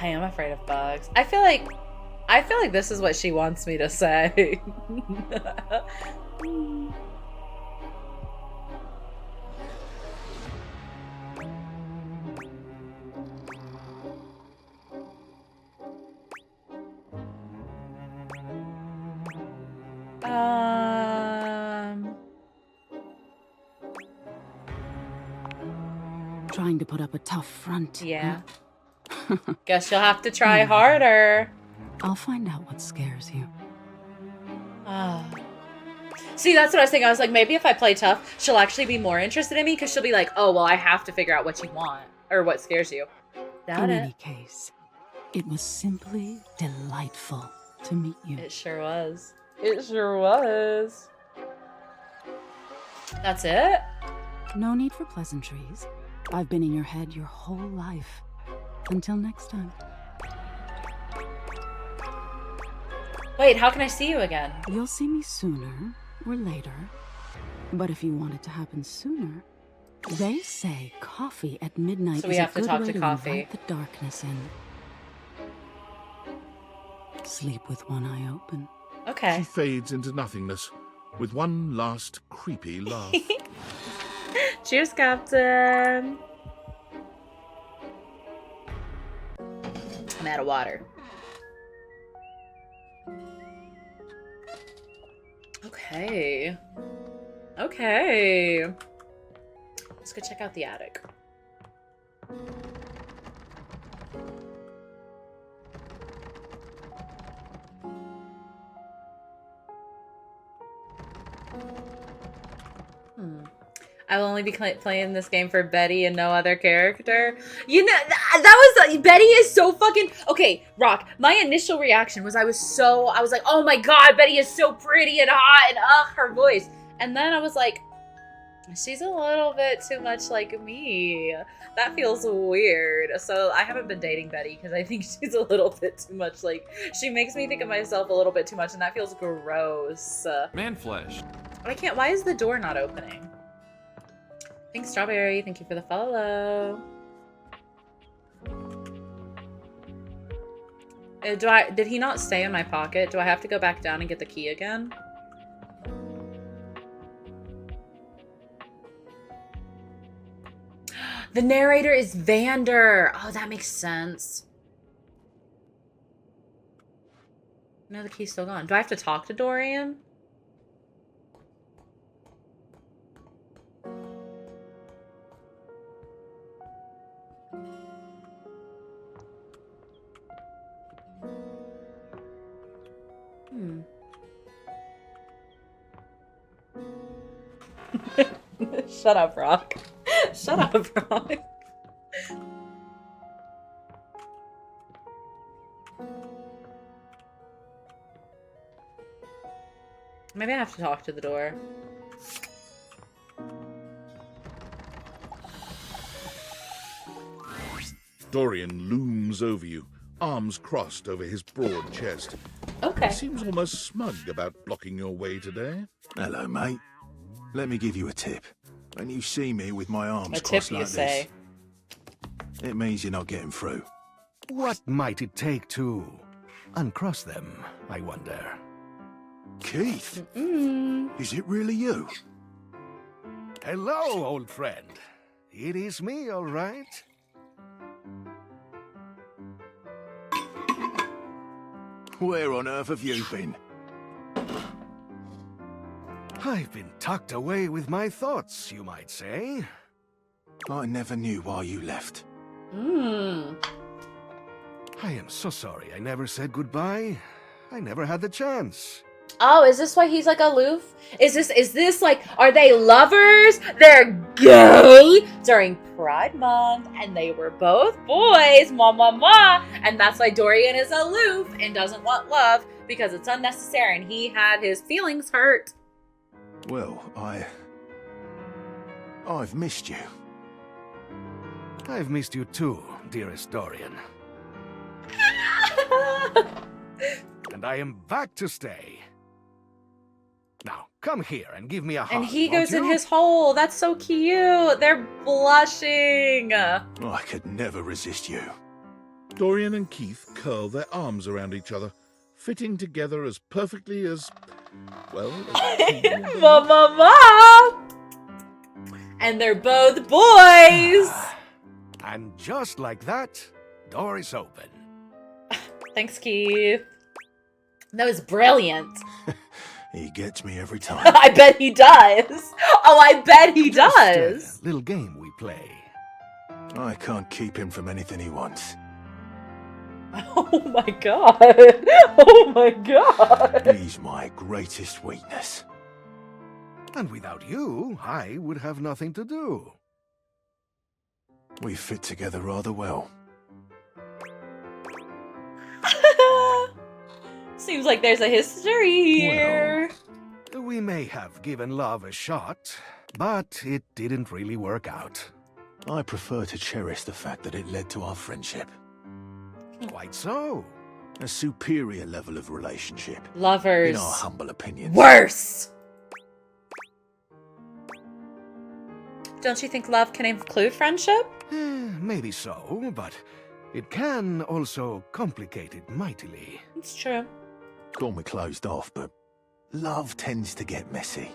I am afraid of bugs. I feel like I feel like this is what she wants me to say. Trying to put up a tough front. Yeah. Huh? Guess you'll have to try harder. I'll find out what scares you. See, that's what I was thinking. I was like, maybe if I play tough, she'll actually be more interested in me because she'll be like, oh, well, I have to figure out what you want or what scares you. Doubt In it. any case, it was simply delightful to meet you. It sure was. It sure was. That's it? No need for pleasantries. I've been in your head your whole life. Until next time. Wait, how can I see you again? You'll see me sooner or later. But if you want it to happen sooner, they say coffee at midnight So we is have a to good talk way to to Coffee. invite the darkness in. Sleep with one eye open. Okay. She fades into nothingness with one last creepy laugh. Cheers, Captain. I'm out of water. Okay. Okay. Let's go check out the attic. I will only be playing this game for Betty and no other character. You know, that was, Betty is so fucking, okay, Rock, my initial reaction was I was like, oh my god, Betty is so pretty and hot and her voice. And then I was like, she's a little bit too much like me. That feels weird. So I haven't been dating Betty because I think she's a little bit too much like, she makes me think of myself a little bit too much and that feels gross. Man flesh. I can't, why is the door not opening? Pink Strawberry, thank you for the follow. Did he not stay in my pocket? Do I have to go back down and get the key again? The narrator is Vander. Oh, that makes sense. No, the key's still gone. Do I have to talk to Dorian? Shut up, Rock. Shut up, Rock. Maybe I have to talk to the door. Dorian looms over you, arms crossed over his broad chest. Okay. He seems almost smug about blocking your way today. Hello, mate. Let me give you a tip. When you see me with my arms A tip, crossed you like say? this, it means you're not getting through. What might it take to uncross them, I wonder? Keith? Is it really you? Hello, old friend. It is me, all right. Where on earth have you been? I've been tucked away with my thoughts, you might say. I never knew why you left. I am so sorry I never said goodbye. I never had the chance. Oh, is this why he's like aloof? Is this like, are they lovers? They're gay during Pride Month and they were both boys, and that's why Dorian is aloof and doesn't want love because it's unnecessary and he had his feelings hurt. Well, I've missed you. I've missed you too, dearest Dorian. And I am back to stay. Now, come here and give me a hug. And he won't goes in you? his hole. That's so cute. They're blushing. I could never resist you. Dorian and Keith curl their arms around each other, fitting together as perfectly as, well, as Mama! And they're both boys! And just like that, door is open. Thanks, Keith. That was brilliant. He gets me every time. I bet he does. Oh, I bet he Just does. a little game we play. I can't keep him from anything he wants. Oh my god. Oh my god. He's my greatest weakness. And without you, I would have nothing to do. We fit together rather well. Seems like there's a history here. We may have given love a shot, but it didn't really work out. I prefer to cherish the fact that it led to our friendship. Quite so. A superior level of relationship. Lovers. In our humble opinion. Worse. Don't you think love can include friendship? Maybe so, but it can also complicate it mightily. It's true. Call me closed off, but love tends to get messy.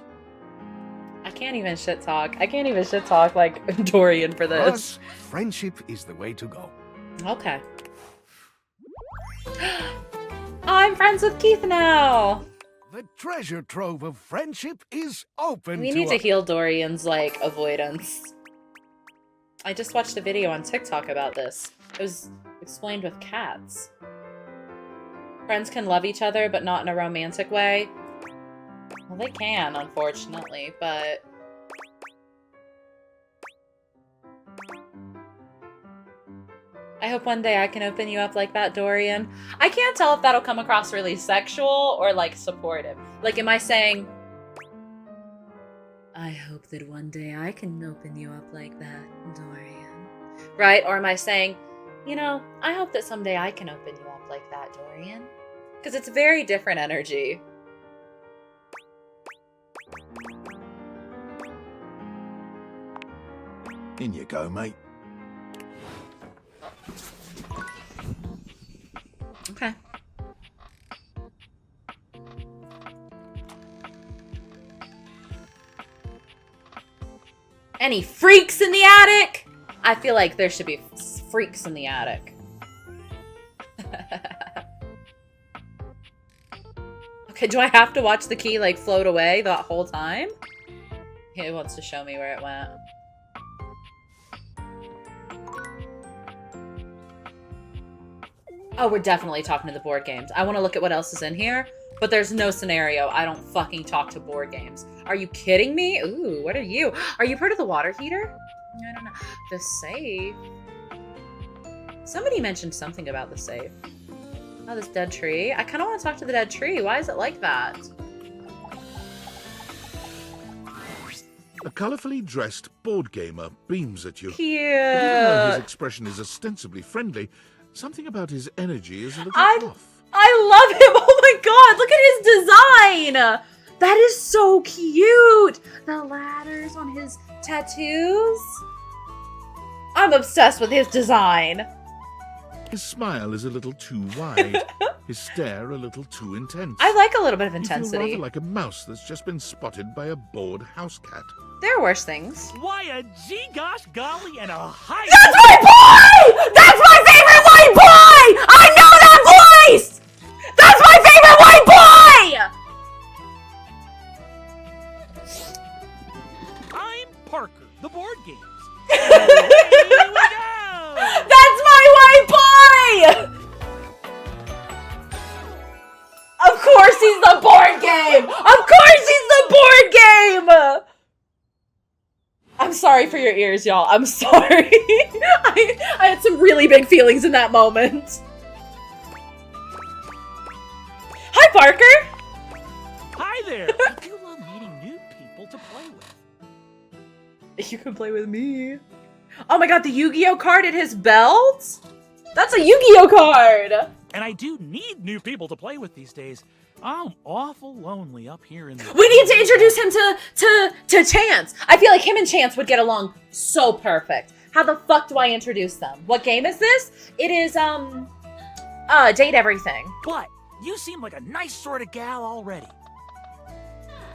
I can't even shit talk. I can't even shit talk like Dorian for this. Thus, friendship is the way to go. Okay. I'm friends with Keith now. The treasure trove of friendship is open We to need to us. heal Dorian's, like, avoidance. I just watched a video on TikTok about this. It was explained with cats. Friends can love each other, but not in a romantic way. Well, they can, unfortunately, but... I hope one day I can open you up like that, Dorian. I can't tell if that'll come across really sexual or, like, supportive. Like, am I saying... I hope that one day I can open you up like that, Dorian. Right? Or am I saying, you know, I hope that someday I can open you up like that, Dorian. Because it's very different energy. In you go, mate. Okay. Any freaks in the attic? I feel like there should be freaks in the attic. Okay, do I have to watch the key, like, float away that whole time? He wants to show me where it went. Oh, we're definitely talking to the board games. I want to look at what else is in here, but there's no scenario I don't fucking talk to board games. Are you kidding me? Ooh, what are you? Are you part of the water heater? I don't know. The safe. Somebody mentioned something about the safe. Oh, this dead tree. I kind of want to talk to the dead tree. Why is it like that? A colourfully dressed board gamer beams at you. Cute. Even though his expression is ostensibly friendly, something about his energy is a little off. I love him. Oh my god, look at his design. That is so cute. The ladders on his tattoos. I'm obsessed with his design. His smile is a little too wide. His stare a little too intense. I like a little bit of You feel intensity. rather like a mouse that's just been spotted by a bored house cat. There are worse things. Why a gee-gosh golly and a high... That's my boy! That's my favorite white boy! I know that voice! That's my favorite white boy! I'm Parker, the board games. That's my white boy! Of course he's the board game! Of course he's the board game! I'm sorry for your ears, y'all. I'm sorry. I had some really big feelings in that moment. Hi, Parker! Hi there! I do love meeting new people to play with. You can play with me. Oh my god, the Yu-Gi-Oh card at his belt? That's a Yu-Gi-Oh card! And I do need new people to play with these days. I'm awful lonely up here in the... We need to introduce him to Chance. I feel like him and Chance would get along so perfect. How the fuck do I introduce them? What game is this? It is, Date Everything. But You seem like a nice sort of gal already.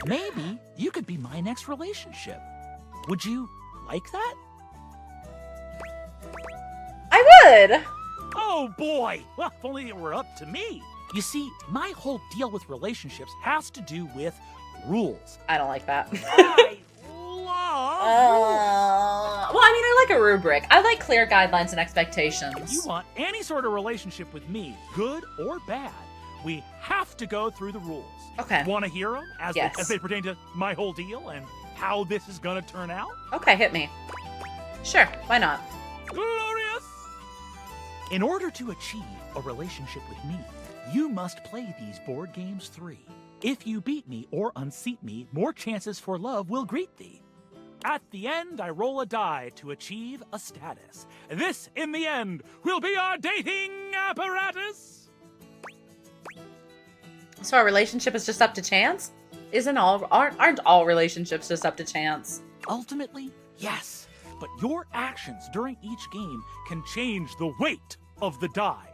Maybe you could be my next relationship. Would you like that? I would! Oh boy! Well, if only it were up to me. You see, my whole deal with relationships has to do with rules. I don't like that. I love rules. Well, I mean, I like a rubric. I like clear guidelines and expectations. If you want any sort of relationship with me, good or bad, we have to go through the rules. Okay. Want to hear them as, Yes. as they pertain to my whole deal and how this is going to turn out? Okay, hit me. Sure, why not? Glorious! In order to achieve a relationship with me, you must play these board games 3. If you beat me or unseat me, more chances for love will greet thee. At the end, I roll a die to achieve a status. This, in the end, will be our dating apparatus. So our relationship is just up to chance? Aren't all relationships just up to chance? Ultimately, yes. But your actions during each game can change the weight of the die.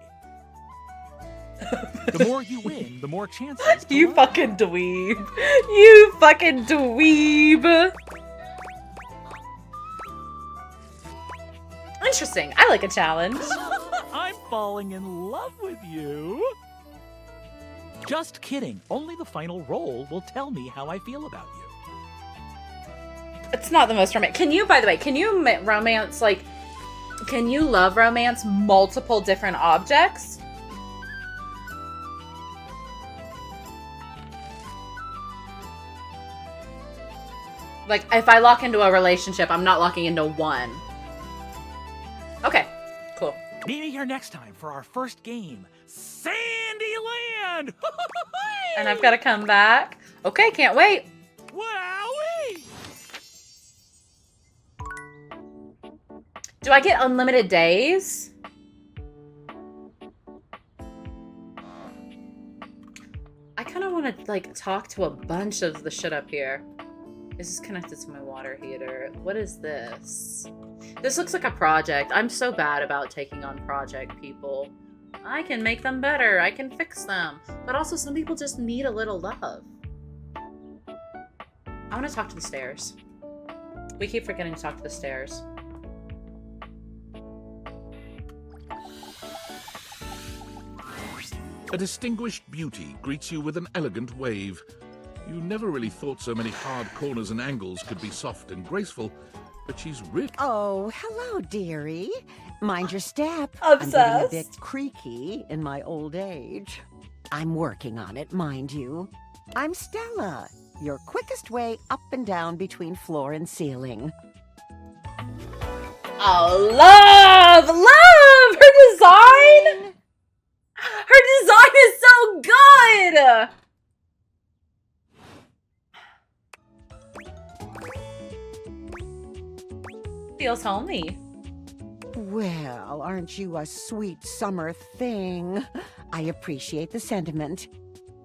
The more you win, the more chances. You fucking dweeb. You fucking dweeb. Interesting. I like a challenge. I'm falling in love with you. Just kidding. Only the final roll will tell me how I feel about you. It's not the most romantic. Can you, by the way, can you romance, like, can you love romance multiple different objects? Like, if I lock into a relationship, I'm not locking into one. Okay, cool. Meet me here next time for our first game, Sandyland! And I've got to come back. Okay, can't wait. Wowee! Do I get unlimited days? I kind of want to, like, talk to a bunch of the shit up here. This is connected to my water heater. What is this? This looks like a project. I'm so bad about taking on project people. I can make them better. I can fix them. But also, some people just need a little love. I want to talk to the stairs. We keep forgetting to talk to the stairs. A distinguished beauty greets you with an elegant wave. You never really thought so many hard corners and angles could be soft and graceful, but she's really... Oh, hello, dearie. Mind your step. Obsessed. I'm getting a bit creaky in my old age. I'm working on it, mind you. I'm Stella, your quickest way up and down between floor and ceiling. Oh, love! Love! Her design! Her design is so good! Feels homey. Well, aren't you a sweet summer thing? I appreciate the sentiment.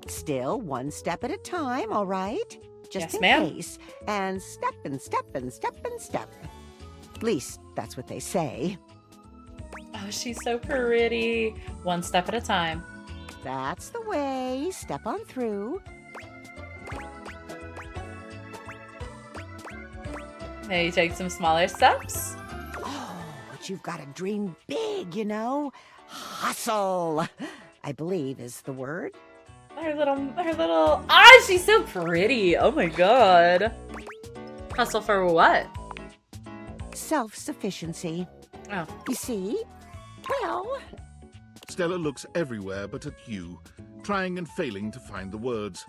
Still, one step at a time, all right? Just Yes, in ma'am. case. And step and step and step and step. At least, that's what they say. Oh, she's so pretty. One step at a time. That's the way. Step on through. Now you take some smaller steps. Oh, but you've got to dream big, you know? Hustle, I believe is the word. Her little, ah, she's so pretty. Oh my god. Hustle for what? Self-sufficiency. Oh. You see? Well... Stella looks everywhere but at you, trying and failing to find the words.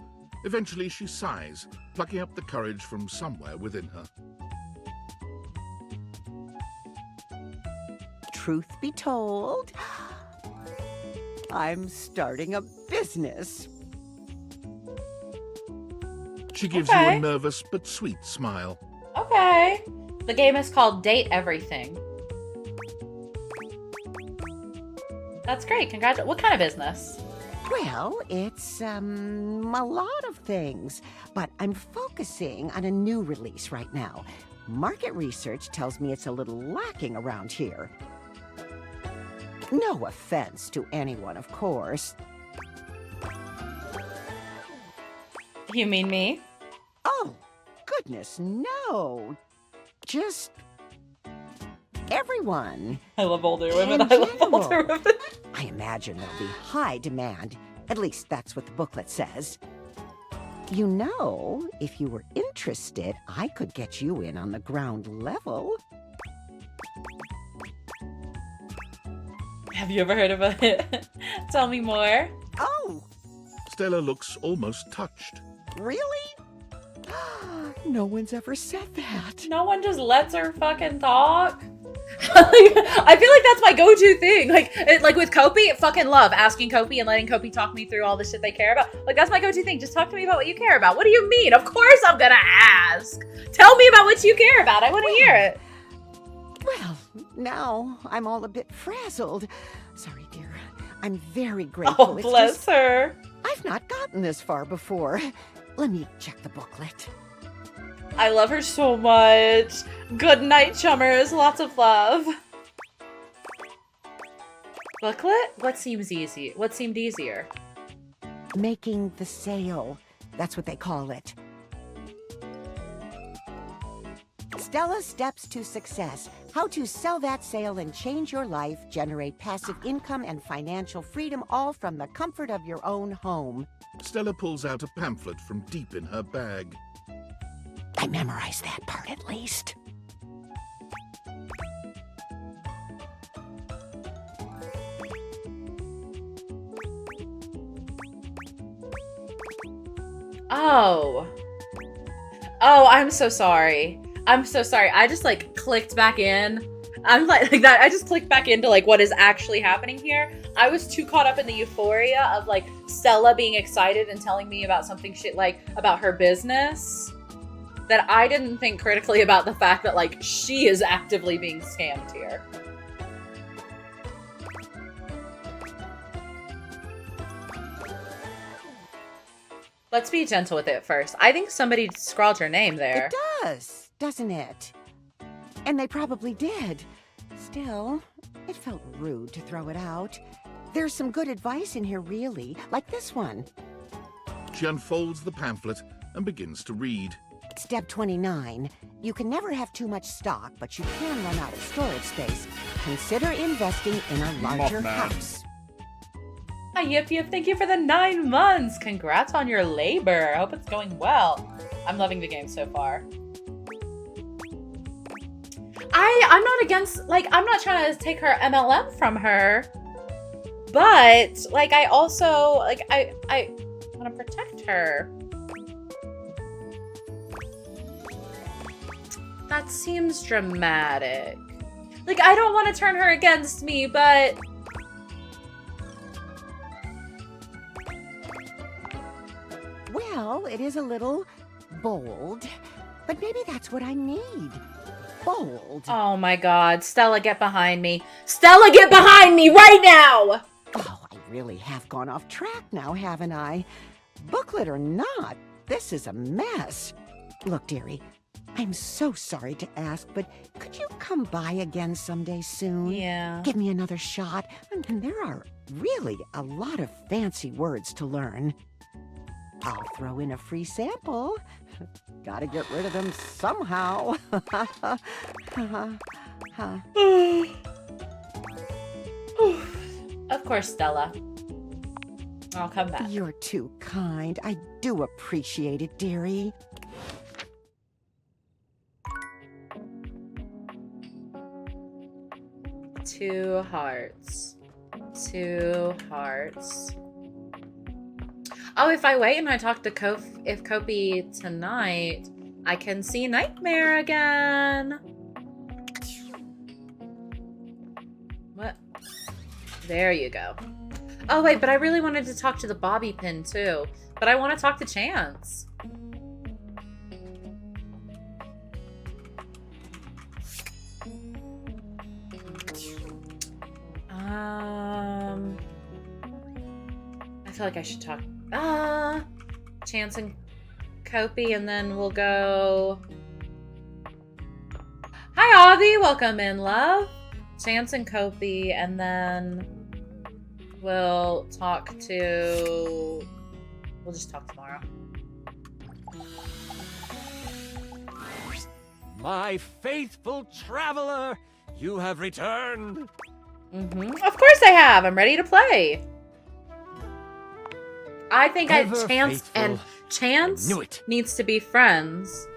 Eventually she sighs, plucking up the courage from somewhere within her. Truth be told, I'm starting a business. She gives you Okay. a nervous but sweet smile. Okay. The game is called Date Everything. That's great. Congratulations. What kind of business? Well, it's, a lot of things, but I'm focusing on a new release right now. Market research tells me it's a little lacking around here. No offense to anyone, of course. You mean me? Oh, goodness, no. Just everyone. I love older women. In I love older general. women. I imagine there'll be high demand. At least that's what the booklet says. You know, if you were interested, I could get you in on the ground level. Have you ever heard of it? Tell me more. Oh, Stella looks almost touched. really? No one's ever said that. No one just lets her fucking talk. I feel like that's my go-to thing. Like with Kopi, fucking love asking Kopi and letting Kopi talk me through all the shit they care about. Like that's my go-to thing. Just talk to me about what you care about. What do you mean? Of course I'm gonna ask. Tell me about what you care about. I want to hear it. Well, now I'm all a bit frazzled. Sorry, dear. I'm very grateful. Oh, bless her. I've not gotten this far before. Let me check the booklet. I love her so much. Good night, chummers. Lots of love. Booklet? What seems easy? What seemed easier? Making the sale. That's what they call it. Stella's Steps to Success. How to sell that sale and change your life, generate passive income and financial freedom, all from the comfort of your own home. Stella pulls out a pamphlet from deep in her bag. I memorized that part at least. Oh. Oh, I'm so sorry. I'm so sorry. I just like clicked back in. I'm like that. I just clicked back into like what is actually happening here. I was too caught up in the euphoria of like Stella being excited and telling me about something shit like about her business that I didn't think critically about the fact that like she is actively being scammed here. Let's be gentle with it first. I think somebody scrawled her name there. It does, doesn't it? And they probably did. Still, it felt rude to throw it out. There's some good advice in here, really, like this one. She unfolds the pamphlet and begins to read. Step 29. You can never have too much stock, but you can run out of storage space. Consider investing in a larger Mothman. house. Hi, Yip Yip. Thank you for the 9 months. Congrats on your labor. I hope it's going well. I'm loving the game so far. I'm not against, like, I'm not trying to take her MLM from her. But, like, I also, like, I want to protect her. That seems dramatic. Like, I don't want to turn her against me, but... Well, it is a little bold, but maybe that's what I need. Bold. Oh my god. Stella, get behind me. Stella, get behind me right now! Oh, I really have gone off track now, haven't I? Booklet or not, this is a mess. Look, dearie, I'm so sorry to ask, but could you come by again someday soon? Yeah. Give me another shot. And there are really a lot of fancy words to learn. I'll throw in a free sample. Gotta get rid of them somehow. Of course, Stella. I'll come back. You're too kind. I do appreciate it, dearie. Two hearts. 2 hearts. Oh, if I wait and I talk to Kopi tonight, I can see Nightmare again. What? There you go. Oh, wait, but I really wanted to talk to the bobby pin, too. But I want to talk to Chance. I feel like I should talk... Chance and Kopi, and then we'll go... Hi, Avi! Welcome in, love. Chance and Kopi, and then we'll talk to... We'll just talk tomorrow. My faithful traveler, you have returned. Of course I have. I'm ready to play. I think Ever Chance knew it. needs to be friends.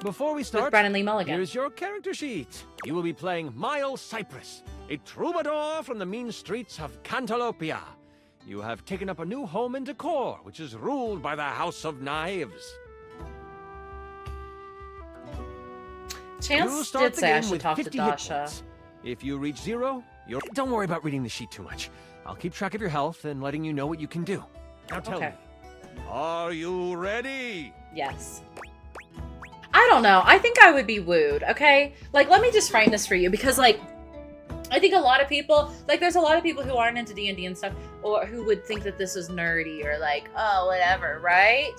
Before we start, with Brennan Lee Mulligan. Here's your character sheet. You will be playing Miles Cypress, a troubadour from the mean streets of Cantalopia. You have taken up a new home in Decor, which is ruled by the House of Knives. Chance did say I should talk to Dasha. Points. If you reach 0, you're... Don't worry about reading the sheet too much. I'll keep track of your health and letting you know what you can do. Now tell me, are you ready? Yes. I don't know. I think I would be wooed, okay? Like, let me just frame this for you, because, like, I think a lot of people, like, there's a lot of people who aren't into D&D and stuff, or who would think that this is nerdy, or like, oh, whatever, right?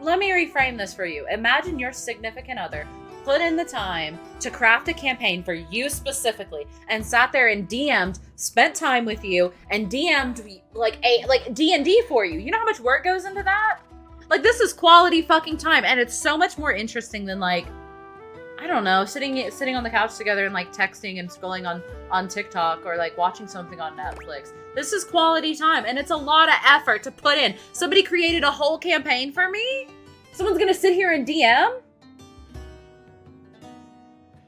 Let me reframe this for you. Imagine your significant other put in the time to craft a campaign for you specifically, and sat there and DM'd, spent time with you, and DM'd like D&D for you. You know how much work goes into that? Like, this is quality fucking time, and it's so much more interesting than, like, I don't know, sitting on the couch together and, like, texting and scrolling on TikTok, or, like, watching something on Netflix. This is quality time, and it's a lot of effort to put in. Somebody created a whole campaign for me? Someone's gonna sit here and DM?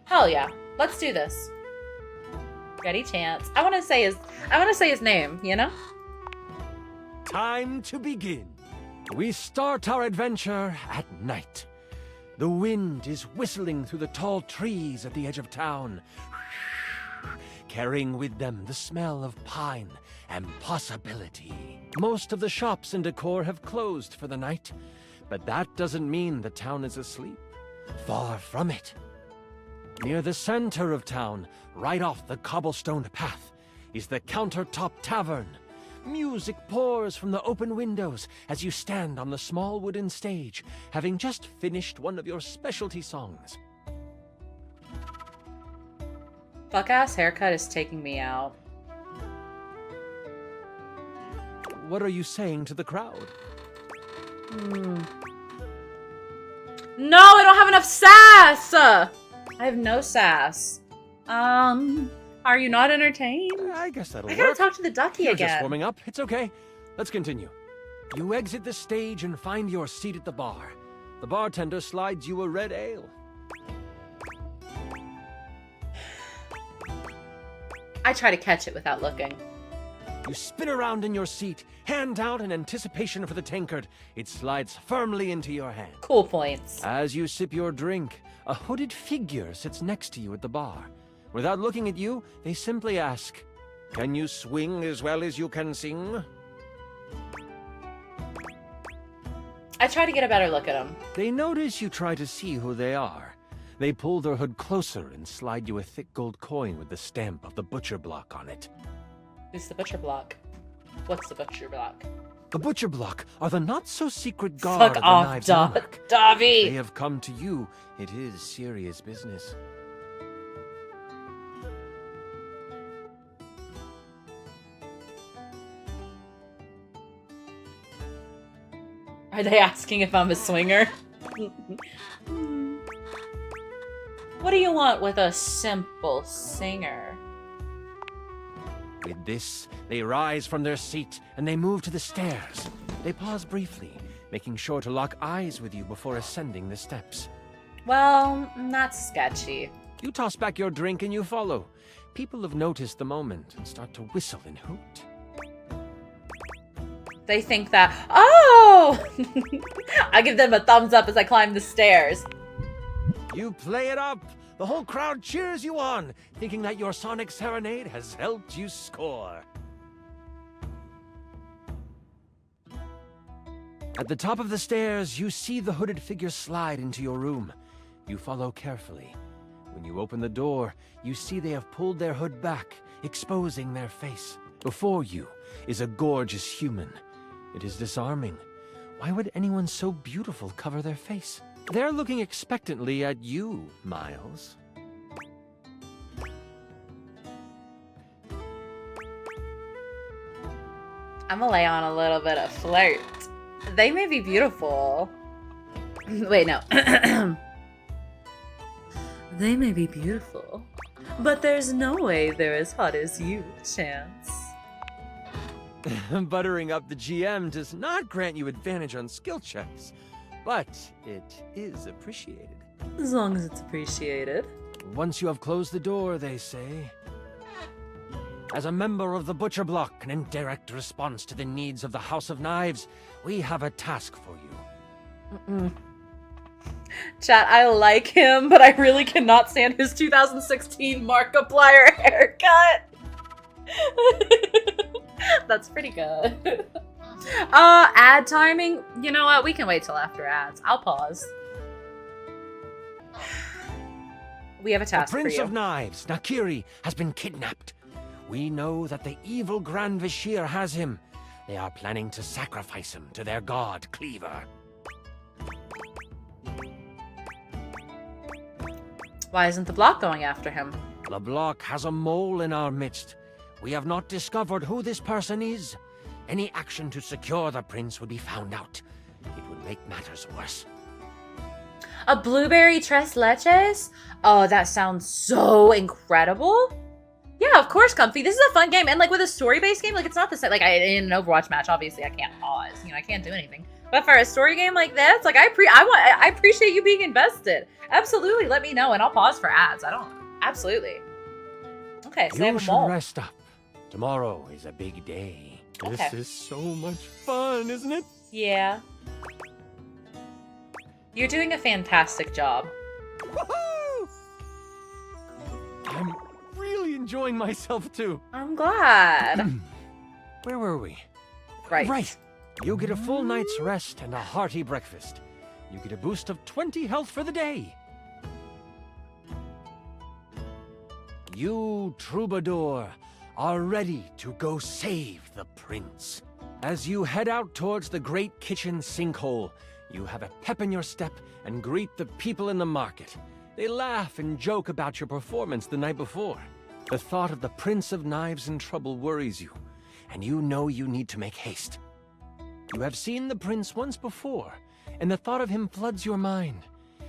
Hell yeah. Let's do this. Ready, Chance. I wanna say his name, you know? Time to begin. We start our adventure at night. The wind is whistling through the tall trees at the edge of town, carrying with them the smell of pine and possibility. Most of the shops in Decor have closed for the night, but that doesn't mean the town is asleep. Far from it. Near the center of town, right off the cobblestone path, is the Countertop Tavern. Music pours from the open windows as you stand on the small wooden stage, having just finished one of your specialty songs. Fuck-ass haircut is taking me out. What are you saying to the crowd? No, I don't have enough sass! I have no sass. Are you not entertained? I guess that'll I work. gotta talk to the ducky You're again. just warming up. It's okay. Let's continue. You exit the stage and find your seat at the bar. The bartender slides you a red ale. I try to catch it without looking. You spin around in your seat, hand out in anticipation for the tankard. It slides firmly into your hand. Cool points. As you sip your drink, a hooded figure sits next to you at the bar. Without looking at you, they simply ask, "Can you swing as well as you can sing?" I try to get a better look at them. They notice you try to see who they are. They pull their hood closer and slide you a thick gold coin with the stamp of the Butcher Block on it. Who's the Butcher Block? What's the Butcher Block? The Butcher Block are the not-so-secret guard Fuck of the off, Knives Network. Davi! They have come to you. It is serious business. Are they asking if I'm a swinger? What do you want with a simple singer? With this, they rise from their seat and they move to the stairs. They pause briefly, making sure to lock eyes with you before ascending the steps. Well, that's sketchy. You toss back your drink and you follow. People have noticed the moment and start to whistle and hoot. They think that, oh! I give them a thumbs up as I climb the stairs. You play it up! The whole crowd cheers you on, thinking that your sonic serenade has helped you score. At the top of the stairs, you see the hooded figure slide into your room. You follow carefully. When you open the door, you see they have pulled their hood back, exposing their face. Before you is a gorgeous human. It is disarming. Why would anyone so beautiful cover their face? They're looking expectantly at you, Miles. I'm gonna lay on a little bit of flirt. They may be beautiful, Wait, no. They may be beautiful, but there's no way they're as hot as you, Chance. Buttering up the GM does not grant you advantage on skill checks, but it is appreciated. As long as it's appreciated. Once you have closed the door, they say. As a member of the Butcher Block and in direct response to the needs of the House of Knives, we have a task for you. Chat, I like him, but I really cannot stand his 2016 Markiplier haircut. That's pretty good. Ad timing? You know what? We can wait till after ads. I'll pause. We have a task for you. The Prince of Knives, Nakiri, has been kidnapped. We know that the evil Grand Vashir has him. They are planning to sacrifice him to their god, Cleaver. Why isn't the block going after him? The block has a mole in our midst. We have not discovered who this person is. Any action to secure the prince would be found out. It would make matters worse. A blueberry tres leches? Oh, that sounds so incredible. Yeah, of course, Comfy. This is a fun game. And like with a story-based game, like it's not the same. Like in an Overwatch match, obviously I can't pause. You know, I can't do anything. But for a story game like this, like I appreciate you being invested. Absolutely, let me know and I'll pause for ads. Absolutely. Okay, so you should rest up. Tomorrow is a big day. Okay. This is so much fun, isn't it? Yeah. You're doing a fantastic job. Woohoo! I'm really enjoying myself too. I'm glad. Where were we? Right. Right. You get a full night's rest and a hearty breakfast. You get a boost of 20 health for the day. You, Troubadour, are ready to go save the prince. As you head out towards the great kitchen sinkhole, you have a pep in your step and greet the people in the market. They laugh and joke about your performance the night before. The thought of the Prince of Knives in trouble worries you, and you know you need to make haste. You have seen the prince once before, and the thought of him floods your mind.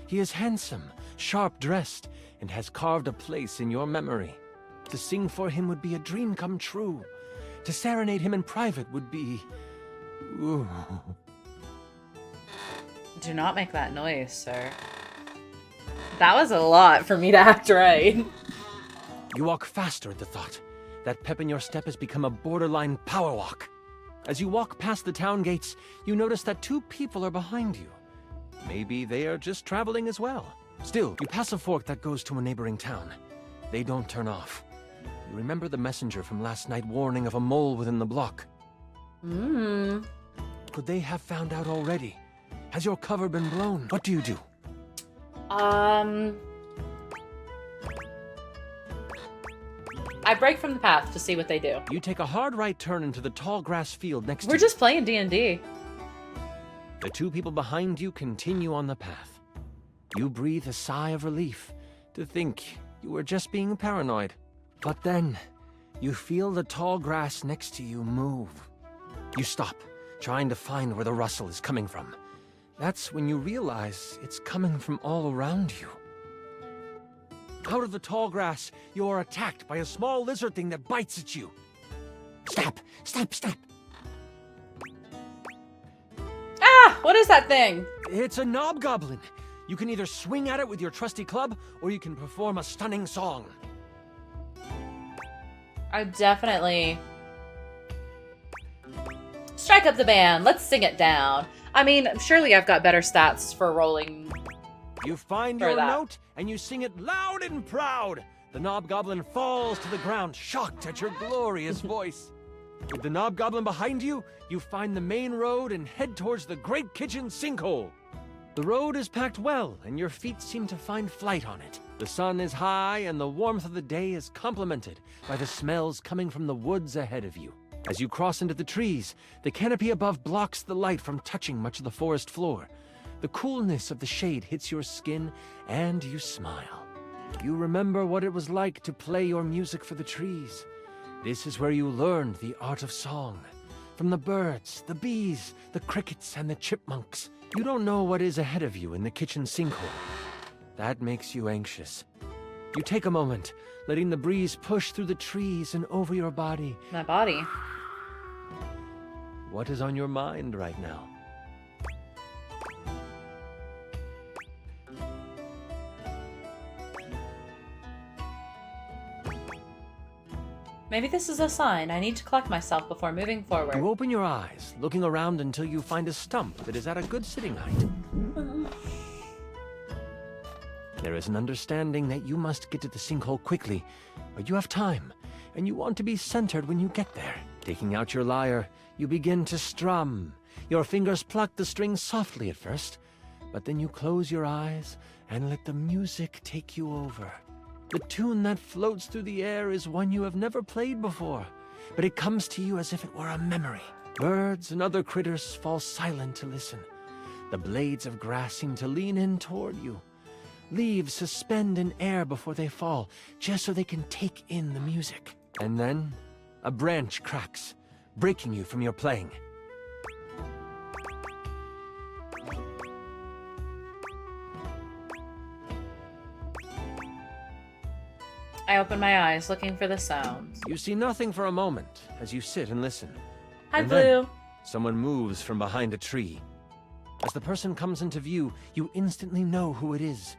He is handsome, sharp-dressed, and has carved a place in your memory. To sing for him would be a dream come true. To serenade him in private would be... Ooh. Do not make that noise, sir. That was a lot for me to act right. You walk faster at the thought. That pep in your step has become a borderline power walk. As you walk past the town gates, you notice that 2 people are behind you. Maybe they are just traveling as well. Still, you pass a fork that goes to a neighboring town. They don't turn off. You remember the messenger from last night warning of a mole within the block. Could they have found out already? Has your cover been blown? What do you do? I break from the path to see what they do. You take a hard right turn into the tall grass field next to you. We're just playing D&D. The 2 people behind you continue on the path. You breathe a sigh of relief to think you were just being paranoid. But then, you feel the tall grass next to you move. You stop, trying to find where the rustle is coming from. That's when you realize it's coming from all around you. Out of the tall grass, you are attacked by a small lizard thing that bites at you. Stop! Stop! Stop! Ah! What is that thing? It's a knobgoblin. You can either swing at it with your trusty club, or you can perform a stunning song. I definitely... Strike up the band. Let's sing it down. I mean, surely I've got better stats for rolling. You find your note, and you sing it loud and proud. The knobgoblin falls to the ground, shocked at your glorious voice. With the knobgoblin behind you, you find the main road and head towards the great kitchen sinkhole. The road is packed well, and your feet seem to find flight on it. The sun is high, and the warmth of the day is complemented by the smells coming from the woods ahead of you. As you cross into the trees, the canopy above blocks the light from touching much of the forest floor. The coolness of the shade hits your skin, and you smile. You remember what it was like to play your music for the trees. This is where you learned the art of song. From the birds, the bees, the crickets, and the chipmunks. You don't know what is ahead of you in the kitchen sinkhole. That makes you anxious. You take a moment, letting the breeze push through the trees and over your body. My body. What is on your mind right now? Maybe this is a sign. I need to collect myself before moving forward. You open your eyes, looking around until you find a stump that is at a good sitting height. There is an understanding that you must get to the sinkhole quickly, but you have time, and you want to be centered when you get there. Taking out your lyre, you begin to strum. Your fingers pluck the strings softly at first, but then you close your eyes and let the music take you over. The tune that floats through the air is one you have never played before, but it comes to you as if it were a memory. Birds and other critters fall silent to listen. The blades of grass seem to lean in toward you. Leaves suspend in air before they fall, just so they can take in the music. And then, a branch cracks, breaking you from your playing. I open my eyes, looking for the sounds. You see nothing for a moment as you sit and listen. Hi, And Blue. then, someone moves from behind a tree. As the person comes into view, you instantly know who it is.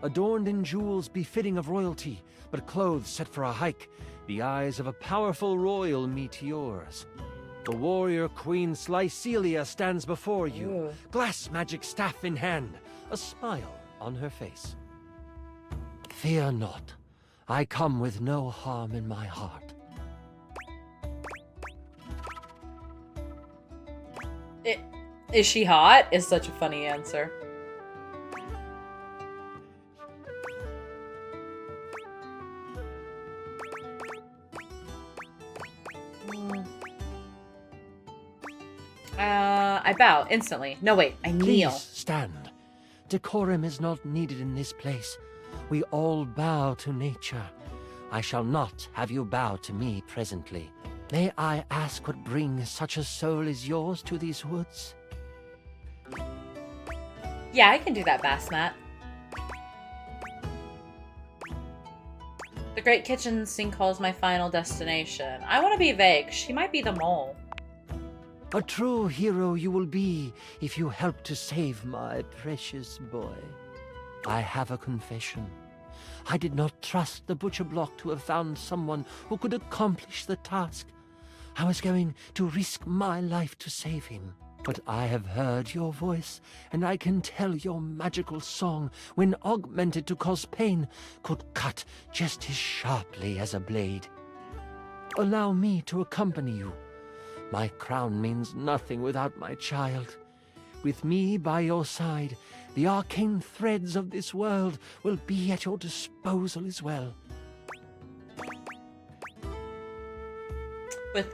Adorned in jewels befitting of royalty, but clothes set for a hike, the eyes of a powerful royal meet yours. The warrior Queen Slycelia stands before you, Ooh. glass magic staff in hand, a smile on her face. Fear not. I come with no harm in my heart. Is she hot? Is such a funny answer. I bow instantly. No, wait, I kneel. Please stand. Decorum is not needed in this place. We all bow to nature. I shall not have you bow to me presently. May I ask what brings such a soul as yours to these woods? Yeah, I can do that, Bassmat. The Great Kitchen Sinkhole is my final destination. I want to be vague. She might be the mole. A true hero you will be if you help to save my precious boy. I have a confession. I did not trust the butcher block to have found someone who could accomplish the task. I was going to risk my life to save him. But I have heard your voice, and I can tell your magical song, when augmented to cause pain, could cut just as sharply as a blade. Allow me to accompany you. My crown means nothing without my child. With me by your side, the arcane threads of this world will be at your disposal as well.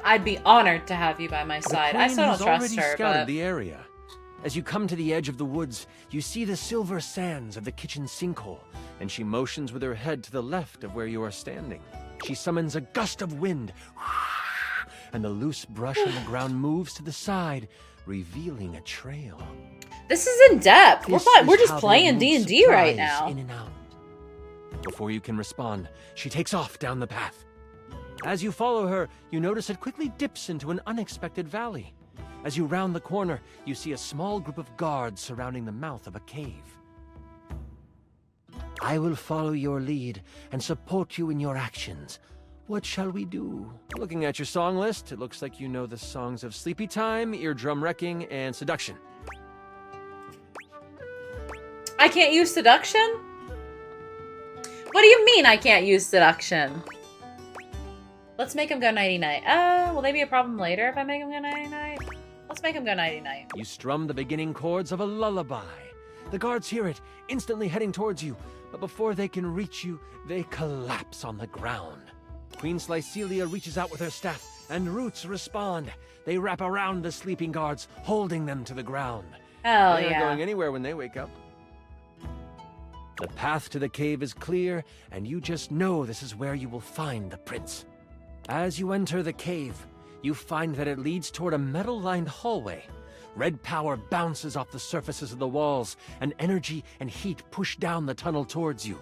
I'd be honored to have you by my side. I still don't trust her, Scouted but the area. As you come to the edge of the woods, you see the silver sands of the kitchen sinkhole, and she motions with her head to the left of where you are standing. She summons a gust of wind, and the loose brush on the ground moves to the side, revealing a trail. this is in depth. This We're is just how they playing move D&D right supplies now. in and out. Before you can respond, she takes off down the path. As you follow her, you notice it quickly dips into an unexpected valley. As you round the corner, you see a small group of guards surrounding the mouth of a cave. I will follow your lead and support you in your actions. What shall we do? Looking at your song list, it looks like you know the songs of Sleepy Time, Eardrum Wrecking, and Seduction. I can't use seduction? What do you mean I can't use seduction? Let's make him go nighty-night. Will they be a problem later if I make him go nighty-night? Let's make him go nighty-night. You strum the beginning chords of a lullaby. The guards hear it, instantly heading towards you, but before they can reach you, they collapse on the ground. Queen Slycelia reaches out with her staff, and roots respond. They wrap around the sleeping guards, holding them to the ground. Hell They're yeah. not going anywhere when they wake up. The path to the cave is clear, and you just know this is where you will find the prince. As you enter the cave, you find that it leads toward a metal-lined hallway. Red power bounces off the surfaces of the walls, and energy and heat push down the tunnel towards you.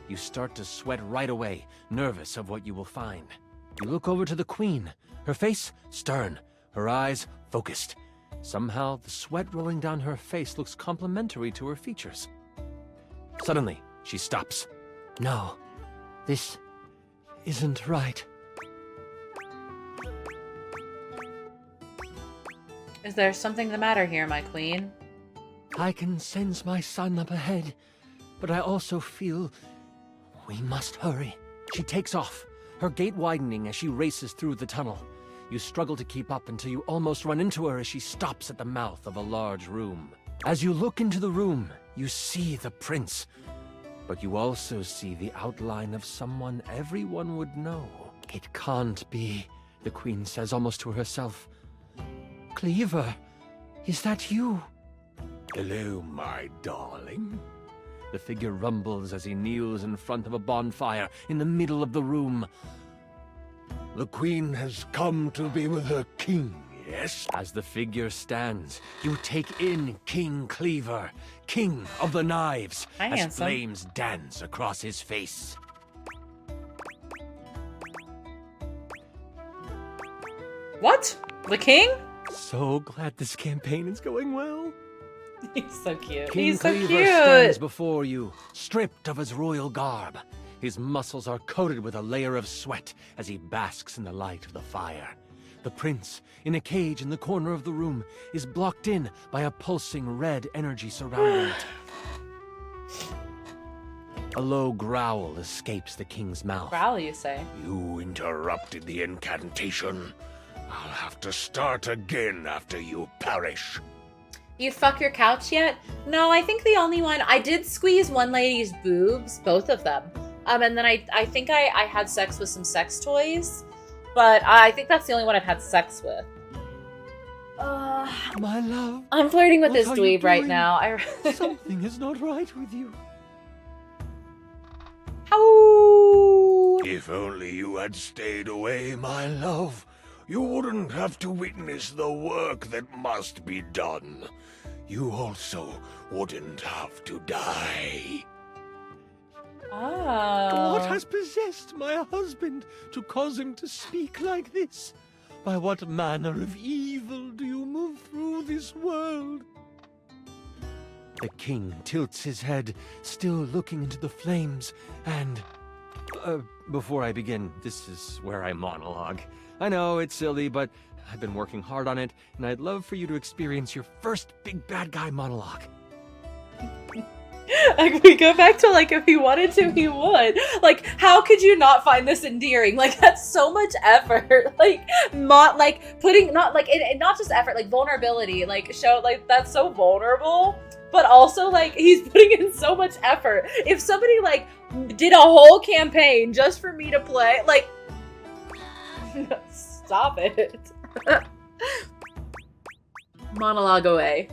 You start to sweat right away, nervous of what you will find. You look over to the Queen, her face stern, her eyes focused. Somehow, the sweat rolling down her face looks complementary to her features. Suddenly, she stops. No, this isn't right. Is there something the matter here, my queen? I can sense my son up ahead, but I also feel we must hurry. She takes off, her gait widening as she races through the tunnel. You struggle to keep up until you almost run into her as she stops at the mouth of a large room. As you look into the room, you see the prince, but you also see the outline of someone everyone would know. It can't be, the Queen says almost to herself. Cleaver, is that you? Hello, my darling. The figure rumbles as he kneels in front of a bonfire in the middle of the room. The Queen has come to be with her king, yes? As the figure stands, you take in King Cleaver, King of the Knives, Hi, as handsome. flames dance across his face. What? The king? So glad this campaign is going well. He's so cute. King He's so Cleaver cute. stands before you, stripped of his royal garb. His muscles are coated with a layer of sweat as he basks in the light of the fire. The prince, in a cage in the corner of the room, is blocked in by a pulsing red energy surrounding it. A low growl escapes the king's mouth. Growl, you say? You interrupted the incantation. I'll have to start again after you perish. You fuck your couch yet? No, I think the only one I did squeeze one lady's boobs, both of them. And then I think I had sex with some sex toys, but I think that's the only one I've had sex with. My love. I'm flirting with what this are you dweeb right doing? now. Something is not right with you. Ow! If only you had stayed away, my love. You wouldn't have to witness the work that must be done. You also wouldn't have to die. Oh. What has possessed my husband to cause him to speak like this? By what manner of evil do you move through this world? The king tilts his head, still looking into the flames, and... before I begin, this is where I monologue. I know, it's silly, but I've been working hard on it, and I'd love for you to experience your first big bad guy monologue. Like, we go back to, like, if he wanted to, he would. Like, how could you not find this endearing? Like, that's so much effort. Like, putting, not just effort, like, vulnerability. Like, show, like, that's so vulnerable. But also, like, he's putting in so much effort. If somebody, like, did a whole campaign just for me to play, like, stop it. Monologue away.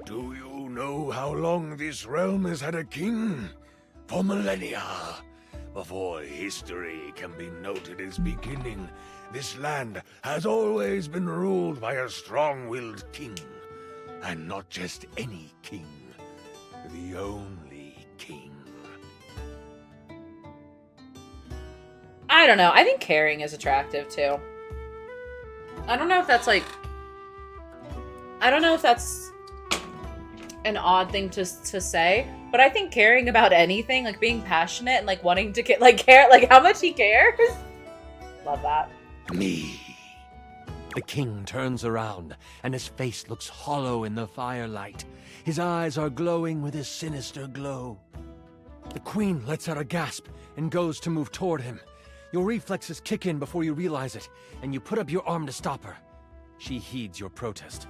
Do you know how long this realm has had a king? For millennia. Before history can be noted as beginning, this land has always been ruled by a strong-willed king. And not just any king. The only king. I don't know. I think caring is attractive, too. I don't know if that's, like... I don't know if that's an odd thing to say, but I think caring about anything, like being passionate and, like, wanting to get, like, care, like, how much he cares? Love that. Me. The king turns around, and his face looks hollow in the firelight. His eyes are glowing with a sinister glow. The queen lets out a gasp and goes to move toward him. Your reflexes kick in before you realize it, and you put up your arm to stop her. She heeds your protest.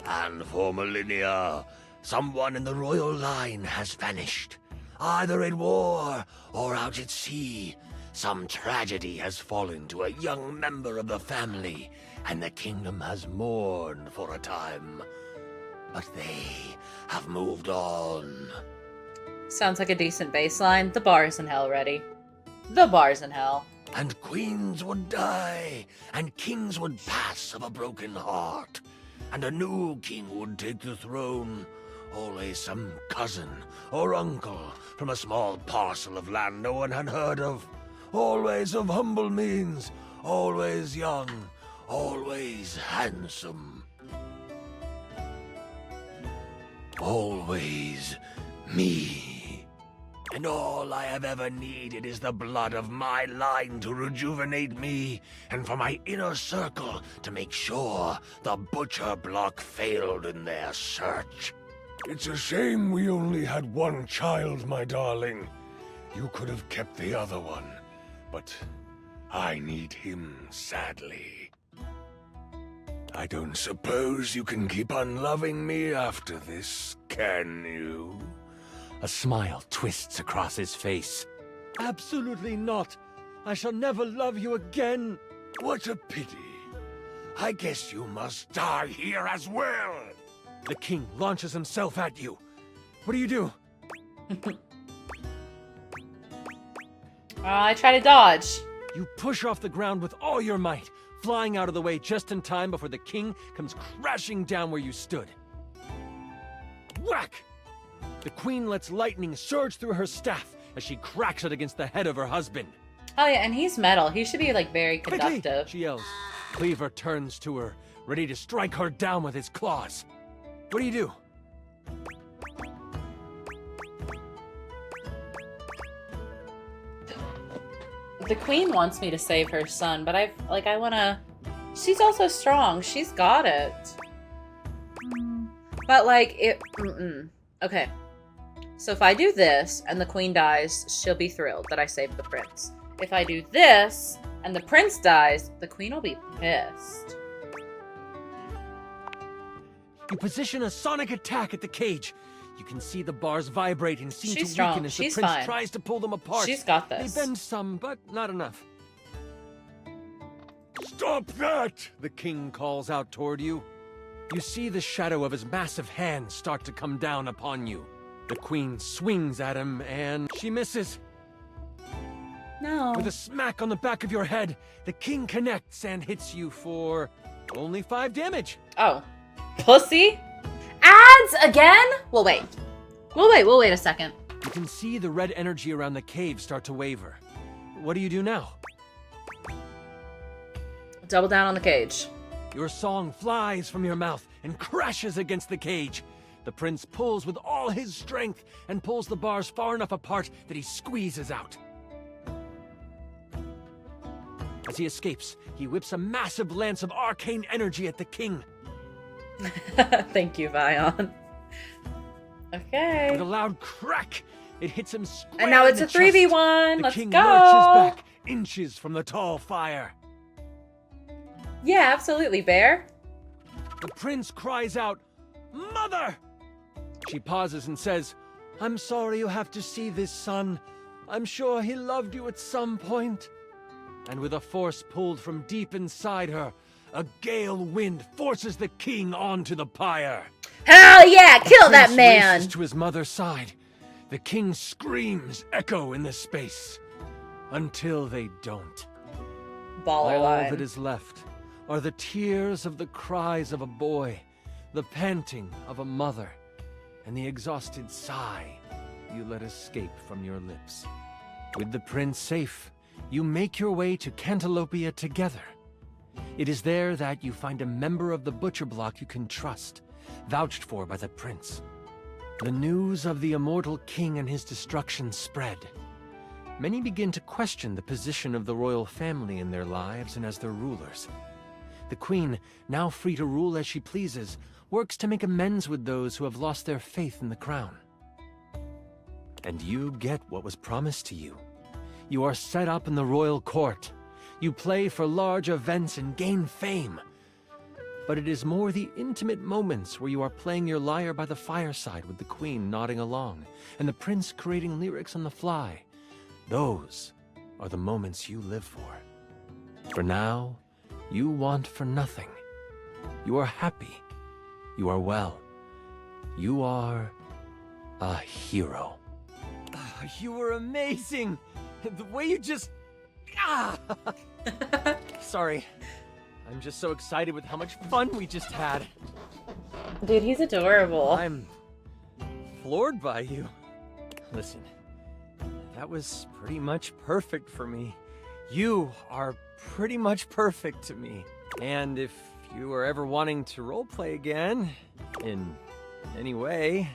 And for millennia, someone in the royal line has vanished. Either in war or out at sea. Some tragedy has fallen to a young member of the family, and the kingdom has mourned for a time. But they have moved on. Sounds like a decent baseline. The bar's in hell ready. The bar's in hell. And queens would die, and kings would pass of a broken heart, and a new king would take the throne. Always some cousin or uncle from a small parcel of land no one had heard of. Always of humble means, always young, always handsome. Always me. And all I have ever needed is the blood of my line to rejuvenate me, and for my inner circle to make sure the butcher block failed in their search. It's a shame we only had one child, my darling. You could have kept the other one, but I need him sadly. I don't suppose you can keep on loving me after this, can you? A smile twists across his face. Absolutely not. I shall never love you again. What a pity. I guess you must die here as well. The king launches himself at you. What do you do? I try to dodge. You push off the ground with all your might, flying out of the way just in time before the king comes crashing down where you stood. Whack! The queen lets lightning surge through her staff as she cracks it against the head of her husband. Oh yeah, and he's metal. He should be like very conductive. Quickly, she yells. Cleaver turns to her, ready to strike her down with his claws. What do you do? The queen wants me to save her son, but I wanna... She's also strong. She's got it. But like, Okay. So if I do this and the queen dies, she'll be thrilled that I saved the prince. If I do this and the prince dies, the queen will be pissed. You position a sonic attack at the cage. You can see the bars vibrate and seem She's to strong. weaken as She's the prince fine. tries to pull them apart. She's got this. They bend some, but not enough. Stop that! The king calls out toward you. You see the shadow of his massive hand start to come down upon you. The queen swings at him, and she misses. No. With a smack on the back of your head, the king connects and hits you for only 5 damage. Oh. Pussy? Ads again? We'll wait. We'll wait a second. You can see the red energy around the cave start to waver. What do you do now? Double down on the cage. Your song flies from your mouth and crashes against the cage. The prince pulls with all his strength and pulls the bars far enough apart that he squeezes out. As he escapes, he whips a massive lance of arcane energy at the king. Thank you, Vion. Okay. With a loud crack, it hits him square And now it's in a the chest. 3v1. The Let's king go. lurches back, inches from the tall fire. Yeah, absolutely, Bear. The prince cries out, "Mother!" She pauses and says, "I'm sorry you have to see this, son. I'm sure he loved you at some point." And with a force pulled from deep inside her, a gale wind forces the king onto the pyre. Hell yeah, kill that Prince man! races to his mother's side. The king's screams echo in the space. Until they don't. Baller All line. that is left are the tears of the cries of a boy, the panting of a mother, and the exhausted sigh you let escape from your lips. With the prince safe, you make your way to Cantalopia together. It is there that you find a member of the butcher block you can trust, vouched for by the prince. The news of the immortal king and his destruction spread. Many begin to question the position of the royal family in their lives and as their rulers. The queen, now free to rule as she pleases, works to make amends with those who have lost their faith in the crown. And you get what was promised to you. You are set up in the royal court. You play for large events and gain fame. But it is more the intimate moments where you are playing your lyre by the fireside with the queen nodding along, and the prince creating lyrics on the fly. Those are the moments you live for. For now, you want for nothing. You are happy. You are well. You are a hero. You were amazing. The way you just... Ah! Sorry. I'm just so excited with how much fun we just had. Dude, he's adorable. I'm floored by you. Listen, that was pretty much perfect for me. You are pretty much perfect to me. And if you are ever wanting to roleplay again, in any way...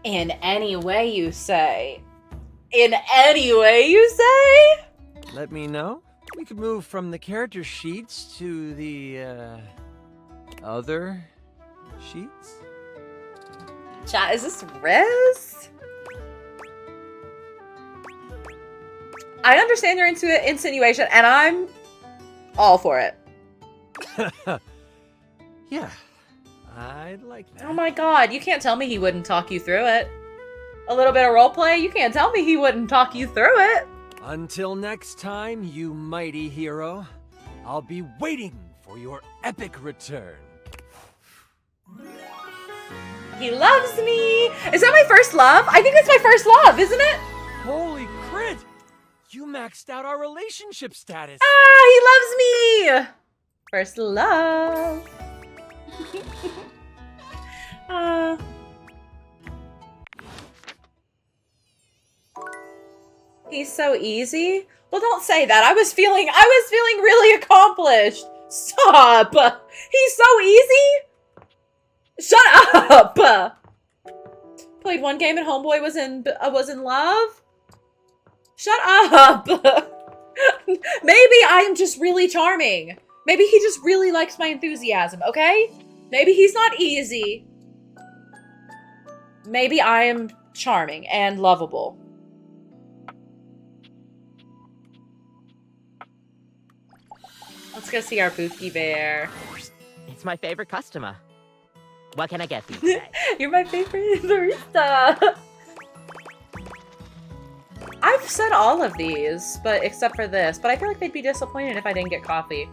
In any way, you say? In any way, you say? Let me know. We could move from the character sheets to the, other sheets? Chat, is this Riz? I understand your insinuation, and I'm all for it. Yeah, I'd like that. Oh my god, you can't tell me he wouldn't talk you through it. A little bit of roleplay, you can't tell me he wouldn't talk you through it. Until next time, you mighty hero, I'll be waiting for your epic return. He loves me! Is that my first love? I think it's my first love, isn't it? Holy crit! You maxed out our relationship status. Ah, he loves me! First love. He's so easy. Well, don't say that. I was feeling really accomplished. Stop. He's so easy. Shut up. Played one game and homeboy was in love. Shut up. Maybe I am just really charming. Maybe he just really likes my enthusiasm, okay? Maybe he's not easy. Maybe I am charming and lovable. Let's go see our Bookie Bear. It's my favorite customer. What can I get for you today? You're my favorite barista. I've said all of these, but except for this. But I feel like they'd be disappointed if I didn't get coffee.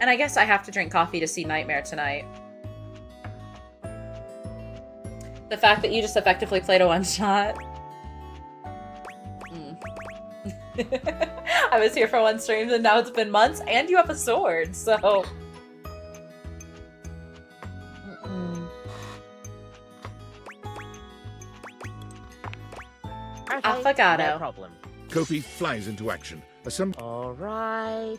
And I guess I have to drink coffee to see Nightmare tonight. The fact that you just effectively played a one-shot. I was here for one stream and now it's been months and you have a sword, so... Okay, Affogato. no problem. Kofi flies into action. Alright,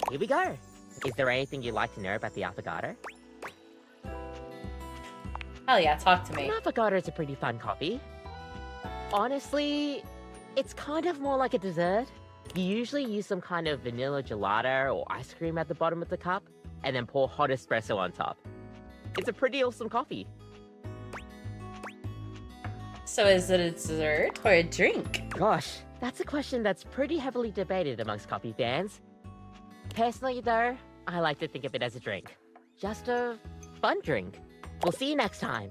here we go. Is there anything you'd like to know about the affogato? Hell yeah, talk to me. An affogato is a pretty fun coffee. Honestly, it's kind of more like a dessert. You usually use some kind of vanilla gelato or ice cream at the bottom of the cup, and then pour hot espresso on top. It's a pretty awesome coffee. So is it a dessert or a drink? Gosh, that's a question that's pretty heavily debated amongst coffee fans. Personally though, I like to think of it as a drink. Just a fun drink. We'll see you next time.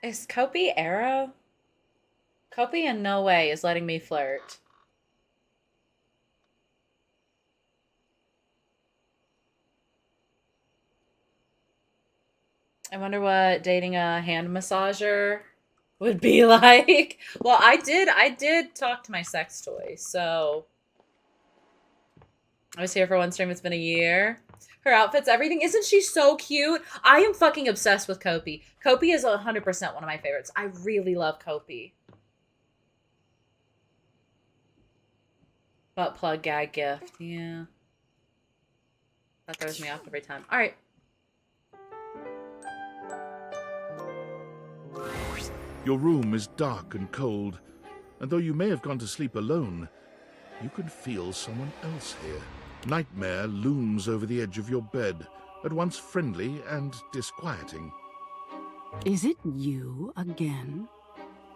Is Kopi Arrow? Kopi in no way is letting me flirt. I wonder what dating a hand massager would be like. Well, I did talk to my sex toy, so I was here for one stream. It's been a year. Her outfits, everything. Isn't she so cute? I am fucking obsessed with Kopi. Kopi is 100% one of my favorites. I really love Kopi. Butt plug gag gift. Yeah. That throws me off every time. All right. Your room is dark and cold, and though you may have gone to sleep alone, you can feel someone else here. Nightmare looms over the edge of your bed, at once friendly and disquieting. Is it you again?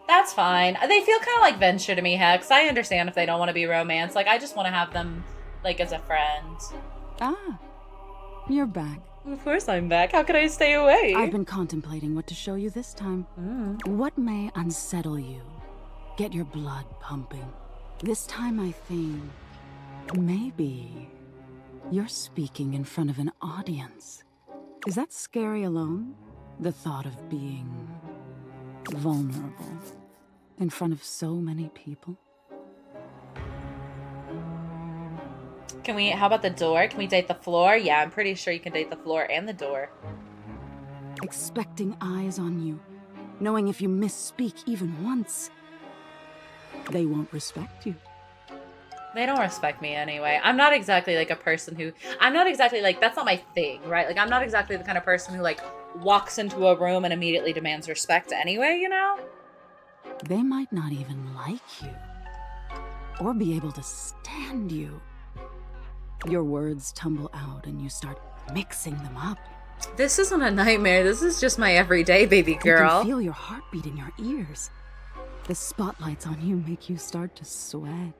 That's fine. They feel kind of like Venture to me, Hex. I understand if they don't want to be romance. Like, I just want to have them, like, as a friend. Ah, you're back. Of course I'm back. How could I stay away? I've been contemplating what to show you this time. What may unsettle you? Get your blood pumping. This time I think maybe you're speaking in front of an audience. Is that scary alone? The thought of being vulnerable. in front of so many people? Can we, how about the door? Can we date the floor? Yeah, I'm pretty sure you can date the floor and the door. Expecting eyes on you, knowing if you misspeak even once, they won't respect you. They don't respect me anyway. I'm not exactly like a person who, I'm not exactly like, that's not my thing, right? Like, I'm not exactly the kind of person who like walks into a room and immediately demands respect anyway, you know? They might not even like you, or be able to stand you. Your words tumble out and you start mixing them up. This isn't a nightmare. This is just my everyday baby girl. You can feel your heartbeat in your ears. The spotlights on you make you start to sweat.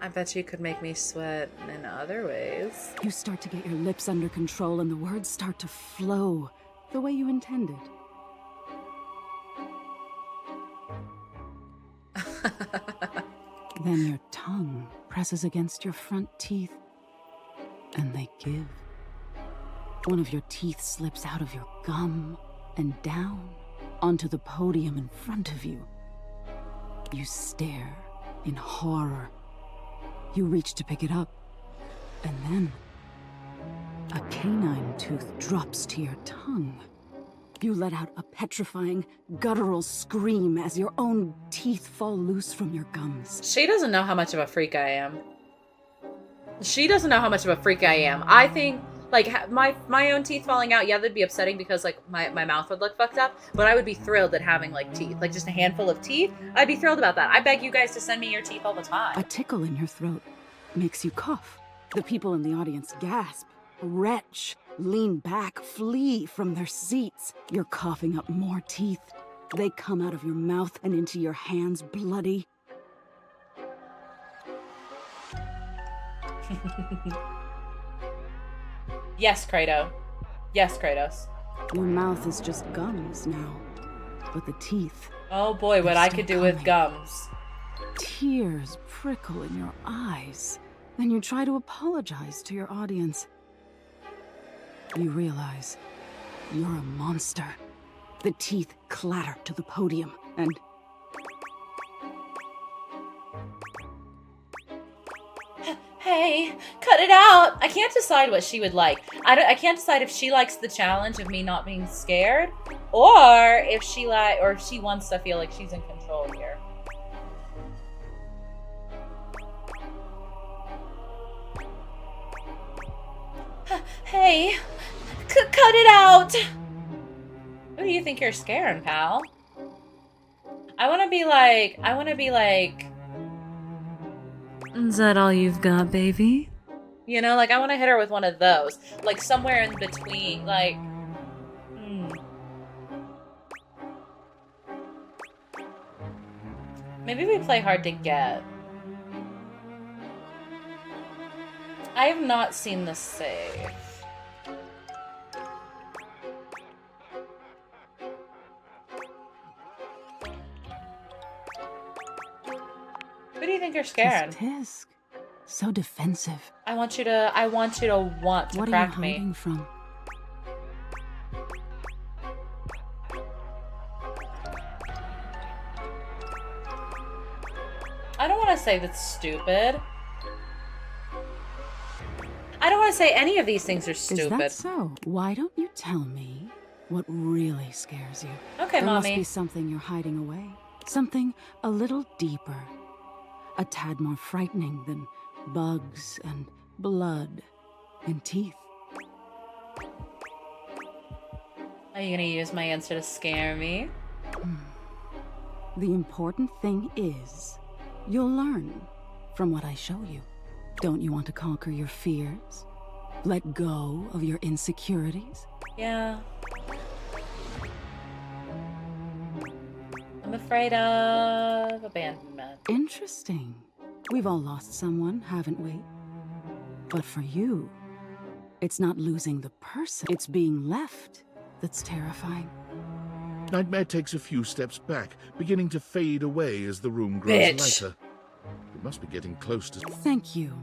I bet you could make me sweat in other ways. You start to get your lips under control and the words start to flow the way you intended. Then your tongue presses against your front teeth and they give. One of your teeth slips out of your gum and down onto the podium in front of you. You stare in horror. You reach to pick it up, and then a canine tooth drops to your tongue. You let out a petrifying, guttural scream as your own teeth fall loose from your gums. She doesn't know how much of a freak I am. She doesn't know how much of a freak I am. I think, like, my own teeth falling out, yeah, that'd be upsetting because, like, my mouth would look fucked up, but I would be thrilled at having, like, teeth. Like, just a handful of teeth. I'd be thrilled about that. I beg you guys to send me your teeth all the time. A tickle in your throat makes you cough. The people in the audience gasp, retch, lean back, flee from their seats. You're coughing up more teeth. They come out of your mouth and into your hands bloody. Yes, Kratos. Yes, Kratos. Your mouth is just gums now, but the teeth. Oh boy, what I could do with gums. Tears prickle in your eyes. Then you try to apologize to your audience. You realize you're a monster. The teeth clatter to the podium, and Hey, cut it out! I can't decide what she would like. I can't decide if she likes the challenge of me not being scared, or if she wants to feel like she's in control here. Hey, cut it out! Who do you think you're scaring, pal? I wanna be like, is that all you've got, baby? you know, like I wanna hit her with one of those. Like somewhere in between, like, Maybe we play hard to get. I have not seen the save. Who do you think you're scaring? Tisk, so defensive. I want you to want to What crack are you me. hiding from? I don't want to say that's stupid. I don't want to say any of these things are stupid. Is that so? Why don't you tell me what really scares you? Okay, there Mommy. must be something you're hiding away. Something a little deeper. A tad more frightening than bugs and blood and teeth. Are you gonna use my answer to scare me? The important thing is, you'll learn from what I show you. Don't you want to conquer your fears? Let go of your insecurities? Yeah. I'm afraid of abandonment. Interesting. We've all lost someone, haven't we? But for you, it's not losing the person, it's being left that's terrifying. Nightmare takes a few steps back, beginning to fade away as the room grows Bitch. lighter. We must be getting close to... Thank you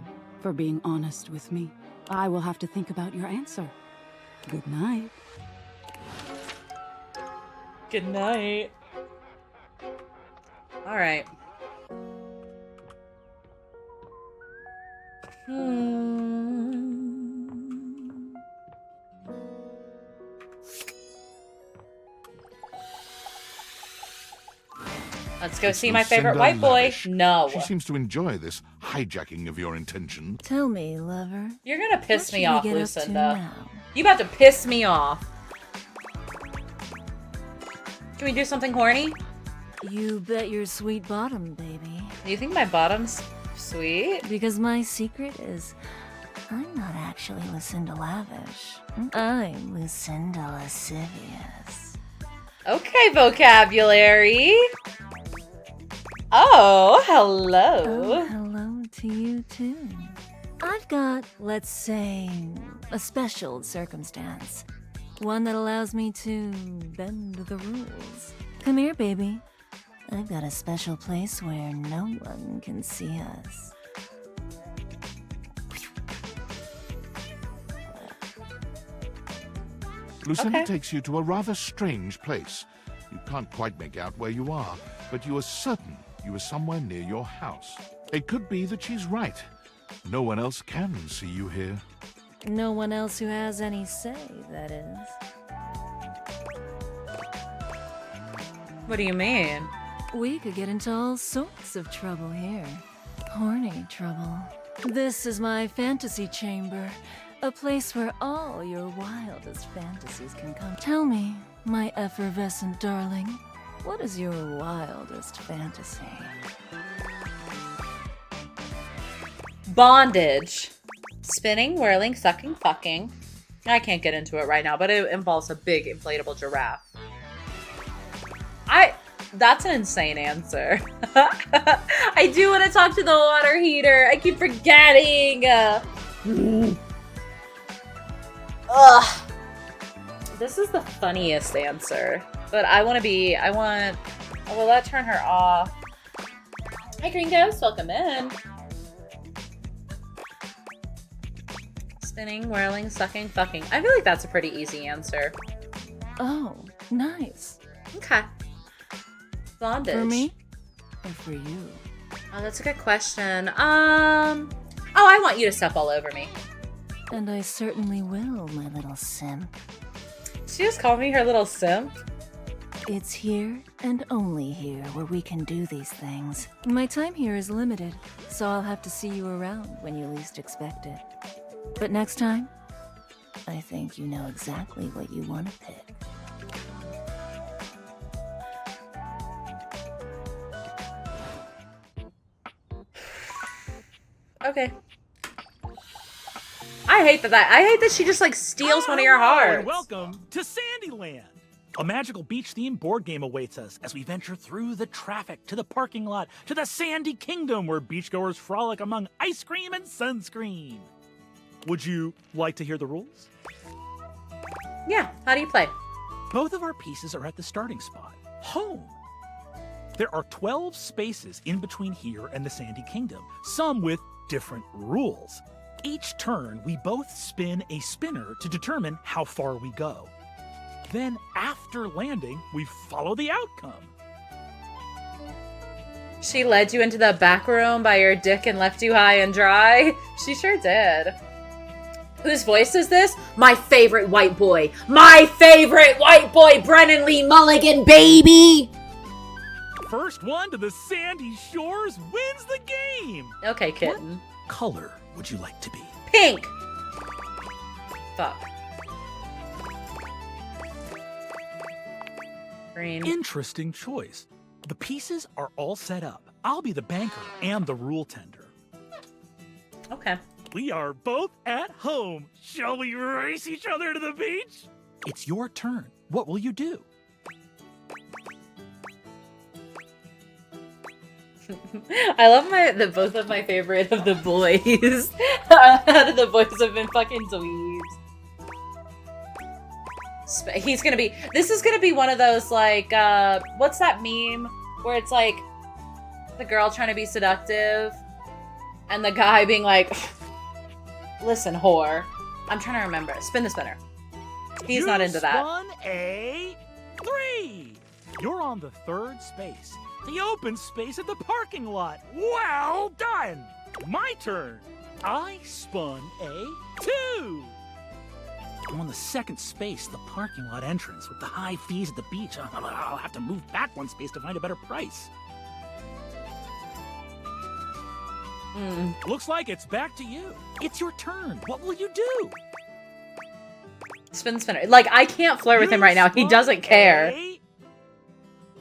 for being honest with me. I will have to think about your answer. Good night. Good night. Alright. Let's go see my favorite Lucinda white boy. Lavish. No. She seems to enjoy this hijacking of your intention. Tell me, lover. You're gonna piss What me should we off, get up to Lucinda. now? You about to piss me off. Can we do something horny? You bet your sweet bottom, baby. Do you think my bottom's sweet? Because my secret is I'm not actually Lucinda Lavish. I'm Lucinda Lascivious. Okay, vocabulary. Oh, hello. Oh, hello to you too. I've got, let's say, a special circumstance. One that allows me to bend the rules. Come here, baby. I've got a special place where no one can see us. Lucinda Okay. takes you to a rather strange place. You can't quite make out where you are, but you are certain you are somewhere near your house. It could be that she's right. No one else can see you here. No one else who has any say, that is. What do you mean? We could get into all sorts of trouble here. Horny trouble. This is my fantasy chamber. A place where all your wildest fantasies can come. Tell me, my effervescent darling, what is your wildest fantasy? Bondage. Spinning, whirling, sucking, fucking. I can't get into it right now, but it involves a big inflatable giraffe. That's an insane answer. I do want to talk to the water heater. I keep forgetting. Ugh. This is the funniest answer, but I will let turn her off. Hi, Green Ghost, welcome in. Spinning, whirling, sucking, fucking. I feel like that's a pretty easy answer. Oh, nice. Okay. Bondage. For me? Or for you? Oh, that's a good question. Oh, I want you to step all over me. And I certainly will, my little simp. She just called me her little simp? It's here and only here where we can do these things. My time here is limited, so I'll have to see you around when you least expect it. But next time, I think you know exactly what you want to pick. Okay. I hate that she just like steals one of your Hello, hearts. and welcome to Sandyland. A magical beach-themed board game awaits us as we venture through the traffic to the parking lot to the Sandy Kingdom where beachgoers frolic among ice cream and sunscreen. Would you like to hear the rules? Yeah, how do you play? Both of our pieces are at the starting spot, home. There are 12 spaces in between here and the Sandy Kingdom, some with different rules. Each turn, we both spin a spinner to determine how far we go. Then, after landing, we follow the outcome. She led you into the back room by your dick and left you high and dry? She sure did. Whose voice is this? My favorite white boy. My favorite white boy, Brennan Lee Mulligan, baby! First one to the sandy shores wins the game! Okay, kitten. What color would you like to be? Pink! Fuck. Green. Interesting choice. The pieces are all set up. I'll be the banker and the rule tender. Okay. We are both at home. Shall we race each other to the beach? It's your turn. What will you do? I love that both of my favorite of the boys out of the boys have been fucking dweebs. This is gonna be one of those like, what's that meme where it's like the girl trying to be seductive and the guy being like, listen, whore. I'm trying to remember. Spin the spinner. He's not into that. Spun a 3. You're on the third space. the open space at the parking lot. Well done! My turn. I spun a 2. I'm on the second space, the parking lot entrance. With the high fees at the beach, I'll have to move back one space to find a better price. Looks like it's back to you. It's your turn. What will you do? Spin the spinner. Like, I can't flirt with him right now. He doesn't care.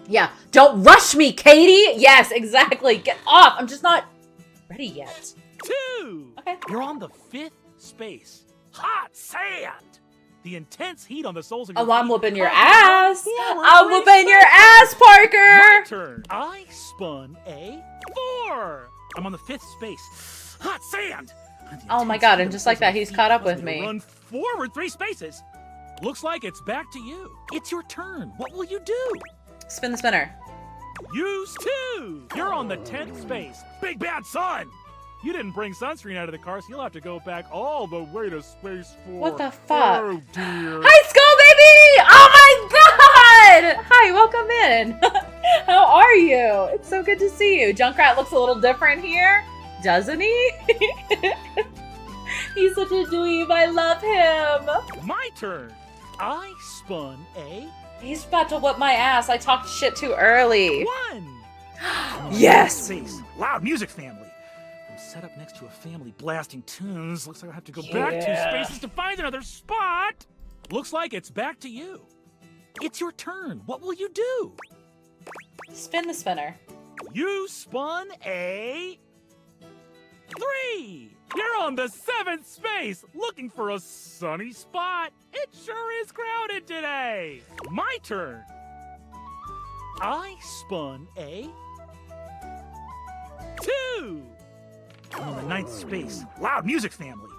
Yeah. Don't rush me, Katie! Yes, exactly. Get off. I'm just not ready yet. 2. Okay. You're on the 5th space. Hot sand! The intense heat on the soles of your Oh, I'm feet whooping your causes ass. forward I'm three whooping your spaces. ass, Parker! My turn. I spun a 4. I'm on the 5th space. Hot sand! Oh my god, and just like that, he's caught up with me. Run forward 3 spaces. Looks like it's back to you. It's your turn. What will you do? Spin the spinner. Use 2. You're on the 10th space. Big bad sun! You didn't bring sunscreen out of the car, so you'll have to go back all the way to space 4. What the fuck? Oh, dear. Hi, Skull Baby! Oh my god! Hi, welcome in. How are you? It's so good to see you. Junkrat looks a little different here, doesn't he? He's such a dweeb. I love him. My turn. I spun a... He's about to whip my ass. I talked shit too early. 1. Yes! Space. Loud music family. I'm set up next to a family blasting tunes. Looks like I have to go back 2 spaces to find another spot. Looks like it's back to you. It's your turn. What will you do? Spin the spinner. You spun a 3. You're on the 7th space, looking for a sunny spot. It sure is crowded today. My turn. I spun a 2. I'm on the 9th space. Loud music family.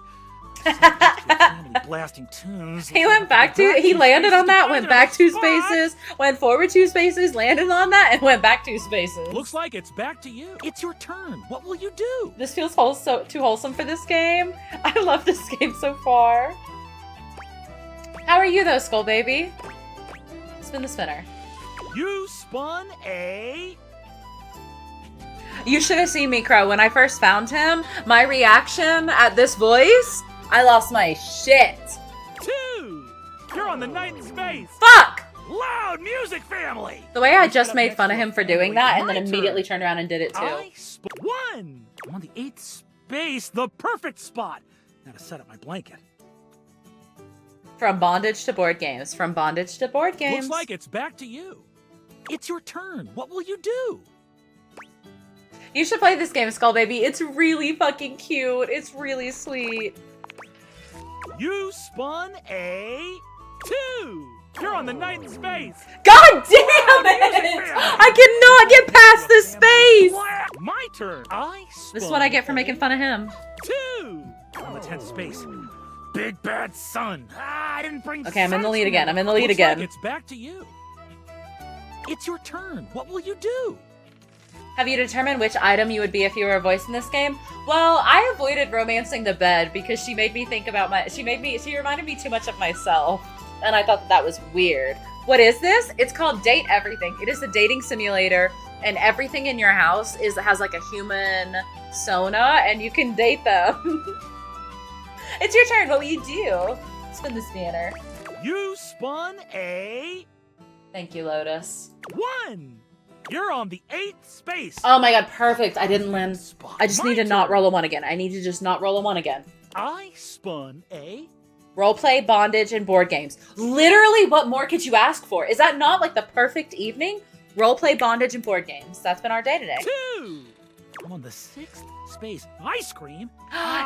Family blasting tunes. He went back to, he landed on that, went back 2 spaces, went forward 2 spaces, landed on that, and went back 2 spaces. Looks like it's back to you. It's your turn. What will you do? This feels too wholesome for this game. I love this game so far. How are you though, Skull Baby? Spin the spinner. You spun a... You should have seen me, Crow. When I first found him, my reaction at this voice, I lost my shit. 2. You're on the 9th space. Fuck! Loud music family. The way I just made fun of him for doing that and then immediately turned around and did it too. 1. I'm on the 8th space, the perfect spot. Now to set up my blanket. From bondage to board games. From bondage to board games. Looks like it's back to you. It's your turn. What will you do? You should play this game, Skull Baby. It's really fucking cute. It's really sweet. You spun a 2. You're on the 9th space. God damn it! I cannot get past this space! My turn. I spun This is what I get for making fun of him. 2. On the 10th space. Big bad sun. I didn't bring Okay, I'm in the lead sunscreen. again. I'm in the lead Looks again. Like it's back to you. It's your turn. What will you do? Have you determined which item you would be if you were a voice in this game? Well, I avoided romancing the bed because she made me think about she reminded me too much of myself. And I thought that was weird. What is this? It's called Date Everything. It is a dating simulator, and everything in your house has like a human persona, and you can date them. It's your turn. What will you do? Spin the spanner. You spun a... Thank you, Lotus. 1. You're on the 8th space. Oh my god, perfect. I didn't land. I just need to not roll a 1 again. I need to just not roll a 1 again. I spun a... Roleplay, bondage, and board games. Literally, what more could you ask for? Is that not like the perfect evening? Roleplay, bondage, and board games. That's been our day today. 2. I'm on the 6th space. Ice cream?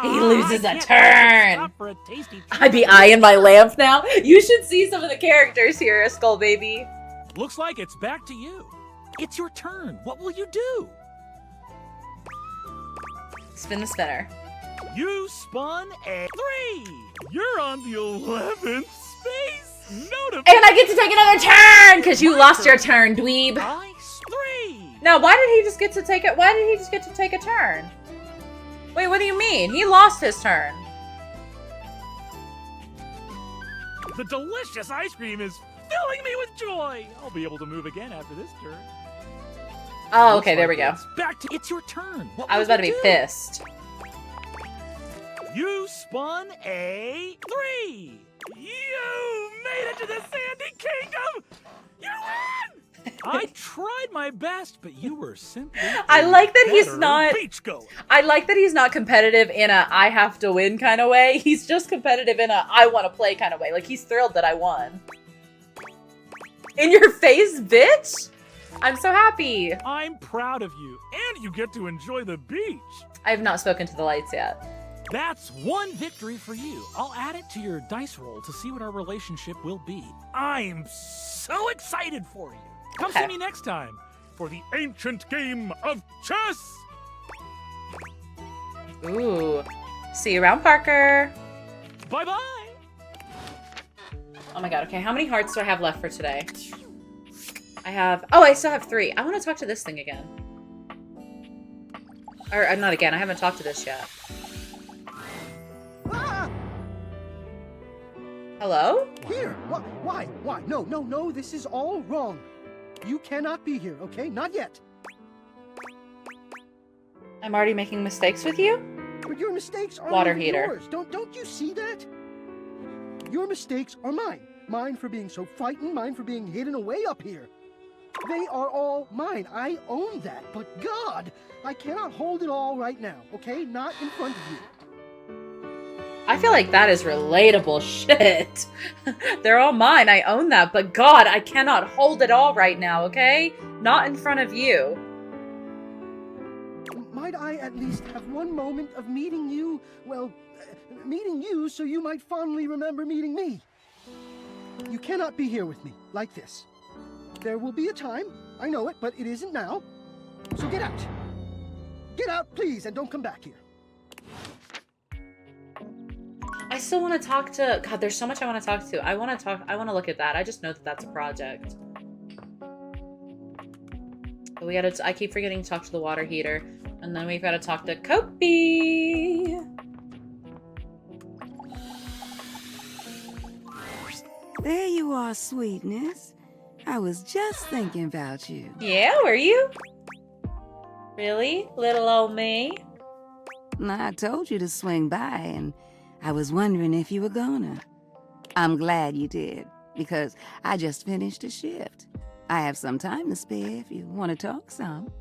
He loses I a can't turn. stop for a tasty treat. I be eyeing my lamp now. You should see some of the characters here, Skull Baby. Looks like it's back to you. It's your turn. What will you do? Spin the spinner. You spun a 3. You're on the 11th space. And I get to take another turn because you lost your turn, dweeb. Ice 3. No, why did he just get to take it? Why did he just get to take a turn? Wait, what do you mean? He lost his turn. The delicious ice cream is filling me with joy. I'll be able to move again after this turn. Oh, Looks okay, there like we go. It's your turn. What I was will about to you be do? pissed. You spun a 3. You made it to the Sandy Kingdom. You win. I tried my best, but you were simply. I like that he's better not. beachgoer. I like that he's not competitive in a I have to win kind of way. He's just competitive in a I want to play kind of way. Like, he's thrilled that I won. In your face, bitch! I'm so happy. I'm proud of you, and you get to enjoy the beach. I have not spoken to the lights yet. That's one victory for you. I'll add it to your dice roll to see what our relationship will be. I'm so excited for you. Come see me next time for the ancient game of chess. Ooh. See you around, Parker. Bye-bye. Oh my god, okay. How many hearts do I have left for today? I have... Oh, I still have 3. I want to talk to this thing again. Or, not again. I haven't talked to this yet. Hello? Here! Why? No, this is all wrong. You cannot be here, okay? Not yet. I'm already making mistakes with you? But your mistakes are Water even heater. yours. Don't you see that? Your mistakes are mine. Mine for being so frightened, mine for being hidden away up here. They are all mine. I own that. But God, I cannot hold it all right now, okay? Not in front of you. I feel like that is relatable shit. They're all mine. I own that. But God, I cannot hold it all right now, okay? Not in front of you. Might I at least have one moment of meeting you? Well, meeting you so you might fondly remember meeting me. You cannot be here with me like this. There will be a time, I know it, but it isn't now. So get out. Get out, please, and don't come back here. I still want to talk to... God, there's so much I want to talk to. I want to look at that. I just know that that's a project. But we gotta... I keep forgetting to talk to the water heater. And then we've got to talk to Kopi. There you are, sweetness. I was just thinking about you. Yeah, were you? Really? Little old me? I told you to swing by, and I was wondering if you were gonna. I'm glad you did, because I just finished a shift. I have some time to spare if you want to talk some.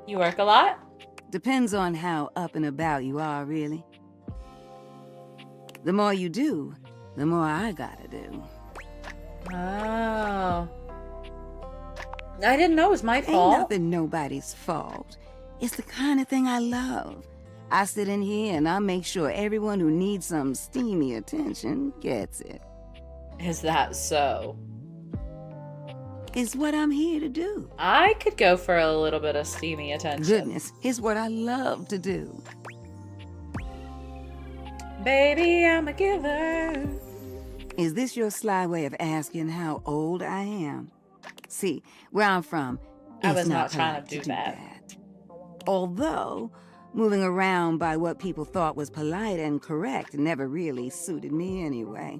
You work a lot? Depends on how up and about you are, really. The more you do, the more I gotta do. Oh. I didn't know it was my fault. Ain't nothing nobody's fault. It's the kind of thing I love. I sit in here and I make sure everyone who needs some steamy attention gets it. Is that so? It's what I'm here to do. I could go for a little bit of steamy attention. Goodness, it's what I love to do. Baby, I'm a giver. Is this your sly way of asking how old I am? See, where I'm from, I it's was not trying polite to do that. Although, moving around by what people thought was polite and correct never really suited me anyway.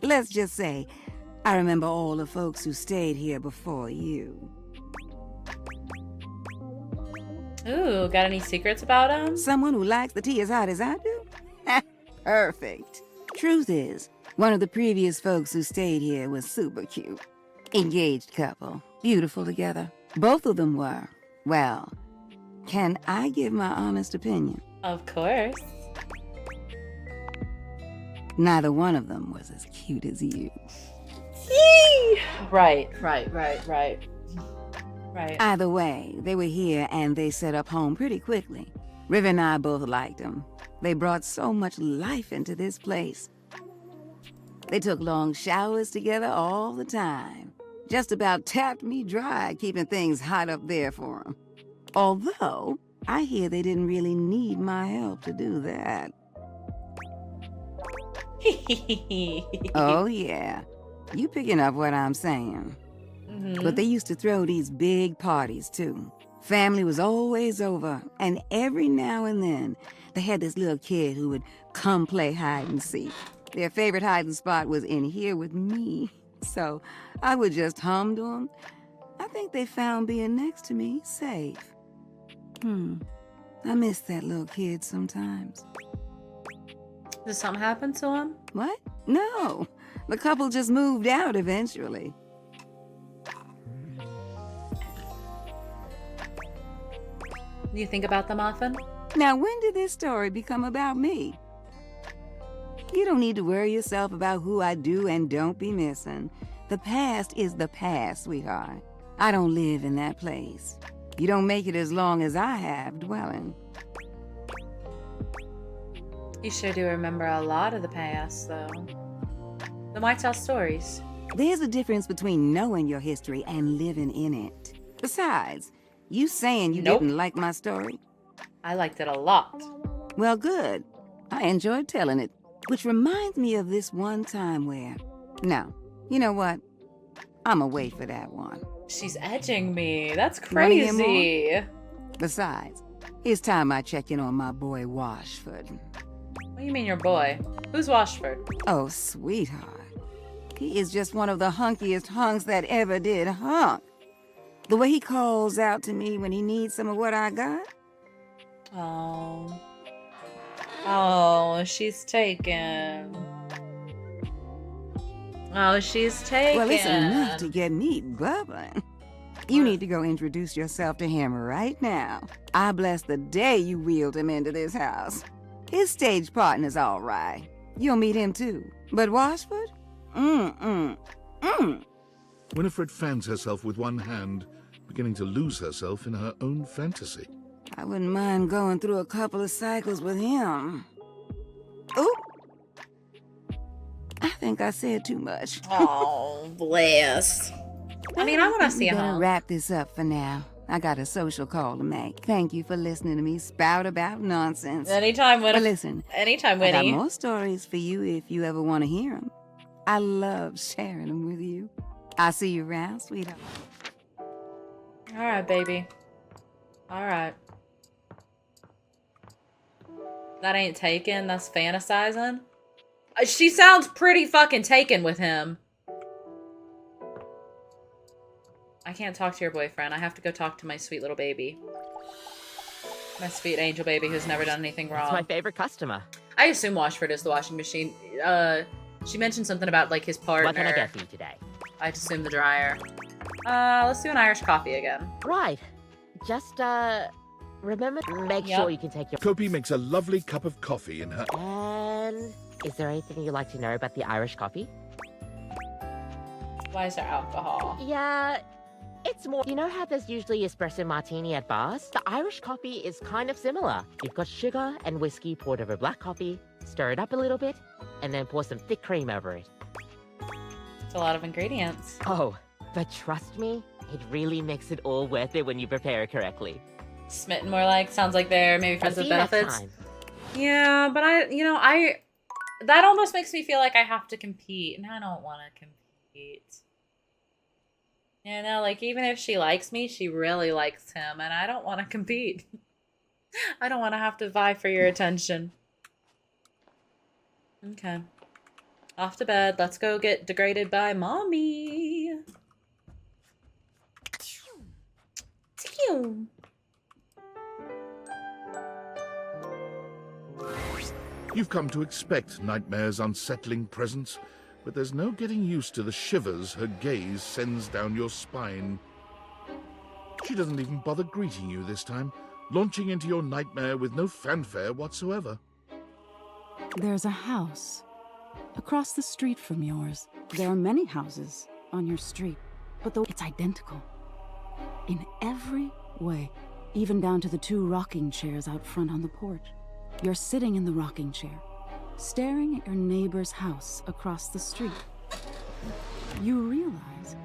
Let's just say, I remember all the folks who stayed here before you. Ooh, got any secrets about him? Someone who likes the tea as hot as I do? Perfect. Truth is, one of the previous folks who stayed here was super cute. Engaged couple, beautiful together. Both of them were. Well, can I give my honest opinion? Of course. Neither one of them was as cute as you. Right. Either way, they were here and they set up home pretty quickly. River and I both liked them. They brought so much life into this place. They took long showers together all the time. Just about tapped me dry, keeping things hot up there for them. Although, I hear they didn't really need my help to do that. Oh, yeah. You picking up what I'm saying. But they used to throw these big parties, too. Family was always over, and every now and then, they had this little kid who would come play hide and seek. Their favorite hiding spot was in here with me, so I would just hum to them. I think they found being next to me safe. I miss that little kid sometimes. Did something happen to him? What? No. The couple just moved out eventually. Do you think about them often? Now, when did this story become about me? You don't need to worry yourself about who I do and don't be missing. The past is the past, sweetheart. I don't live in that place. You don't make it as long as I have dwelling. You sure do remember a lot of the past, though. Then why tell stories? There's a difference between knowing your history and living in it. Besides, you saying you didn't like my story? I liked it a lot. Well, good. I enjoyed telling it. Which reminds me of this one time where... No, you know what? I'ma wait for that one. She's edging me. That's Wanna hear crazy. more? Besides, it's time I check in on my boy Washford. What do you mean your boy? Who's Washford? Oh, sweetheart. He is just one of the hunkiest hunks that ever did hunk. The way he calls out to me when he needs some of what I got. Oh. Oh, she's taken. Oh, she's taken. Well, it's enough to get me bubbling. You need to go introduce yourself to him right now. I bless the day you wheeled him into this house. His stage partner's all right. You'll meet him too. But Washford? Winifred fans herself with one hand, beginning to lose herself in her own fantasy. I wouldn't mind going through a couple of cycles with him. Ooh! I think I said too much. Oh, bless. I mean, I want to see I'm gonna him. wrap this up for now. I got a social call to make. Thank you for listening to me spout about nonsense. Anytime, Winnie. But listen, Anytime, I got Winnie. more stories for you if you ever want to hear them. I love sharing them with you. I'll see you around, sweetheart. All right, baby. All right. That ain't taken. That's fantasizing. She sounds pretty fucking taken with him. I can't talk to your boyfriend. I have to go talk to my sweet little baby. My sweet angel baby who's never done anything wrong. That's my favorite customer. I assume Washford is the washing machine. She mentioned something about, like, his partner. What can I get for you today? I'd assume the dryer. Let's do an Irish coffee again. Right. Just, remember to make Yep. sure you can take your... Kopi makes a lovely cup of coffee in her... And is there anything you'd like to know about the Irish coffee? Why is there alcohol? Yeah, it's more... You know how there's usually espresso martini at bars? The Irish coffee is kind of similar. You've got sugar and whiskey poured over black coffee, stir it up a little bit, and then pour some thick cream over it. It's a lot of ingredients. Oh, but trust me, it really makes it all worth it when you prepare it correctly. Smitten more like. Sounds like they're maybe friends I'll with see you next benefits. time. Yeah, but that almost makes me feel like I have to compete, and I don't want to compete. You know, like, even if she likes me, she really likes him, and I don't want to compete. I don't want to have to vie for your attention. Okay. Off to bed. Let's go get degraded by mommy. Pew. You've come to expect Nightmare's unsettling presence, but there's no getting used to the shivers her gaze sends down your spine. She doesn't even bother greeting you this time, launching into your nightmare with no fanfare whatsoever. There's a house across the street from yours. There are many houses on your street, but though it's identical in every way, even down to the 2 rocking chairs out front on the porch. You're sitting in the rocking chair, staring at your neighbor's house across the street. You realize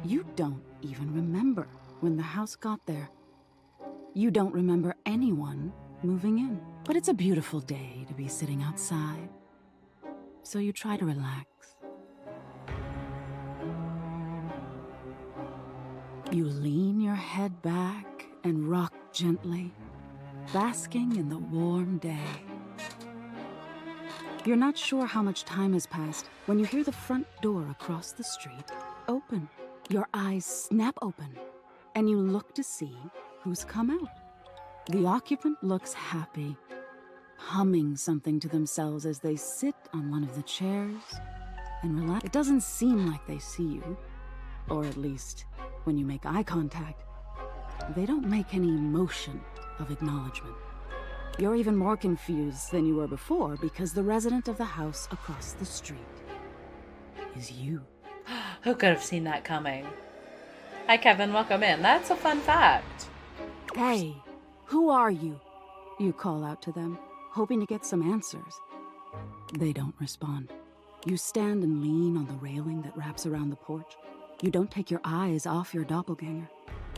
you don't even remember when the house got there. You don't remember anyone moving in. But it's a beautiful day to be sitting outside, so you try to relax. You lean your head back and rock gently, basking in the warm day. You're not sure how much time has passed when you hear the front door across the street open. Your eyes snap open and you look to see who's come out. The occupant looks happy, humming something to themselves as they sit on one of the chairs and relax. It doesn't seem like they see you, or at least when you make eye contact, they don't make any motion of acknowledgement. You're even more confused than you were before because the resident of the house across the street is you. Who could have seen that coming? Hi, Kevin. Welcome in. That's a fun fact. Hey, who are you? You call out to them, hoping to get some answers. They don't respond. You stand and lean on the railing that wraps around the porch. You don't take your eyes off your doppelganger.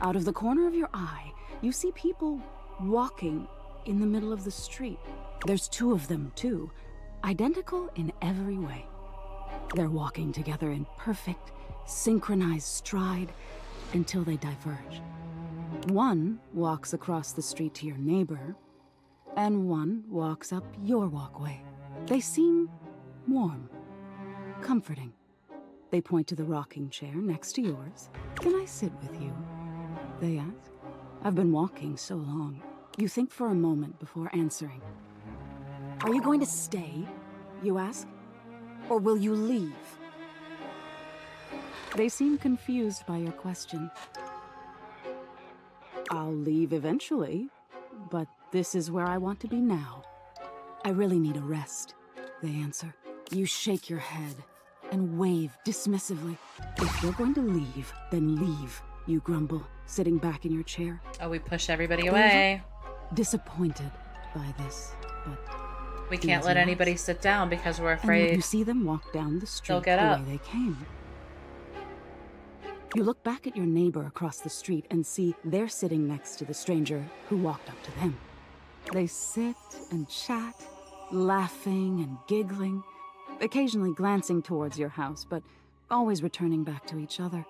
Out of the corner of your eye, you see people walking in the middle of the street. There's two of them, too, identical in every way. They're walking together in perfect, synchronized stride until they diverge. One walks across the street to your neighbor, and one walks up your walkway. They seem warm, comforting. They point to the rocking chair next to yours. Can I sit with you? They ask. I've been walking so long. You think for a moment before answering. Are you going to stay? You ask. Or will you leave? They seem confused by your question. I'll leave eventually, but this is where I want to be now. I really need a rest, they answer. You shake your head and wave dismissively. If you're going to leave, then leave, you grumble, sitting back in your chair. Oh, we push everybody away. Disappointed by this, but we can't let anybody sit down because we're afraid you see them walk down the street they'll get the up. way they came. You look back at your neighbor across the street and see they're sitting next to the stranger who walked up to them. They sit and chat, laughing and giggling, occasionally glancing towards your house, but always returning back to each other.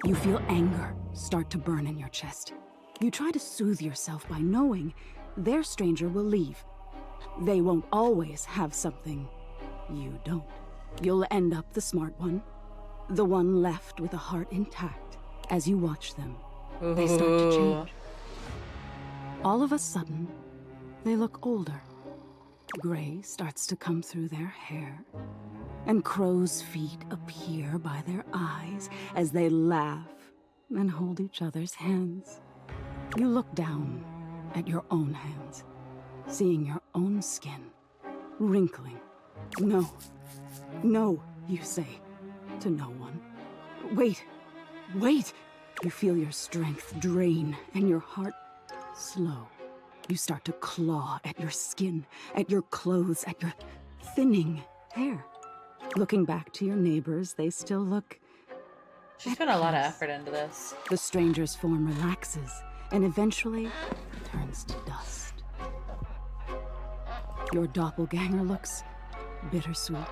You feel anger start to burn in your chest. You try to soothe yourself by knowing their stranger will leave. They won't always have something you don't. You'll end up the smart one, the one left with a heart intact. As you watch them, they start to change. All of a sudden, they look older. Gray starts to come through their hair, and crow's feet appear by their eyes as they laugh and hold each other's hands. You look down at your own hands, seeing your own skin wrinkling. No, no, you say to no one. Wait, wait! You feel your strength drain and your heart slow. You start to claw at your skin, at your clothes, at your thinning hair. Looking back to your neighbors, they still look... She's put a lot of effort into this. The stranger's form relaxes and eventually turns to dust. Your doppelganger looks bittersweet.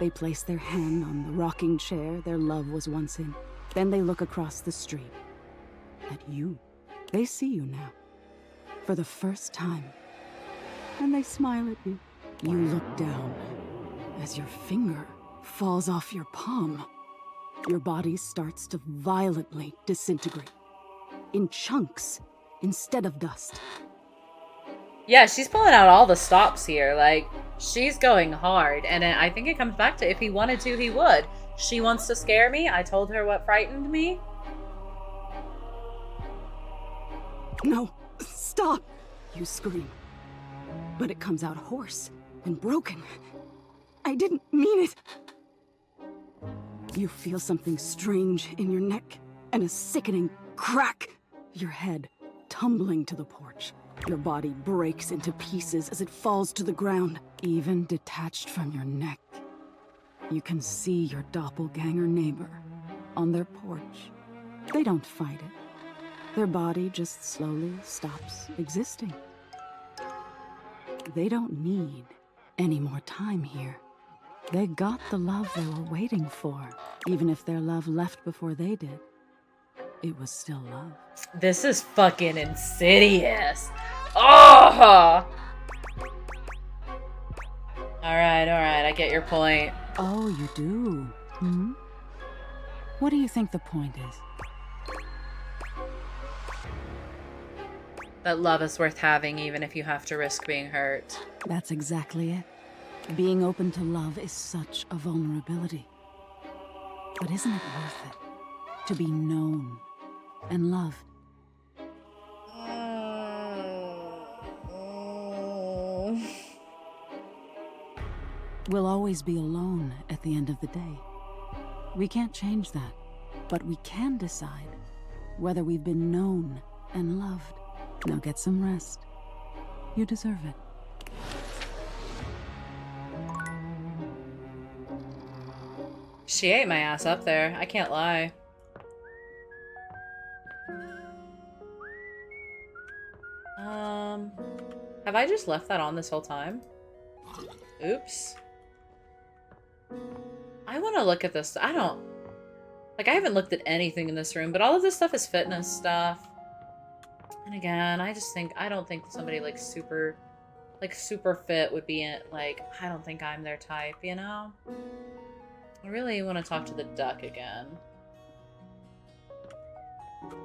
They place their hand on the rocking chair their love was once in. Then they look across the street at you. They see you now, for the first time, and they smile at you. You look down as your finger falls off your palm. Your body starts to violently disintegrate, in chunks instead of dust. Yeah, she's pulling out all the stops here. Like, she's going hard. And I think it comes back to if he wanted to, he would. She wants to scare me. I told her what frightened me. No, stop! You scream. But it comes out hoarse and broken. I didn't mean it. You feel something strange in your neck and a sickening crack. Your head tumbling to the porch. Your body breaks into pieces as it falls to the ground. Even detached from your neck, you can see your doppelganger neighbor on their porch. They don't fight it. Their body just slowly stops existing. They don't need any more time here. They got the love they were waiting for. Even if their love left before they did, it was still love. This is fucking insidious. Oh! Alright, I get your point. Oh, you do? Hmm? What do you think the point is? That love is worth having even if you have to risk being hurt. That's exactly it. Being open to love is such a vulnerability. But isn't it worth it? To be known and loved. We'll always be alone at the end of the day. We can't change that, but we can decide whether we've been known and loved. Now get some rest. You deserve it. She ate my ass up there. I can't lie. Have I just left that on this whole time? Oops. I want to look at this. I haven't looked at anything in this room, but all of this stuff is fitness stuff. And again, I don't think somebody like super fit would be it. Like, I don't think I'm their type, you know? I really want to talk to the duck again.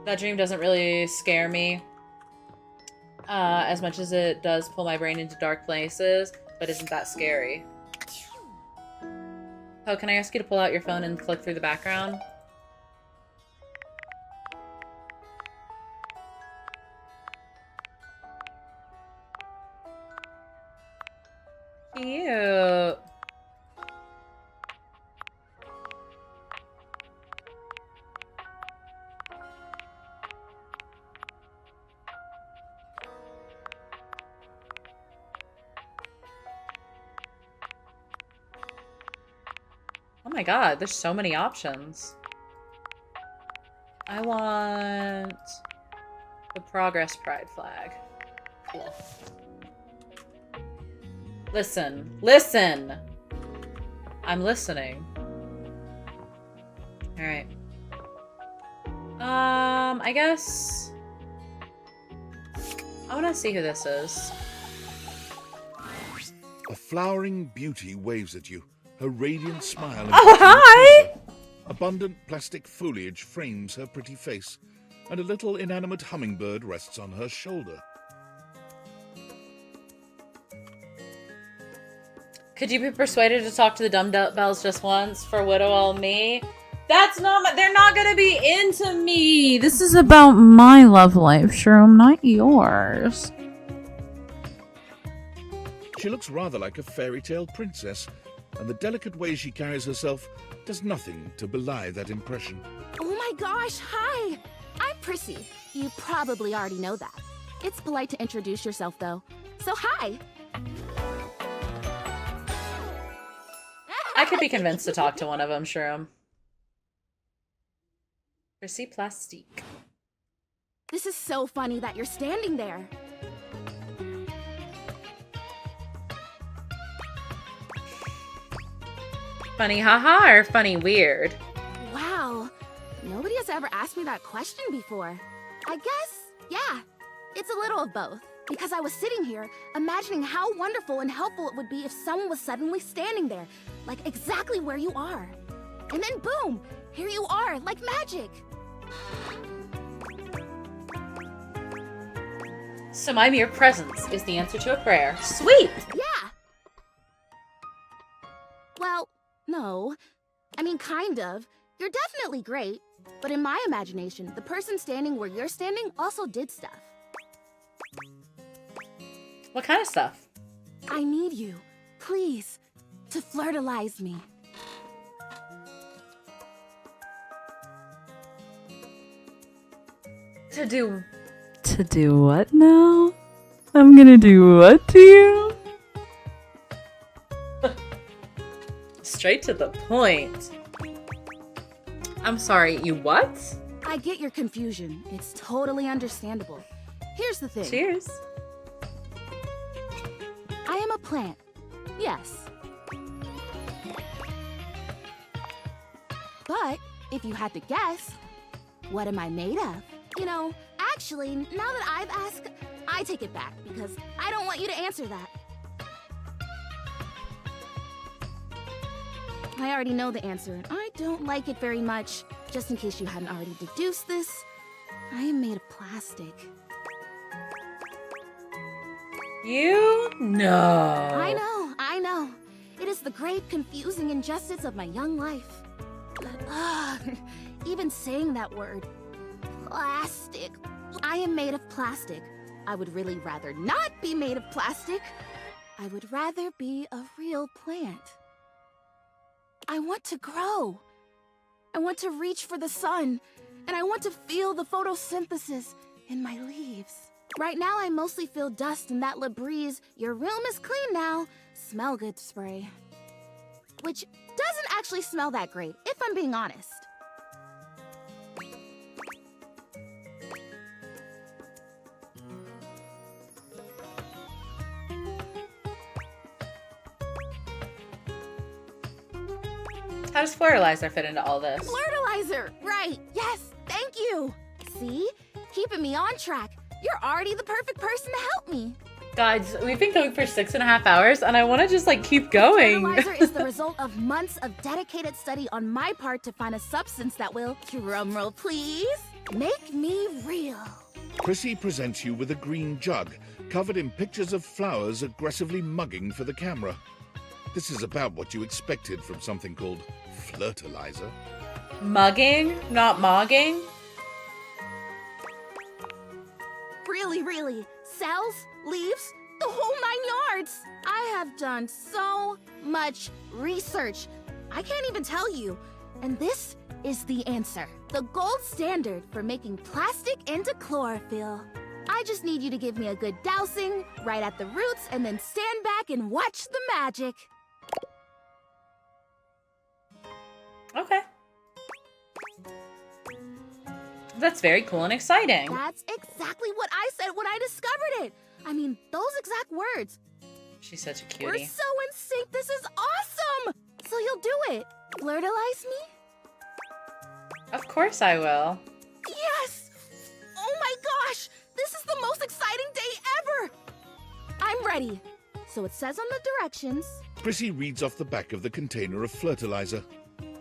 That dream doesn't really scare me as much as it does pull my brain into dark places, but isn't that scary? Oh, can I ask you to pull out your phone and click through the background? Cute. Oh my god, there's so many options. I want the Progress Pride flag. Cool. Listen. Listen! I'm listening. Alright. I guess... I want to see who this is. A flowering beauty waves at you, her radiant smile. Oh, hi! Abundant plastic foliage frames her pretty face, and a little inanimate hummingbird rests on her shoulder. Could you be persuaded to talk to the dumbbells just once for Widow All Me? That's not they're not gonna be into me. This is about my love life, Shroom, not yours. She looks rather like a fairy tale princess, and the delicate way she carries herself does nothing to belie that impression. Oh my gosh, hi! I'm Prissy. You probably already know that. It's polite to introduce yourself, though. So hi! I could be convinced to talk to one of them, Shroom. Prissy Plastique. This is so funny that you're standing there. Funny haha or funny weird? Wow, nobody has ever asked me that question before. I guess, yeah, it's a little of both. Because I was sitting here, imagining how wonderful and helpful it would be if someone was suddenly standing there, like exactly where you are. And then boom, here you are, like magic. So my mere presence is the answer to a prayer. Sweet! Yeah! Well, no. I mean, kind of. You're definitely great. But in my imagination, the person standing where you're standing also did stuff. What kind of stuff? I need you, please, to flirtalize me. To do what now? I'm gonna do what to you? Straight to the point. I'm sorry, you what? I get your confusion. It's totally understandable. Here's the thing. Cheers. I am a plant. Yes. But if you had to guess, what am I made of? You know, actually, now that I've asked, I take it back because I don't want you to answer that. I already know the answer, and I don't like it very much. Just in case you hadn't already deduced this, I am made of plastic. You? No. I know. It is the great, confusing injustice of my young life. Even saying that word. Plastic. I am made of plastic. I would really rather not be made of plastic. I would rather be a real plant. I want to grow. I want to reach for the sun. And I want to feel the photosynthesis in my leaves. Right now, I mostly feel dust in that Labreeze, your room is clean now, smell good spray. Which doesn't actually smell that great, if I'm being honest. How does Flirtalizer fit into all this? Flirtalizer! Right, yes, thank you! See? Keeping me on track. You're already the perfect person to help me. Guys, we've been going for 6.5 hours, and I want to just, like, keep going. Flirtalizer is the result of months of dedicated study on my part to find a substance that will, drumroll please, make me real. Prissy presents you with a green jug, covered in pictures of flowers aggressively mugging for the camera. This is about what you expected from something called Flirtalizer. Mugging? Not mogging? Really. Cells, leaves, the whole 9 yards. I have done so much research. I can't even tell you. And this is the answer. The gold standard for making plastic into chlorophyll. I just need you to give me a good dousing right at the roots and then stand back and watch the magic. Okay. That's very cool and exciting. That's exactly what I said when I discovered it. I mean, those exact words. She's such a cutie. We're so in sync. This is awesome. So you'll do it. Flirtalize me? Of course I will. Yes! Oh my gosh! This is the most exciting day ever! I'm ready. So it says on the directions. Prissy reads off the back of the container of Flirtalizer.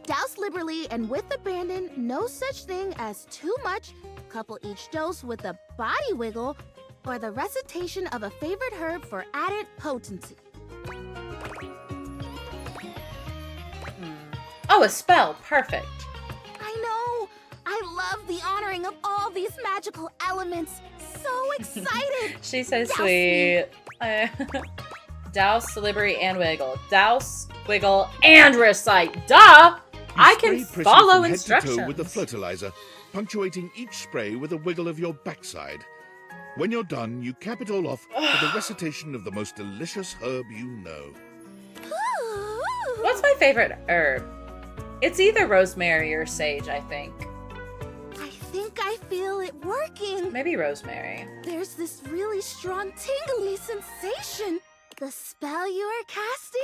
Douse liberally and with abandon, no such thing as too much. Couple each dose with a body wiggle or the recitation of a favorite herb for added potency. Oh, a spell. Perfect. I know. I love the honoring of all these magical elements. So excited. She's so Douse sweet. Douse, liberate, and wiggle. Douse, wiggle, and recite. Duh! I can Spray Prissy follow from head to instructions. toe with the Flirtalizer, punctuating each spray with a wiggle of your backside. When you're done, you cap it all off with a recitation of the most delicious herb you know. What's my favorite herb? It's either rosemary or sage, I think. I think I feel it working. Maybe rosemary. There's this really strong tingly sensation. The spell you are casting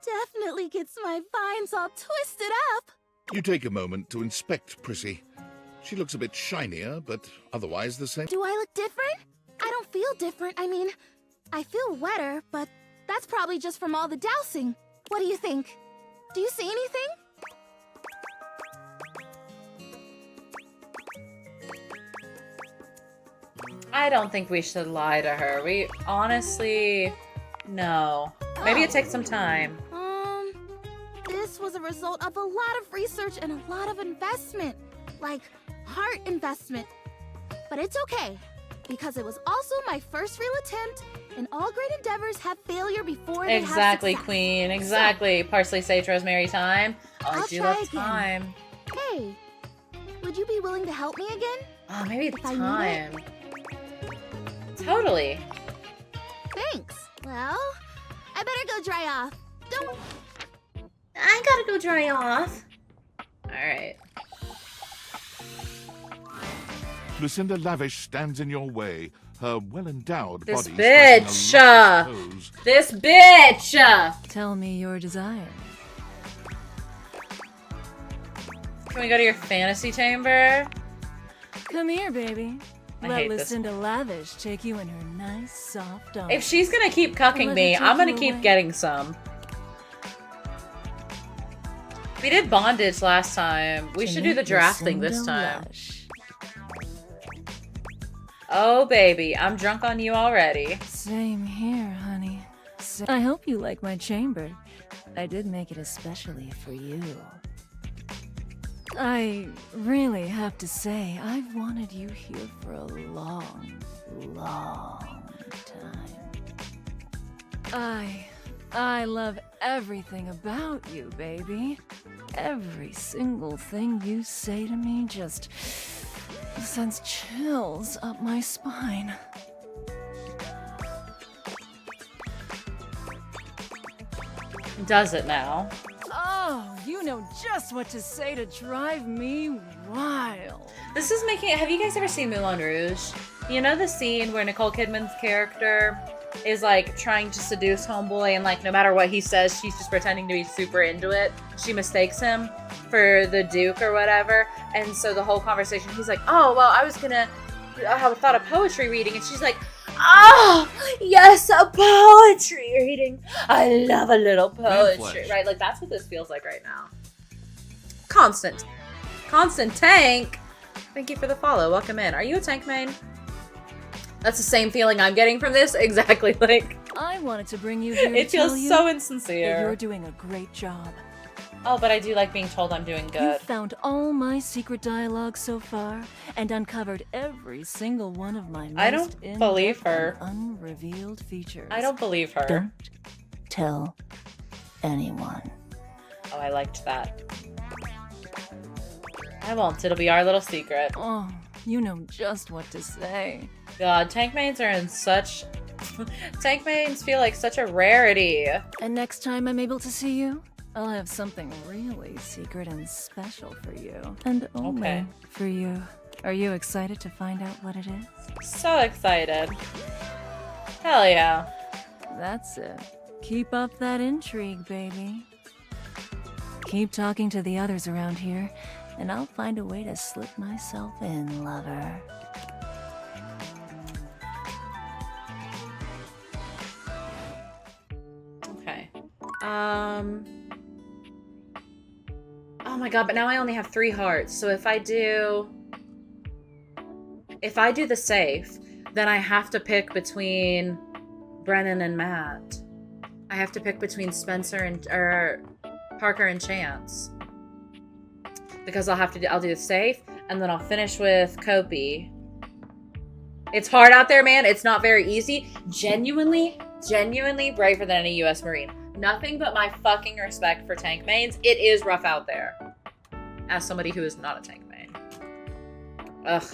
definitely gets my vines all twisted up. You take a moment to inspect Prissy. She looks a bit shinier, but otherwise the same. Do I look different? I don't feel different. I mean, I feel wetter, but that's probably just from all the dousing. What do you think? Do you see anything? I don't think we should lie to her. We honestly, no. Maybe it takes some time. This was a result of a lot of research and a lot of investment. Like, heart investment. But it's okay, because it was also my first real attempt, and all great endeavors have failure before they have Exactly, success. Queen. Exactly. Parsley, sage, rosemary, thyme. Oh, I I'll do try love again. thyme. Hey, would you be willing to help me again? Oh, maybe If I need thyme. Totally. Thanks. Well, I better go dry off. Don't... I gotta go dry off. Alright. Lucinda Lavish stands in your way, her well-endowed This body bitch! striking a luscious pose. This bitch! Tell me your desire. Can we go to your fantasy chamber? Come here, baby. I Let hate this. Lucinda Lavish take you in her nice, soft arms. If she's gonna keep cucking Let me, her I'm take gonna you keep away. getting some. We did bondage last time. We To should do the meet draft thing this Lucinda time. Lush. Oh, baby, I'm drunk on you already. Same here, honey. I hope you like my chamber. I did make it especially for you. I really have to say, I've wanted you here for a long, long time. I love everything about you, baby. Every single thing you say to me just sends chills up my spine. Does it now? Oh, you know just what to say to drive me wild. This is making it. Have you guys ever seen Moulin Rouge? You know the scene where Nicole Kidman's character is like trying to seduce homeboy, and like no matter what he says, she's just pretending to be super into it. She mistakes him for the Duke or whatever, and so the whole conversation, he's like, "Oh well, I thought of poetry reading," and she's like, "Oh yes, a poetry reading. I love a little poetry." Right? Like that's what this feels like right now. Constant Tank. Thank you for the follow. Welcome in. Are you a tank main? That's the same feeling I'm getting from this. Exactly. Like I wanted to bring you here. It feels so insincere. You're doing a great job. Oh, but I do like being told I'm doing good. You found all my secret dialogue so far and uncovered every single one of my most I don't believe her. Unrevealed features. I don't believe her. Don't tell anyone. Oh, I liked that. I won't. It'll be our little secret. Oh, you know just what to say. God, tank mains are in such... tank mains feel like such a rarity. And next time I'm able to see you, I'll have something really secret and special for you. And only for you. Are you excited to find out what it is? So excited. Hell yeah. That's it. Keep up that intrigue, baby. Keep talking to the others around here, and I'll find a way to slip myself in, lover. Okay. Oh my god, but now I only have 3 hearts. So if I do the safe, then I have to pick between Brennan and Matt. I have to pick between Spencer and Parker and Chance. Because I'll do the safe, and then I'll finish with Kopi. It's hard out there, man. It's not very easy. Genuinely braver than any U.S. Marine. Nothing but my fucking respect for tank mains. It is rough out there. As somebody who is not a tank main. Ugh.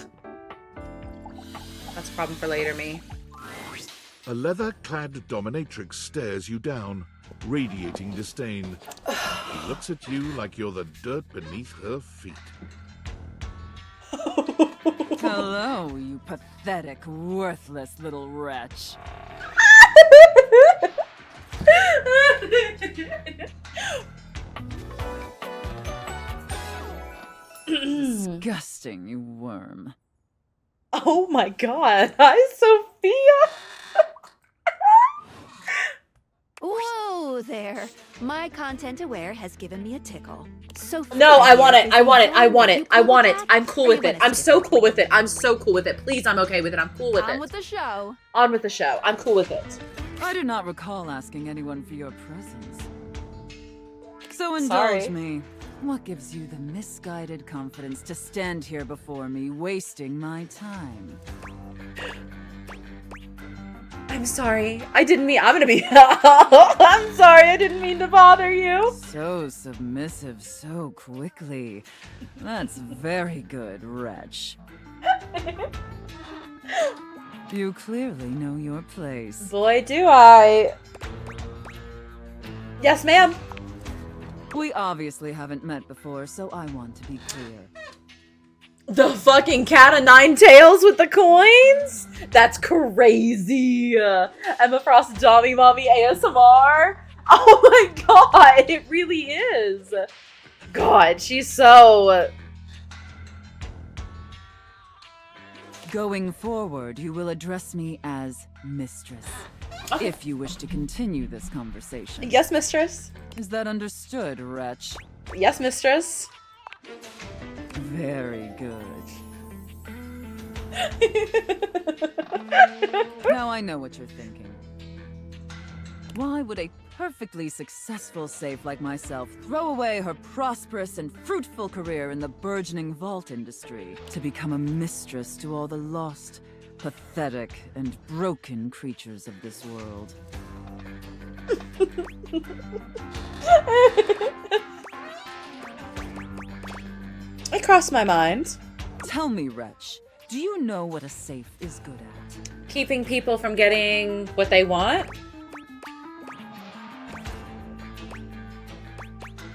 That's a problem for later me. A leather-clad dominatrix stares you down, radiating disdain. She looks at you like you're the dirt beneath her feet. Hello, you pathetic, worthless little wretch. Disgusting, you worm. Oh my god. Hi, Sophia. Whoa there. My content aware has given me a tickle. Sophia, No, I want it. is I want it. I informed want that it. you I cool want with it. that, I'm cool or you with it. want I'm us to so cool with it. I'm so cool with it. Please, I'm okay with it. I'm cool with On it. with the show. On with the show. I'm cool with it. I do not recall asking anyone for your presence. So indulge Sorry. me. What gives you the misguided confidence to stand here before me, wasting my time? I'm sorry. I didn't mean... I'm gonna be... I'm sorry. I didn't mean to bother you. So submissive so quickly. That's very good, wretch. You clearly know your place. Boy, do I. Yes, ma'am. We obviously haven't met before, so I want to be clear. The fucking cat of 9 tails with the coins? That's crazy. Emma Frost Dommy Mommy ASMR. Oh my god, it really is. God, she's so... Going forward, you will address me as Mistress. Okay. If you wish to continue this conversation. Yes, mistress. Is that understood, wretch? Yes, mistress. Very good. Now I know what you're thinking. Why would a perfectly successful safe like myself throw away her prosperous and fruitful career in the burgeoning vault industry to become a mistress to all the lost, pathetic, and broken creatures of this world? It crossed my mind. Tell me, Wretch, do you know what a safe is good at? Keeping people from getting what they want?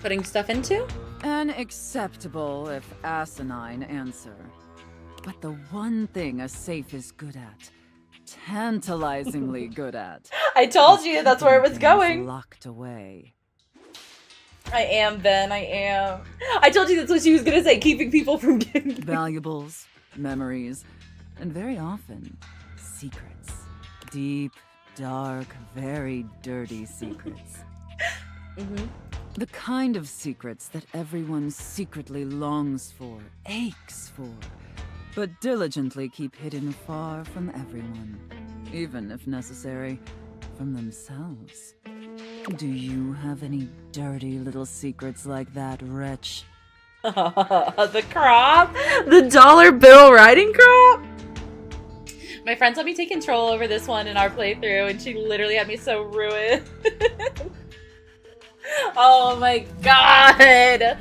Putting stuff into? An acceptable, if asinine, answer. But the one thing a safe is good at, tantalizingly good at, I told you that's where it was going. Locked away. I am, Ben. I am. I told you that's what she was gonna say. Keeping people from getting Valuables, memories, and very often, secrets. Deep, dark, very dirty secrets. Mm-hmm. The kind of secrets that everyone secretly longs for, aches for, but diligently keep hidden far from everyone, even if necessary, from themselves. Do you have any dirty little secrets like that, Wretch? The crop? The dollar bill riding crop? My friends let me take control over this one in our playthrough, and she literally had me so ruined. Oh my god!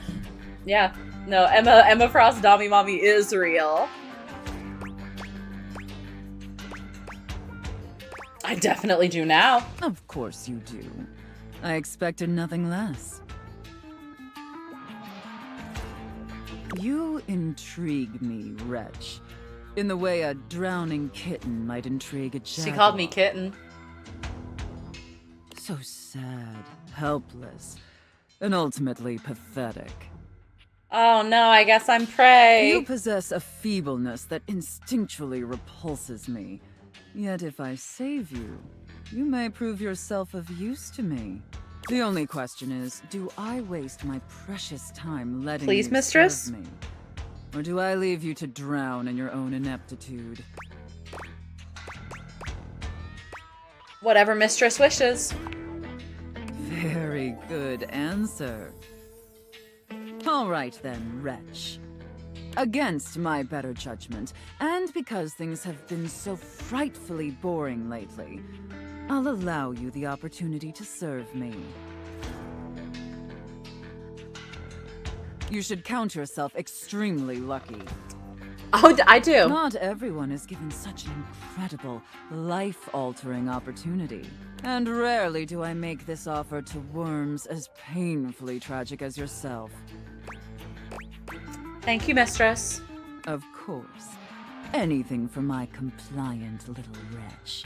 Yeah, no, Emma Frost Dami Mommy is real. I definitely do now. Of course you do. I expected nothing less. You intrigue me, Wretch, in the way a drowning kitten might intrigue a jaguar. She called me kitten. So sad, helpless, and ultimately pathetic. Oh no, I guess I'm prey. You possess a feebleness that instinctually repulses me. Yet if I save you, you may prove yourself of use to me. The only question is, do I waste my precious time letting Please, you mistress? serve me? Or do I leave you to drown in your own ineptitude? Whatever mistress wishes. Very good answer. All right then, Wretch. Against my better judgment, and because things have been so frightfully boring lately, I'll allow you the opportunity to serve me. You should count yourself extremely lucky. Oh, I do. Not everyone is given such an incredible, life-altering opportunity. And rarely do I make this offer to worms as painfully tragic as yourself. Thank you, mistress. Of course. Anything for my compliant little wretch.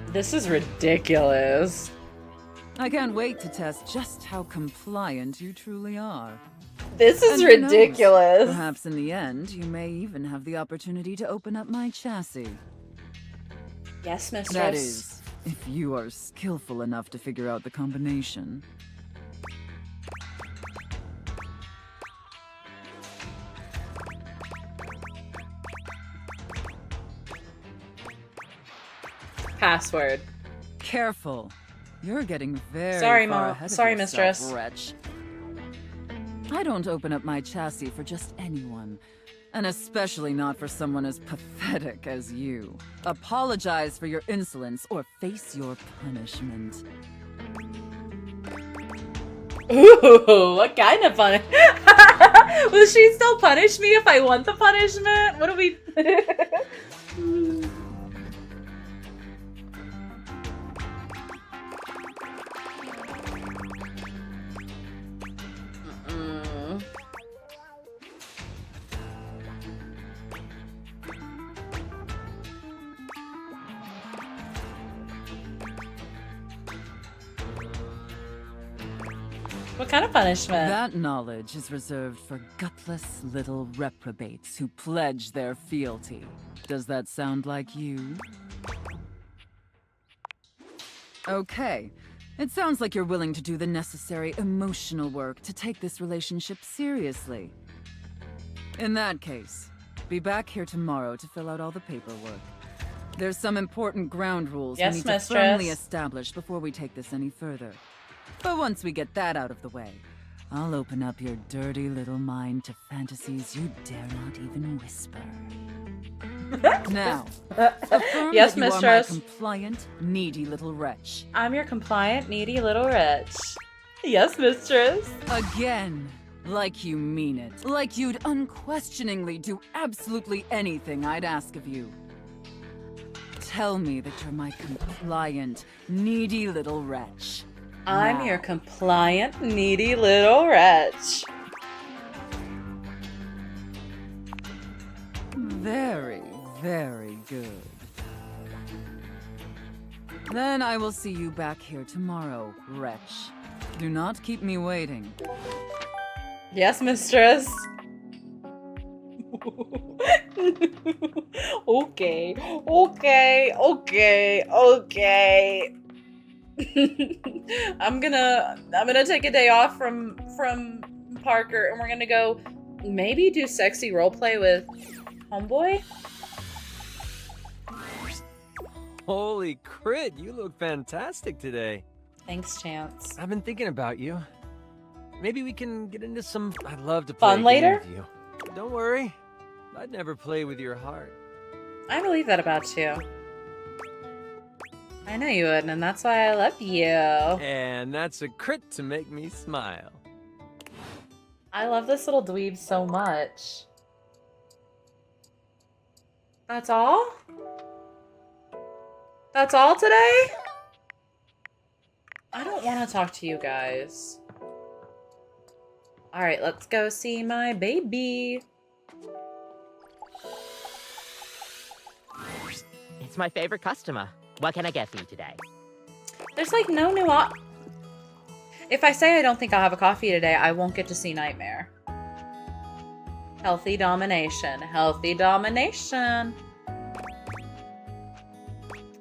This is ridiculous. I can't wait to test just how compliant you truly are. This is And who knows, ridiculous. perhaps in the end, you may even have the opportunity to open up my chassis. Yes, mistress. That is, if you are skillful enough to figure out the combination. Password. Careful. You're getting very Sorry, far Ma. ahead Sorry, of yourself, mistress. Wretch. I don't open up my chassis for just anyone, and especially not for someone as pathetic as you. Apologize for your insolence or face your punishment. Ooh, what kind of punish? Will she still punish me if I want the punishment? What do we... Mm. What kind of punishment? That knowledge is reserved for gutless little reprobates who pledge their fealty. Does that sound like you? Okay. It sounds like you're willing to do the necessary emotional work to take this relationship seriously. In that case, Be back here tomorrow to fill out all the paperwork. There's some important ground rules Yes, we need to mistress. firmly establish before we take this any further. But once we get that out of the way, I'll open up your dirty little mind to fantasies you dare not even whisper. Now, affirm Yes, that you are my mistress. compliant, needy little wretch. I'm your compliant, needy little wretch. Yes, mistress. Again, like you mean it. Like you'd unquestioningly do absolutely anything I'd ask of you. Tell me that you're my compliant, needy little wretch. I'm Now. your compliant, needy little wretch. Very, very good. Then I will see you back here tomorrow, wretch. Do not keep me waiting. Yes, mistress. Okay, okay, okay, okay. I'm gonna take a day off from Parker, and we're gonna go maybe do sexy roleplay with Homeboy. Holy crit, you look fantastic today. Thanks, Chance. I've been thinking about you. Maybe we can get into some... I'd love to play Fun a game later? with you. Don't worry. I'd never play with your heart. I believe that about you. I know you would, and that's why I love you. And that's a crit to make me smile. I love this little dweeb so much. That's all? That's all today? I don't want to talk to you guys. Alright, let's go see my baby. It's my favorite customer. What can I get for you today? There's like no new If I say I don't think I'll have a coffee today, I won't get to see Nightmare. Healthy domination. Healthy domination.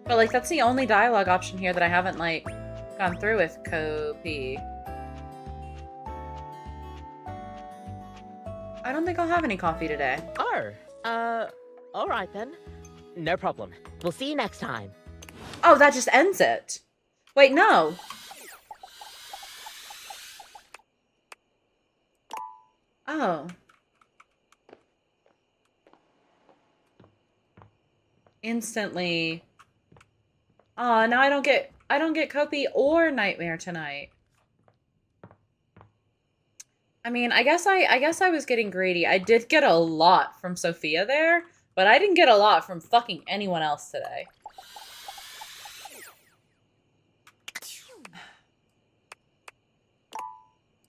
But like that's the only dialogue option here that I haven't like gone through with Kopi. I don't think I'll have any coffee today. Oh, alright then. No problem. We'll see you next time. Oh, that just ends it. Wait, no. Oh. Instantly. Oh, now I don't get Kopi or Nightmare tonight. I mean, I guess I was getting greedy. I did get a lot from Sophia there, but I didn't get a lot from fucking anyone else today.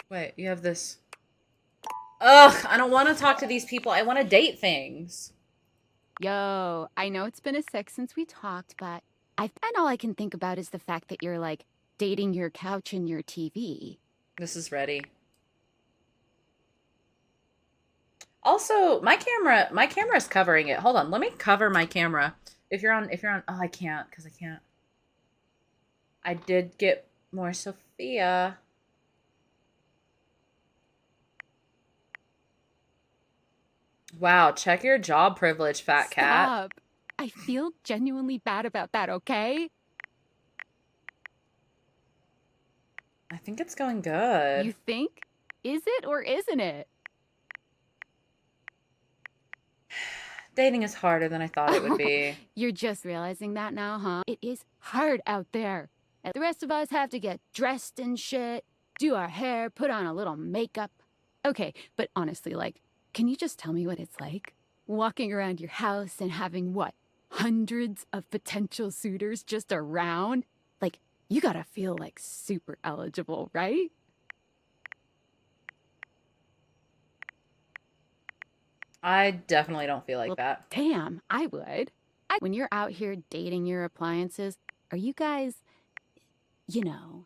Wait, you have this. Ugh, I don't want to talk to these people. I want to date things. Yo, I know it's been a sec since we talked, but and all I can think about is the fact that you're like dating your couch and your TV. This is ready. Also, my camera's covering it. Hold on, let me cover my camera. If you're on, oh, I can't, because I can't. I did get more Sophia. Wow, check your job privilege, fat cat. Stop. I feel genuinely bad about that, okay? I think it's going good. You think? Is it or isn't it? Dating is harder than I thought it would be. You're just realizing that now, huh? It is hard out there. And the rest of us have to get dressed and shit, do our hair, put on a little makeup. Okay, but honestly, like, can you just tell me what it's like? Walking around your house and having, what, hundreds of potential suitors just around? Like, you gotta feel, like, super eligible, right? I definitely don't feel like that. Damn, I would. When you're out here dating your appliances, are you guys, you know?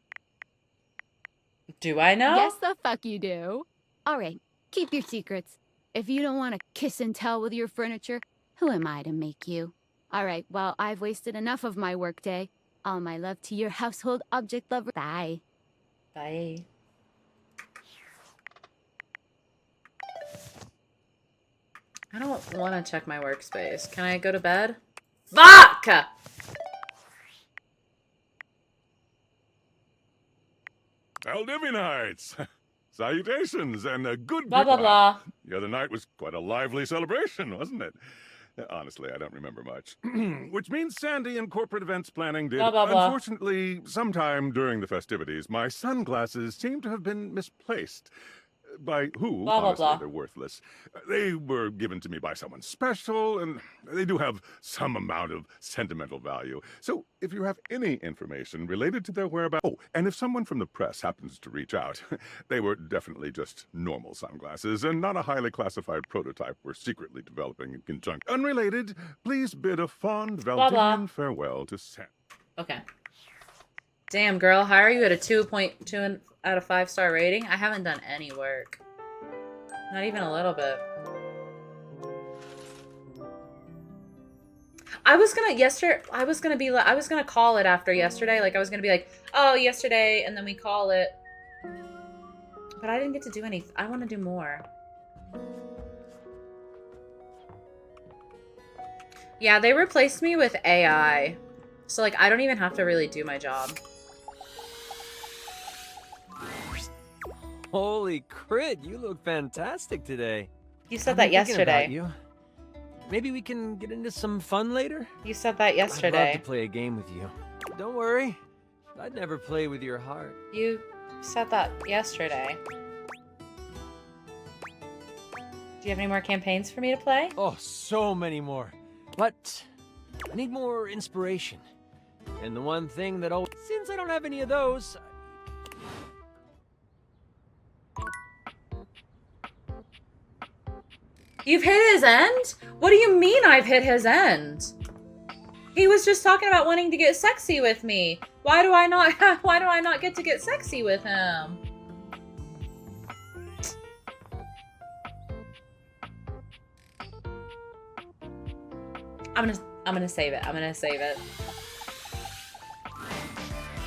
Do I know? Yes, the fuck you do. All right, keep your secrets. If you don't want to kiss and tell with your furniture, who am I to make you? All right, well, I've wasted enough of my workday. All my love to your household object lover. Bye. Bye. I don't want to check my workspace. Can I go to bed? Fuck! Valdivianites! Salutations and a good Blah, blah, blah. The other night was quite a lively celebration, wasn't it? Honestly, I don't remember much. Which means Sandy and corporate events planning did. Blah, blah, blah. Unfortunately, sometime during the festivities, my sunglasses seem to have been misplaced. By who? Blah, blah, Honestly, blah. they're worthless. They were given to me by someone special, and they do have some amount of sentimental value. So, if you have any information related to their whereabouts... Oh, and if someone from the press happens to reach out, they were definitely just normal sunglasses, and not a highly classified prototype we're secretly developing in conjunction. Unrelated, please bid a fond Blah, blah. Valdivian farewell to Sandy. Okay. Damn, girl. How are you at a 2.2 out of 5-star rating? I haven't done any work. Not even a little bit. I was gonna call it after yesterday. Like, I was gonna be like, oh, yesterday, and then we call it. But I didn't get to do anything. I want to do more. Yeah, they replaced me with AI. So, like, I don't even have to really do my job. Holy crit, you look fantastic today. You said I've that been thinking about yesterday. you. Maybe we can get into some fun later? You said that I'd yesterday. love to play a game with you. Don't worry, I'd never play with your heart. You said that yesterday. Do you have any more campaigns for me to play? Oh, so many more. But I need more inspiration. And the one thing that always... Since I don't have any of those... You've hit his end? What do you mean I've hit his end? He was just talking about wanting to get sexy with me. Why do I not get to get sexy with him? I'm gonna save it. I'm gonna save it.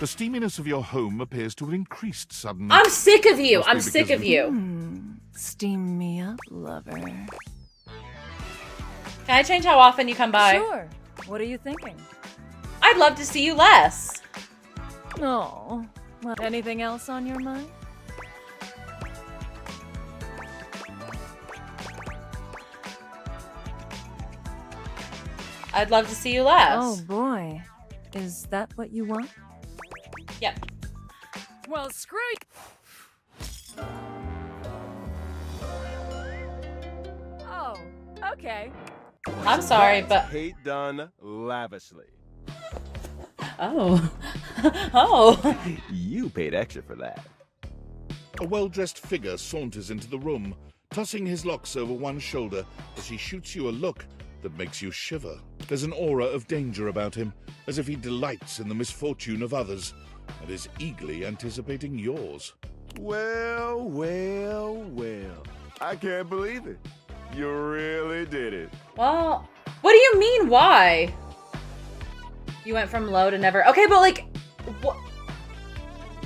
The steaminess of your home appears to have increased suddenly. I'm sick of you. Must be I'm sick because of you. Steam me up, lover. Can I change how often you come by? Sure. What are you thinking? I'd love to see you less. Oh, well, anything else on your mind? I'd love to see you less. Oh boy. Is that what you want? Yep. Well, screw you. Oh, okay. I'm sorry, but... Hate done lavishly. Oh. Oh. You paid extra for that. A well-dressed figure saunters into the room, tossing his locks over one shoulder as he shoots you a look that makes you shiver. There's an aura of danger about him, as if he delights in the misfortune of others and is eagerly anticipating yours. Well, well, well. I can't believe it. You really did it. Well, what do you mean, why? You went from low to never... Okay, but like... What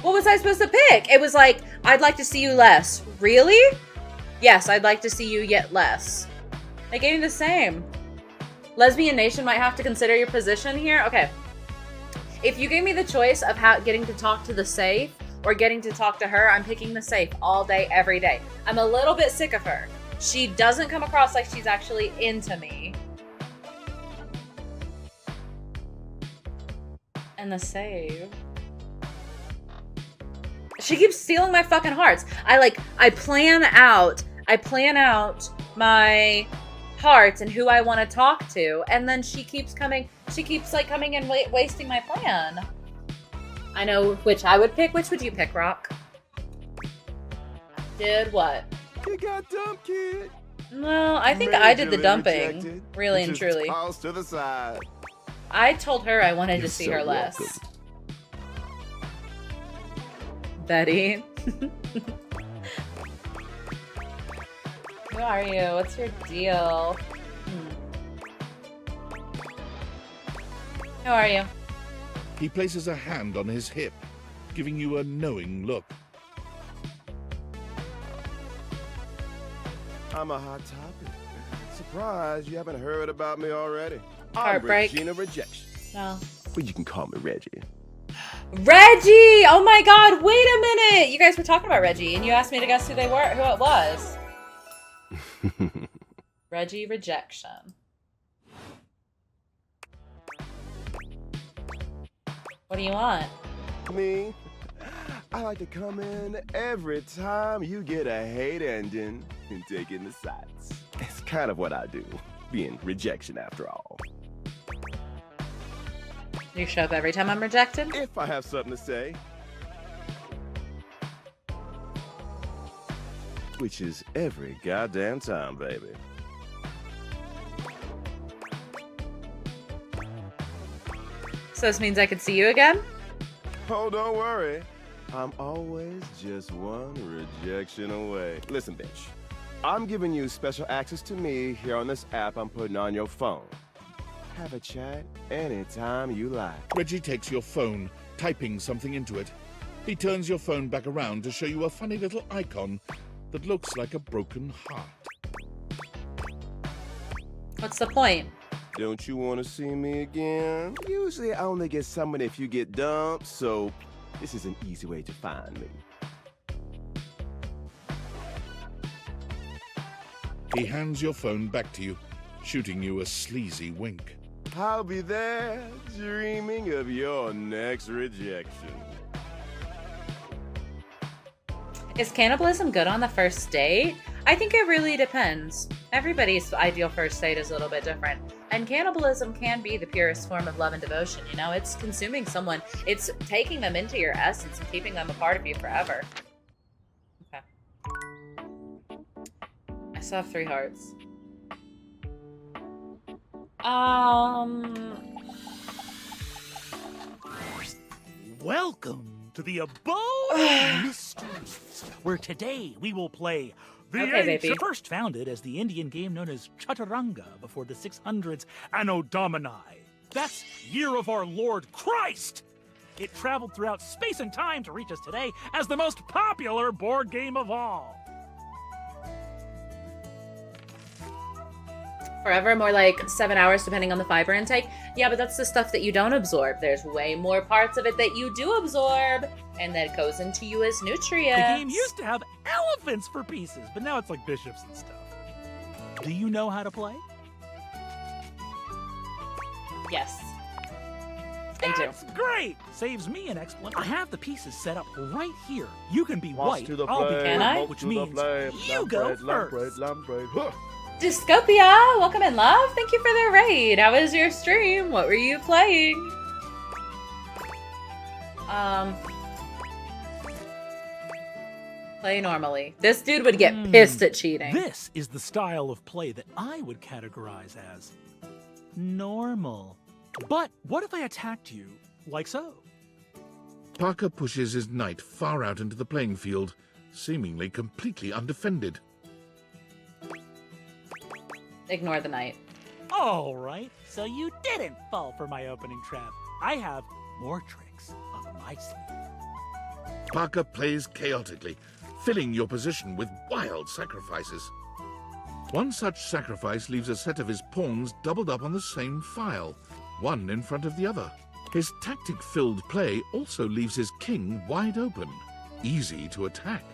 was I supposed to pick? It was like, I'd like to see you less. Really? Yes, I'd like to see you yet less. They gave me the same. Lesbian Nation might have to consider your position here. Okay. If you gave me the choice of getting to talk to the safe or getting to talk to her, I'm picking the safe all day, every day. I'm a little bit sick of her. She doesn't come across like she's actually into me. And the save. She keeps stealing my fucking hearts. I plan out my hearts and who I want to talk to, and then she keeps coming and wasting my plan. I know which I would pick. Which would you pick, Rock? Did what? You got dumped, kid. No, I think I did the Majorly dumping. rejected. Really and Just truly. tossed to the side. I told her I wanted to You're see so her less. welcome. Betty. Who are you? What's your deal? Who are you? He places a hand on his hip, giving you a knowing look. I'm a hot topic. surprised you haven't heard about me already. Heartbreak. I'm Regina Rejection. No. But you can call me Reggie. Reggie! Oh my god, wait a minute! You guys were talking about Reggie, and you asked me to guess who it was. Reggie Rejection. What do you want? Me? I like to come in every time you get a hate ending and take in the sights. It's kind of what I do, being rejection after all. You show up every time I'm rejected? If I have something to say. Which is every goddamn time, baby. So this means I could see you again? Oh, don't worry. I'm always just one rejection away. Listen, bitch. I'm giving you special access to me here on this app I'm putting on your phone. Have a chat anytime you like. Reggie takes your phone, typing something into it. He turns your phone back around to show you a funny little icon that looks like a broken heart. What's the point? Don't you want to see me again? Usually I only get summoned if you get dumped, so this is an easy way to find me. He hands your phone back to you, shooting you a sleazy wink. I'll be there, dreaming of your next rejection. Is cannibalism good on the first date? I think it really depends. Everybody's ideal first date is a little bit different. And cannibalism can be the purest form of love and devotion. You know, it's consuming someone. It's taking them into your essence and keeping them a part of you forever. Okay. I still have 3 hearts. Welcome to the Abode of Mysteries, where today we will play the ancient, first founded as the Indian game known as Chaturanga before the 600s Anno Domini. That's Year of Our Lord Christ! It traveled throughout space and time to reach us today as the most popular board game of all. Forever, more like 7 hours depending on the fiber intake. Yeah, but that's the stuff that you don't absorb. There's way more parts of it that you do absorb and that goes into you as nutrients. The game used to have elephants for pieces, but now it's like bishops and stuff. Do you know how to play? Yes. I do. That's great! Saves me an explanation. I have the pieces set up right here. You can be Watch white, to the I'll be flame, black, smoke which to the means flame, you go lamp first. Huh. Discopia, welcome in, love. Thank you for the raid. How was your stream? What were you playing? Play normally. This dude would get pissed at cheating. This is the style of play that I would categorize as normal. But what if I attacked you like so? Parker pushes his knight far out into the playing field, seemingly completely undefended. Ignore the knight. All right, so you didn't fall for my opening trap. I have more tricks up my sleeve. Parker plays chaotically, filling your position with wild sacrifices. One such sacrifice leaves a set of his pawns doubled up on the same file, one in front of the other. His tactic-filled play also leaves his king wide open, easy to attack.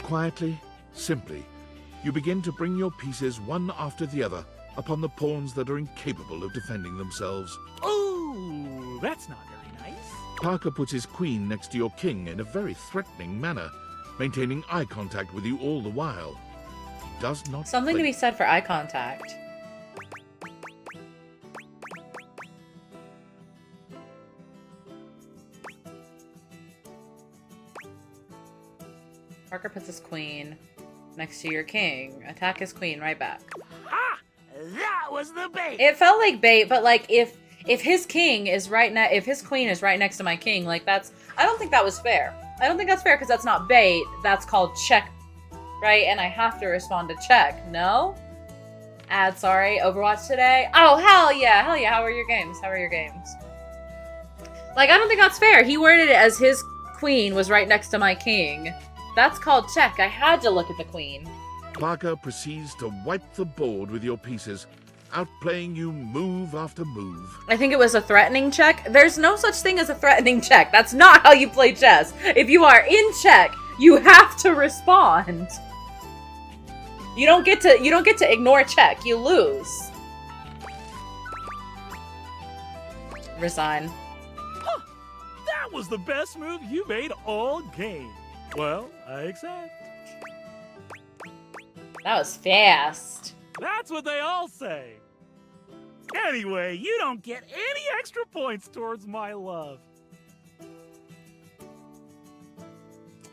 Quietly, simply, you begin to bring your pieces one after the other upon the pawns that are incapable of defending themselves. Ooh, that's not very nice. Parker puts his queen next to your king in a very threatening manner, maintaining eye contact with you all the while. He does not Something to blink. be said for eye contact. Parker puts his queen next to your king. Attack his queen right back. Ah, that was the bait. It felt like bait, but like if his king is if his queen is right next to my king, like I don't think that was fair. I don't think that's fair because that's not bait. That's called check, right? And I have to respond to check. No? Sorry. Overwatch today? Oh, hell yeah. How are your games? Like, I don't think that's fair. He worded it as his queen was right next to my king. That's called check. I had to look at the queen. Parker proceeds to wipe the board with your pieces, outplaying you move after move. I think it was a threatening check. There's no such thing as a threatening check. That's not how you play chess. If you are in check, you have to respond. You don't get to ignore check. You lose. Resign. Huh, that was the best move you made all game. Well, I accept. That was fast. That's what they all say. Anyway, you don't get any extra points towards my love.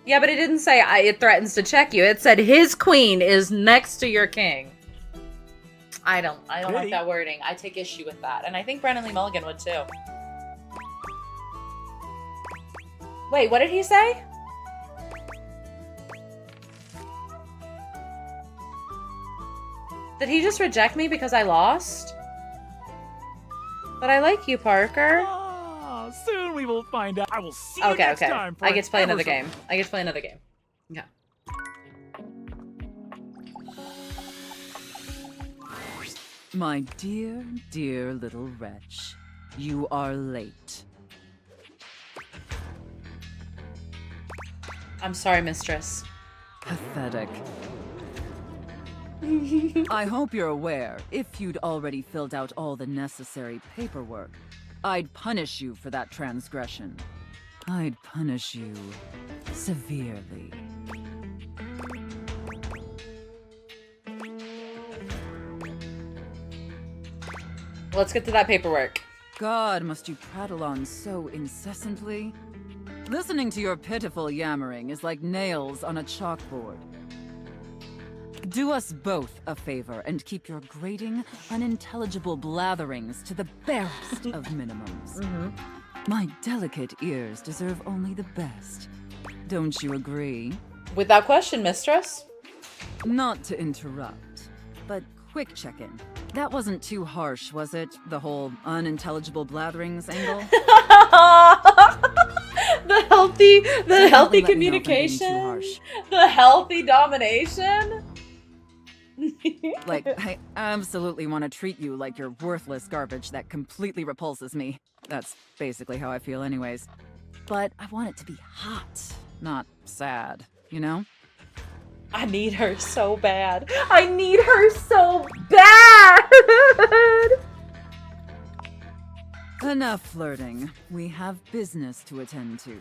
Yeah, but it didn't say it threatens to check you. It said his queen is next to your king. I don't like that wording. I take issue with that. And I think Brennan Lee Mulligan would too. Wait, what did he say? Did he just reject me because I lost? But I like you, Parker. Oh, soon we will find out. I will see you Okay, next okay. time. I get to play another game. I get to play another game. Yeah. My dear, dear little wretch, you are late. I'm sorry, mistress. Pathetic. I hope you're aware, if you'd already filled out all the necessary paperwork, I'd punish you for that transgression. I'd punish you severely. Let's get to that paperwork. God, must you prattle on so incessantly? Listening to your pitiful yammering is like nails on a chalkboard. Do us both a favor and keep your grating, unintelligible blatherings to the barest of minimums. My delicate ears deserve only the best. Don't you agree? Without question, mistress. Not to interrupt, but quick check-in. That wasn't too harsh, was it? The whole unintelligible blatherings angle? the healthy communication, the healthy domination. Like, I absolutely want to treat you like you're worthless garbage that completely repulses me. That's basically how I feel anyways. But I want it to be hot, not sad, you know? I need her so bad. I need her so bad! Enough flirting. We have business to attend to.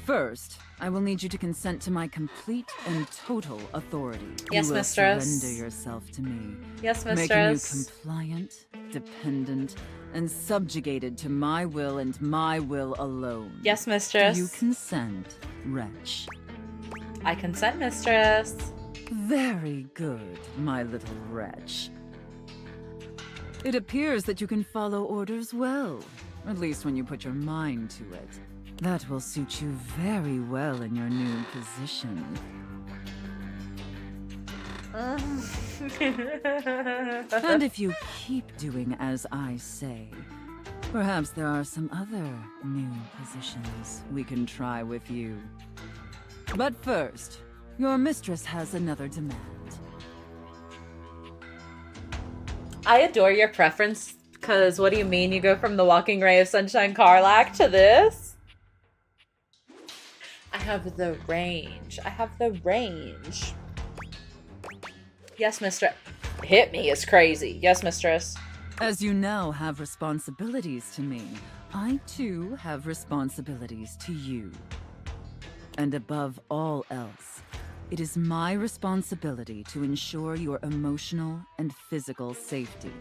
First, I will need you to consent to my complete and total authority. Yes, you will mistress. Surrender yourself to me. Yes, Making mistress. you compliant, dependent, and subjugated to my will and my will alone. Yes, mistress. Do you consent, wretch? I consent, mistress. Very good, my little wretch. It appears that you can follow orders well, at least when you put your mind to it. That will suit you very well in your new position. And if you keep doing as I say, perhaps there are some other new positions we can try with you. But first, your mistress has another demand. I adore your preference, because what do you mean you go from the Walking Ray of Sunshine Karlach to this? I have the range. I have the range. Yes, mistress. Hit me is crazy. Yes, mistress. As you now have responsibilities to me, I too have responsibilities to you. And above all else, it is my responsibility to ensure your emotional and physical safety.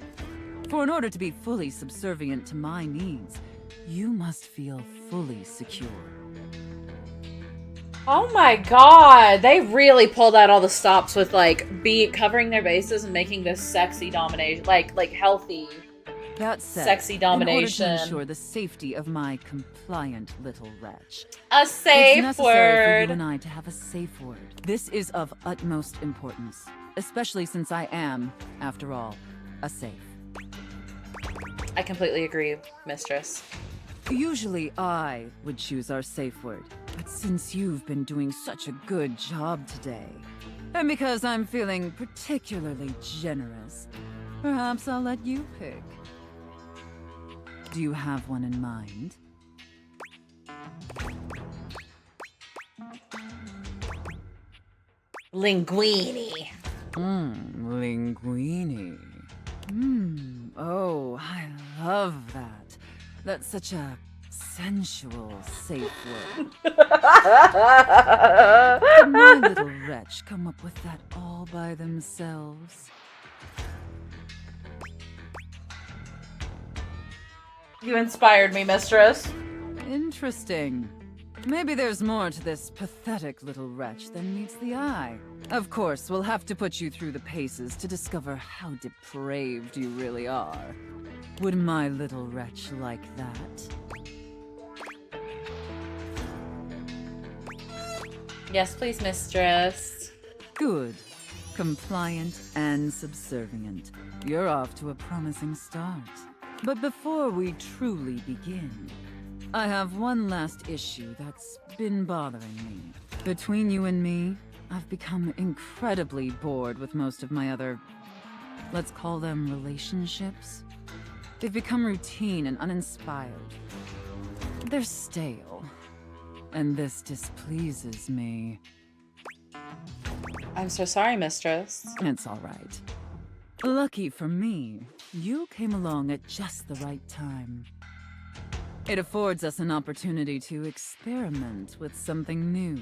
For in order to be fully subservient to my needs, you must feel fully secure. Oh my god, they really pulled out all the stops with like covering their bases and making this sexy domination, like healthy, That said, sexy domination. In order to ensure the safety of my compliant little wretch, A safe it's necessary for word. you and I to have a safe word. This is of utmost importance, especially since I am, after all, a safe. I completely agree, mistress. Usually I would choose our safe word, but since you've been doing such a good job today, and because I'm feeling particularly generous, perhaps I'll let you pick. Do you have one in mind? Linguini. Linguini. Oh, I love that. That's such a sensual, safe word. Did my little wretch come up with that all by themselves? You inspired me, mistress. Interesting. Maybe there's more to this pathetic little wretch than meets the eye. Of course, we'll have to put you through the paces to discover how depraved you really are. Would my little wretch like that? Yes, please, mistress. Good. Compliant and subservient. You're off to a promising start. But before we truly begin, I have one last issue that's been bothering me. Between you and me, I've become incredibly bored with most of my other, let's call them relationships. They've become routine and uninspired. They're stale. And this displeases me. I'm so sorry, mistress. It's all right. Lucky for me, you came along at just the right time. It affords us an opportunity to experiment with something new.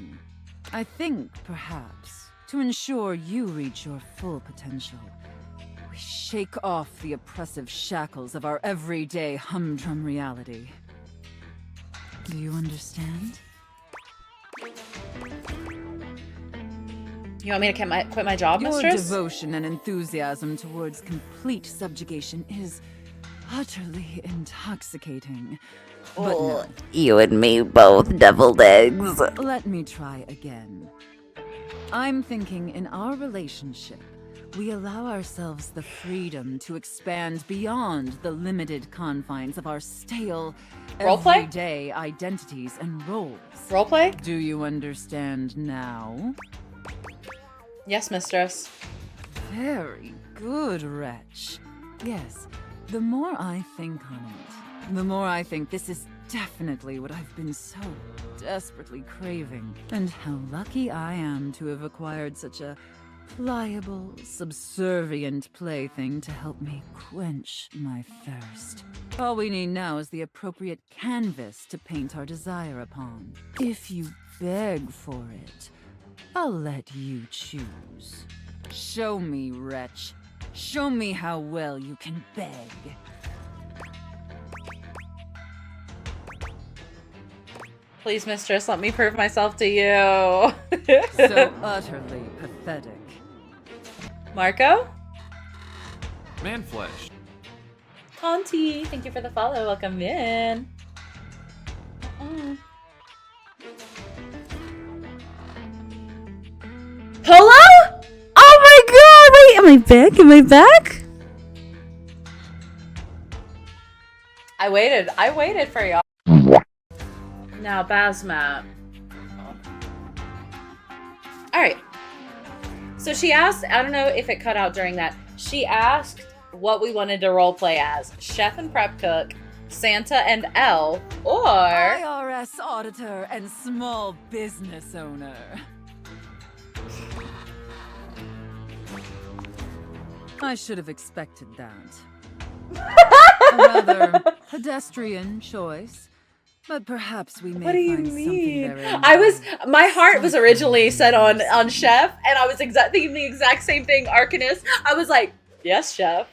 I think, perhaps, to ensure you reach your full potential, we shake off the oppressive shackles of our everyday humdrum reality. Do you understand? You want me to quit my job, mistress? Your devotion and enthusiasm towards complete subjugation is utterly intoxicating. But no. You and me both, deviled eggs. Let me try again. I'm thinking in our relationship, we allow ourselves the freedom to expand beyond the limited confines of our stale, Roleplay? everyday identities and roles. Roleplay? Do you understand now? Yes, mistress. Very good, wretch. Yes, the more I think on it, the more I think this is definitely what I've been so desperately craving. And how lucky I am to have acquired such a pliable, subservient plaything to help me quench my thirst. All we need now is the appropriate canvas to paint our desire upon. If you beg for it, I'll let you choose. Show me, wretch. Show me how well you can beg. Please, mistress, let me prove myself to you. So utterly pathetic. Marco? Manflesh. Conti, thank you for the follow. Welcome in. Hello? Oh my god! Wait, am I back? Am I back? I waited for y'all. Now, Basmat. Alright. So she asked, I don't know if it cut out during that, she asked what we wanted to roleplay as. Chef and prep cook, Santa and Elle, or... IRS auditor and small business owner. I should have expected that. A rather pedestrian choice, but perhaps we may What do you find mean? something therein. My heart was originally set on Chef, and I was thinking the exact same thing, Arcanist. I was like, yes, Chef.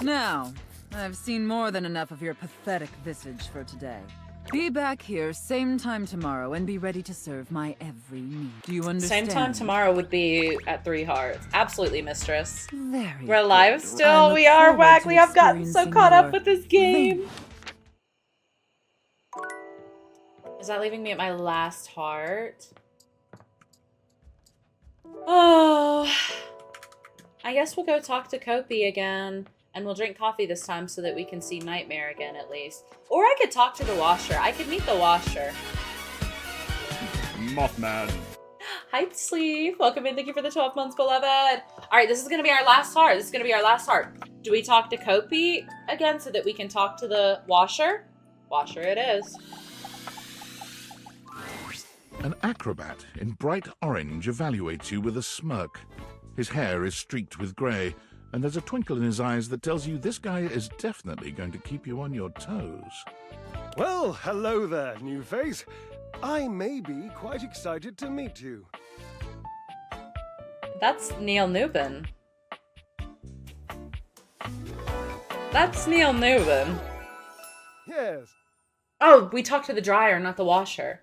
Now, I've seen more than enough of your pathetic visage for today. Be back here same time tomorrow and be ready to serve my every need. Do you understand? Same time tomorrow would be at 3 hearts. Absolutely, mistress. Very We're alive good. still. I look We are forward whack. to We have gotten so experiencing caught up your with this game. Is that leaving me at my last heart? Oh, I guess we'll go talk to Kopi again. And we'll drink coffee this time so that we can see Nightmare again at least. Or I could talk to the Washer. I could meet the Washer. Mothman. Hype Sleeve. Welcome in. Thank you for the 12 months, beloved. All right, this is going to be our last heart. This is going to be our last heart. Do we talk to Kopi again so that we can talk to the Washer? Washer it is. An acrobat in bright orange evaluates you with a smirk. His hair is streaked with grey, and there's a twinkle in his eyes that tells you this guy is definitely going to keep you on your toes. Well, hello there, new face. I may be quite excited to meet you. That's Neil Newbin. That's Neil Newbin. Yes. Oh, we talked to the dryer, not the washer.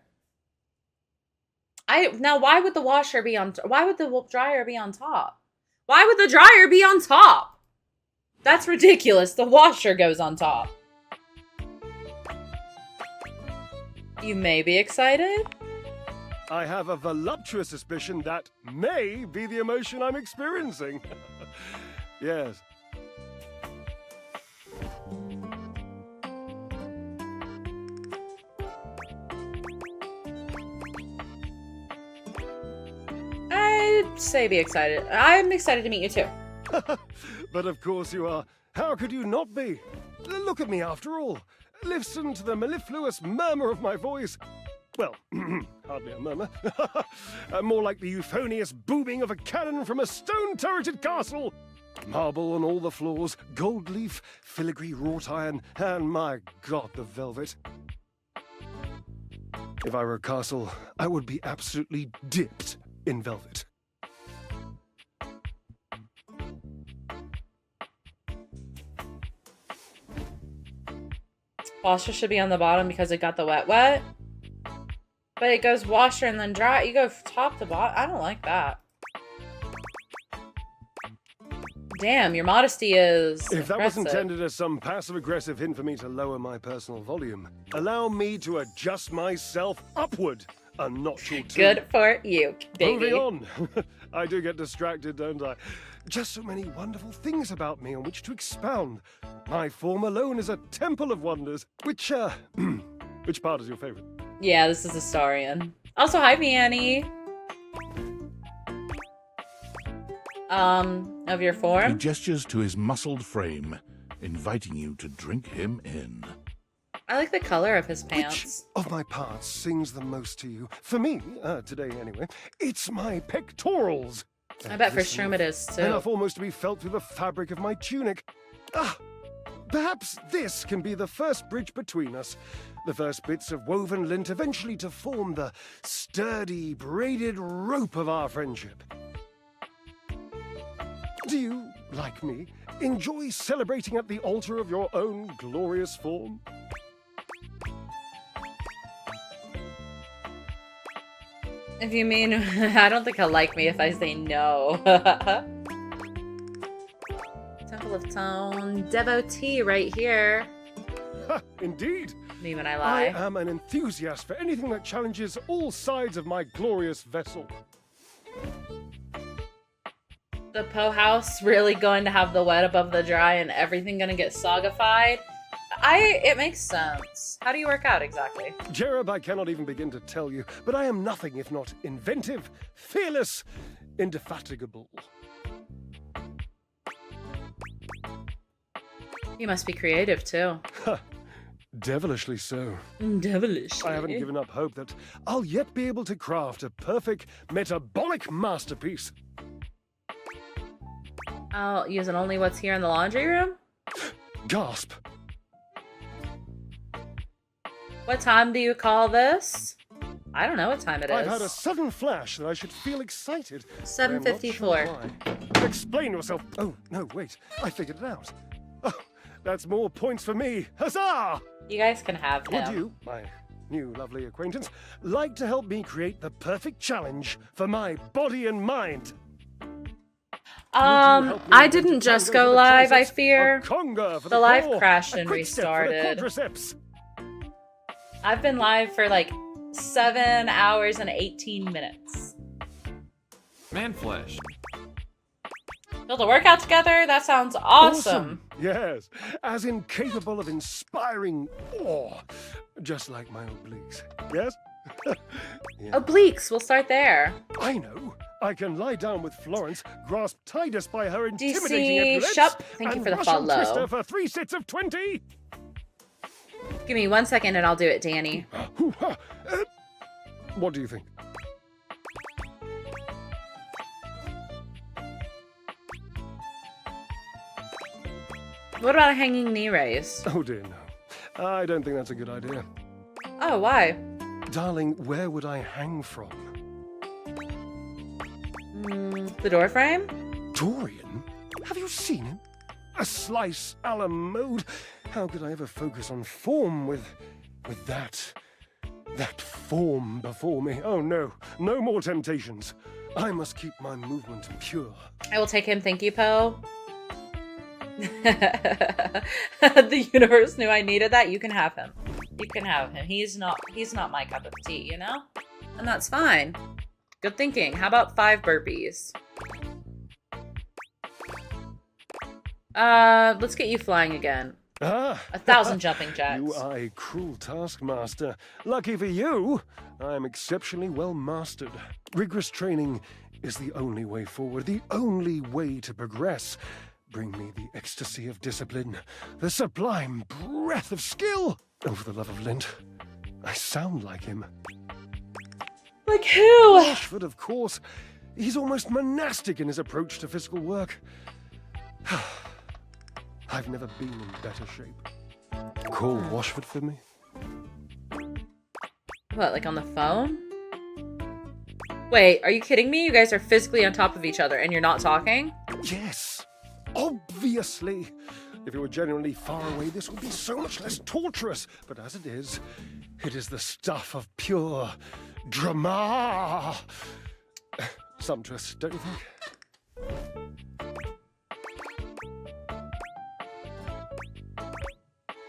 Now, why would the washer be on? Why would the dryer be on top? Why would the dryer be on top? That's ridiculous. The washer goes on top. You may be excited. I have a voluptuous suspicion that may be the emotion I'm experiencing. Yes. I'd say be excited. I'm excited to meet you too. But of course you are. How could you not be? Look at me after all. Listen to the mellifluous murmur of my voice. Well, hardly a murmur. More like the euphonious booming of a cannon from a stone-turreted castle. Marble on all the floors, gold leaf, filigree wrought iron, and my God, the velvet. If I were a castle, I would be absolutely dipped in velvet. Washer should be on the bottom because it got the wet. But it goes washer and then dry. You go top to bottom. I don't like that. Damn, your modesty is If that was impressive. intended as some passive-aggressive hint for me to lower my personal volume, allow me to adjust myself upward a notch or two. Good for you, baby. Moving on. I do get distracted, don't I? Just so many wonderful things about me on which to expound. My form alone is a temple of wonders. Which part is your favorite? Yeah, this is Astarion. Also, hi, Annie. Of your He form? gestures to his muscled frame, inviting you to drink him in. I like the color of his pants. Which of my parts sings the most to you? For me, today anyway, it's my pectorals. I bet for Shroom it is, too. Enough almost to be felt through the fabric of my tunic. Perhaps this can be the first bridge between us. The first bits of woven lint eventually to form the sturdy, braided rope of our friendship. Do you, like me, enjoy celebrating at the altar of your own glorious form? If you mean, I don't think he'll like me if I say no. Temple of Tone, devotee right here. Indeed. Me when I lie. I am an enthusiast for anything that challenges all sides of my glorious vessel. The Poe house really going to have the wet above the dry and everything gonna get soggified? It makes sense. How do you work out exactly? Jereb, I cannot even begin to tell you, but I am nothing if not inventive, fearless, indefatigable. You must be creative too. Devilishly so. Devilish. I haven't given up hope that I'll yet be able to craft a perfect metabolic masterpiece. Oh, using only what's here in the laundry room? Gasp. What time do you call this? I don't know what time it is. I've had a sudden flash that I should feel excited. 7:54. Sure why. Explain yourself. Oh, no, wait. I figured it out. Oh, that's more points for me. Huzzah! You guys can have him. Would you, my new lovely acquaintance, like to help me create the perfect challenge for my body and mind? I didn't just go live, I fear. The live crashed and restarted. I've been live for like 7 hours and 18 minutes. Manflesh. Build a workout together? That sounds awesome. Yes, as incapable of inspiring awe, just like my obliques. Yes? Obliques, we'll start there. I know. I can lie down with Florence, grasp Titus by her intimidating DC epaulets, Shup, thank you and for the Russian Twister follow. for 3 sets of 20. Give me 1 second and I'll do it, Danny. What do you think? What about a hanging knee raise? Oh dear, no. I don't think that's a good idea. Oh, why? Darling, where would I hang from? The door frame? Dorian? Have you seen him? A slice a la mode? How could I ever focus on form with that form before me? Oh no, no more temptations. I must keep my movement pure. I will take him, thank you, Poe. The universe knew I needed that. You can have him. You can have him. He's not my cup of tea, you know? And that's fine. Good thinking. How about 5 burpees? Let's get you flying again. 1,000 jumping jacks. You are a cruel taskmaster. Lucky for you, I am exceptionally well mastered. Rigorous training is the only way forward, the only way to progress. Bring me the ecstasy of discipline, the sublime breath of skill. Oh, for the love of Lint, I sound like him. Like who? Ashford, of course. He's almost monastic in his approach to physical work. I've never been in better shape. Call Washford for me? What, like on the phone? Wait, are you kidding me? You guys are physically on top of each other and you're not talking? Yes, obviously. If it were genuinely far away, this would be so much less torturous. But as it is the stuff of pure drama. Sumptuous, don't you think?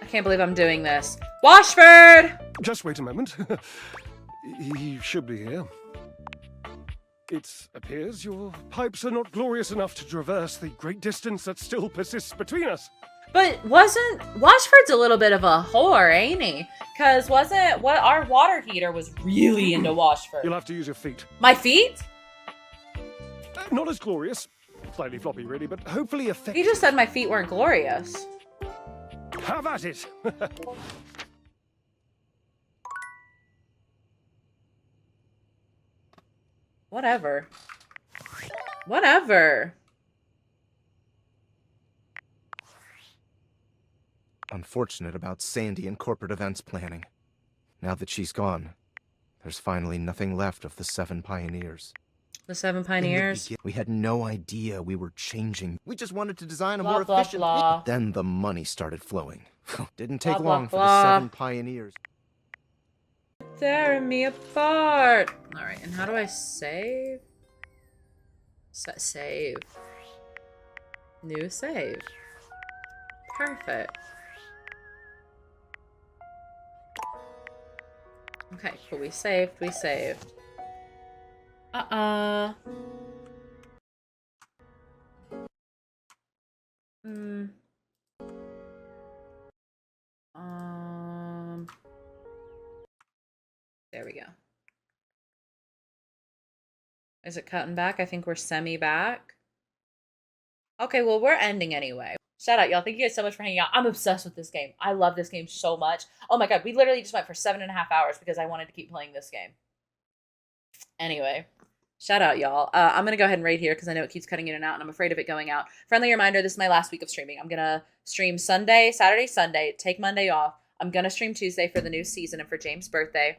I can't believe I'm doing this. Washford! Just wait a moment. He should be here. It appears your pipes are not glorious enough to traverse the great distance that still persists between us. But Washford's a little bit of a whore, ain't he? Cause our water heater was really into Washford. You'll have to use your feet. My feet? Not as glorious. Slightly floppy, really, but hopefully effective. He just said my feet weren't glorious. Have at it! Whatever. Whatever. Unfortunate about Sandy and corporate events planning. Now that she's gone, there's finally nothing left of the 7 pioneers. The 7 pioneers? We had no idea we were changing. We just wanted to design a Blah, more blah, efficient... blah. Then the money started flowing. Didn't take Blah, blah, long for blah. the 7 pioneers. Tearing me apart. Alright, and how do I save? Save. New save. Perfect. Okay, cool. We saved. There we go. Is it cutting back? I think we're semi back. Okay, well, we're ending anyway. Shout out, y'all. Thank you guys so much for hanging out. I'm obsessed with this game. I love this game so much. Oh my god, we literally just went for 7.5 hours because I wanted to keep playing this game. Anyway, shout out, y'all. I'm going to go ahead and raid here because I know it keeps cutting in and out, and I'm afraid of it going out. Friendly reminder, this is my last week of streaming. I'm going to stream Saturday, Sunday, take Monday off. I'm going to stream Tuesday for the new season and for James' birthday.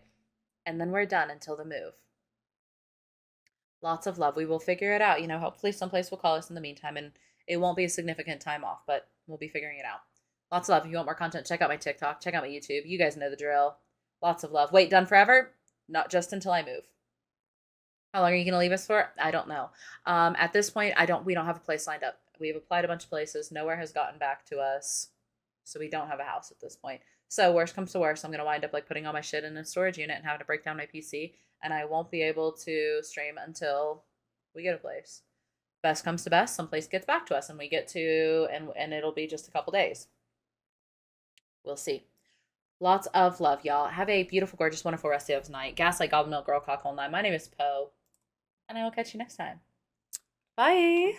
And then we're done until the move. Lots of love. We will figure it out. You know, hopefully someplace will call us in the meantime, and it won't be a significant time off, but we'll be figuring it out. Lots of love. If you want more content, check out my TikTok. Check out my YouTube. You guys know the drill. Lots of love. Wait, done forever? Not just until I move. How long are you going to leave us for? I don't know. At this point, we don't have a place lined up. We've applied a bunch of places. Nowhere has gotten back to us. So we don't have a house at this point. So worst comes to worst, I'm going to wind up like putting all my shit in a storage unit and having to break down my PC. And I won't be able to stream until we get a place. best comes to best, someplace gets back to us and we get to, and it'll be just a couple days. We'll see. Lots of love, y'all. Have a beautiful, gorgeous, wonderful rest of the night. Gaslight, Goblin Milk, Girl, Cock, Hole 9. My name is Poe, and I will catch you next time. Bye.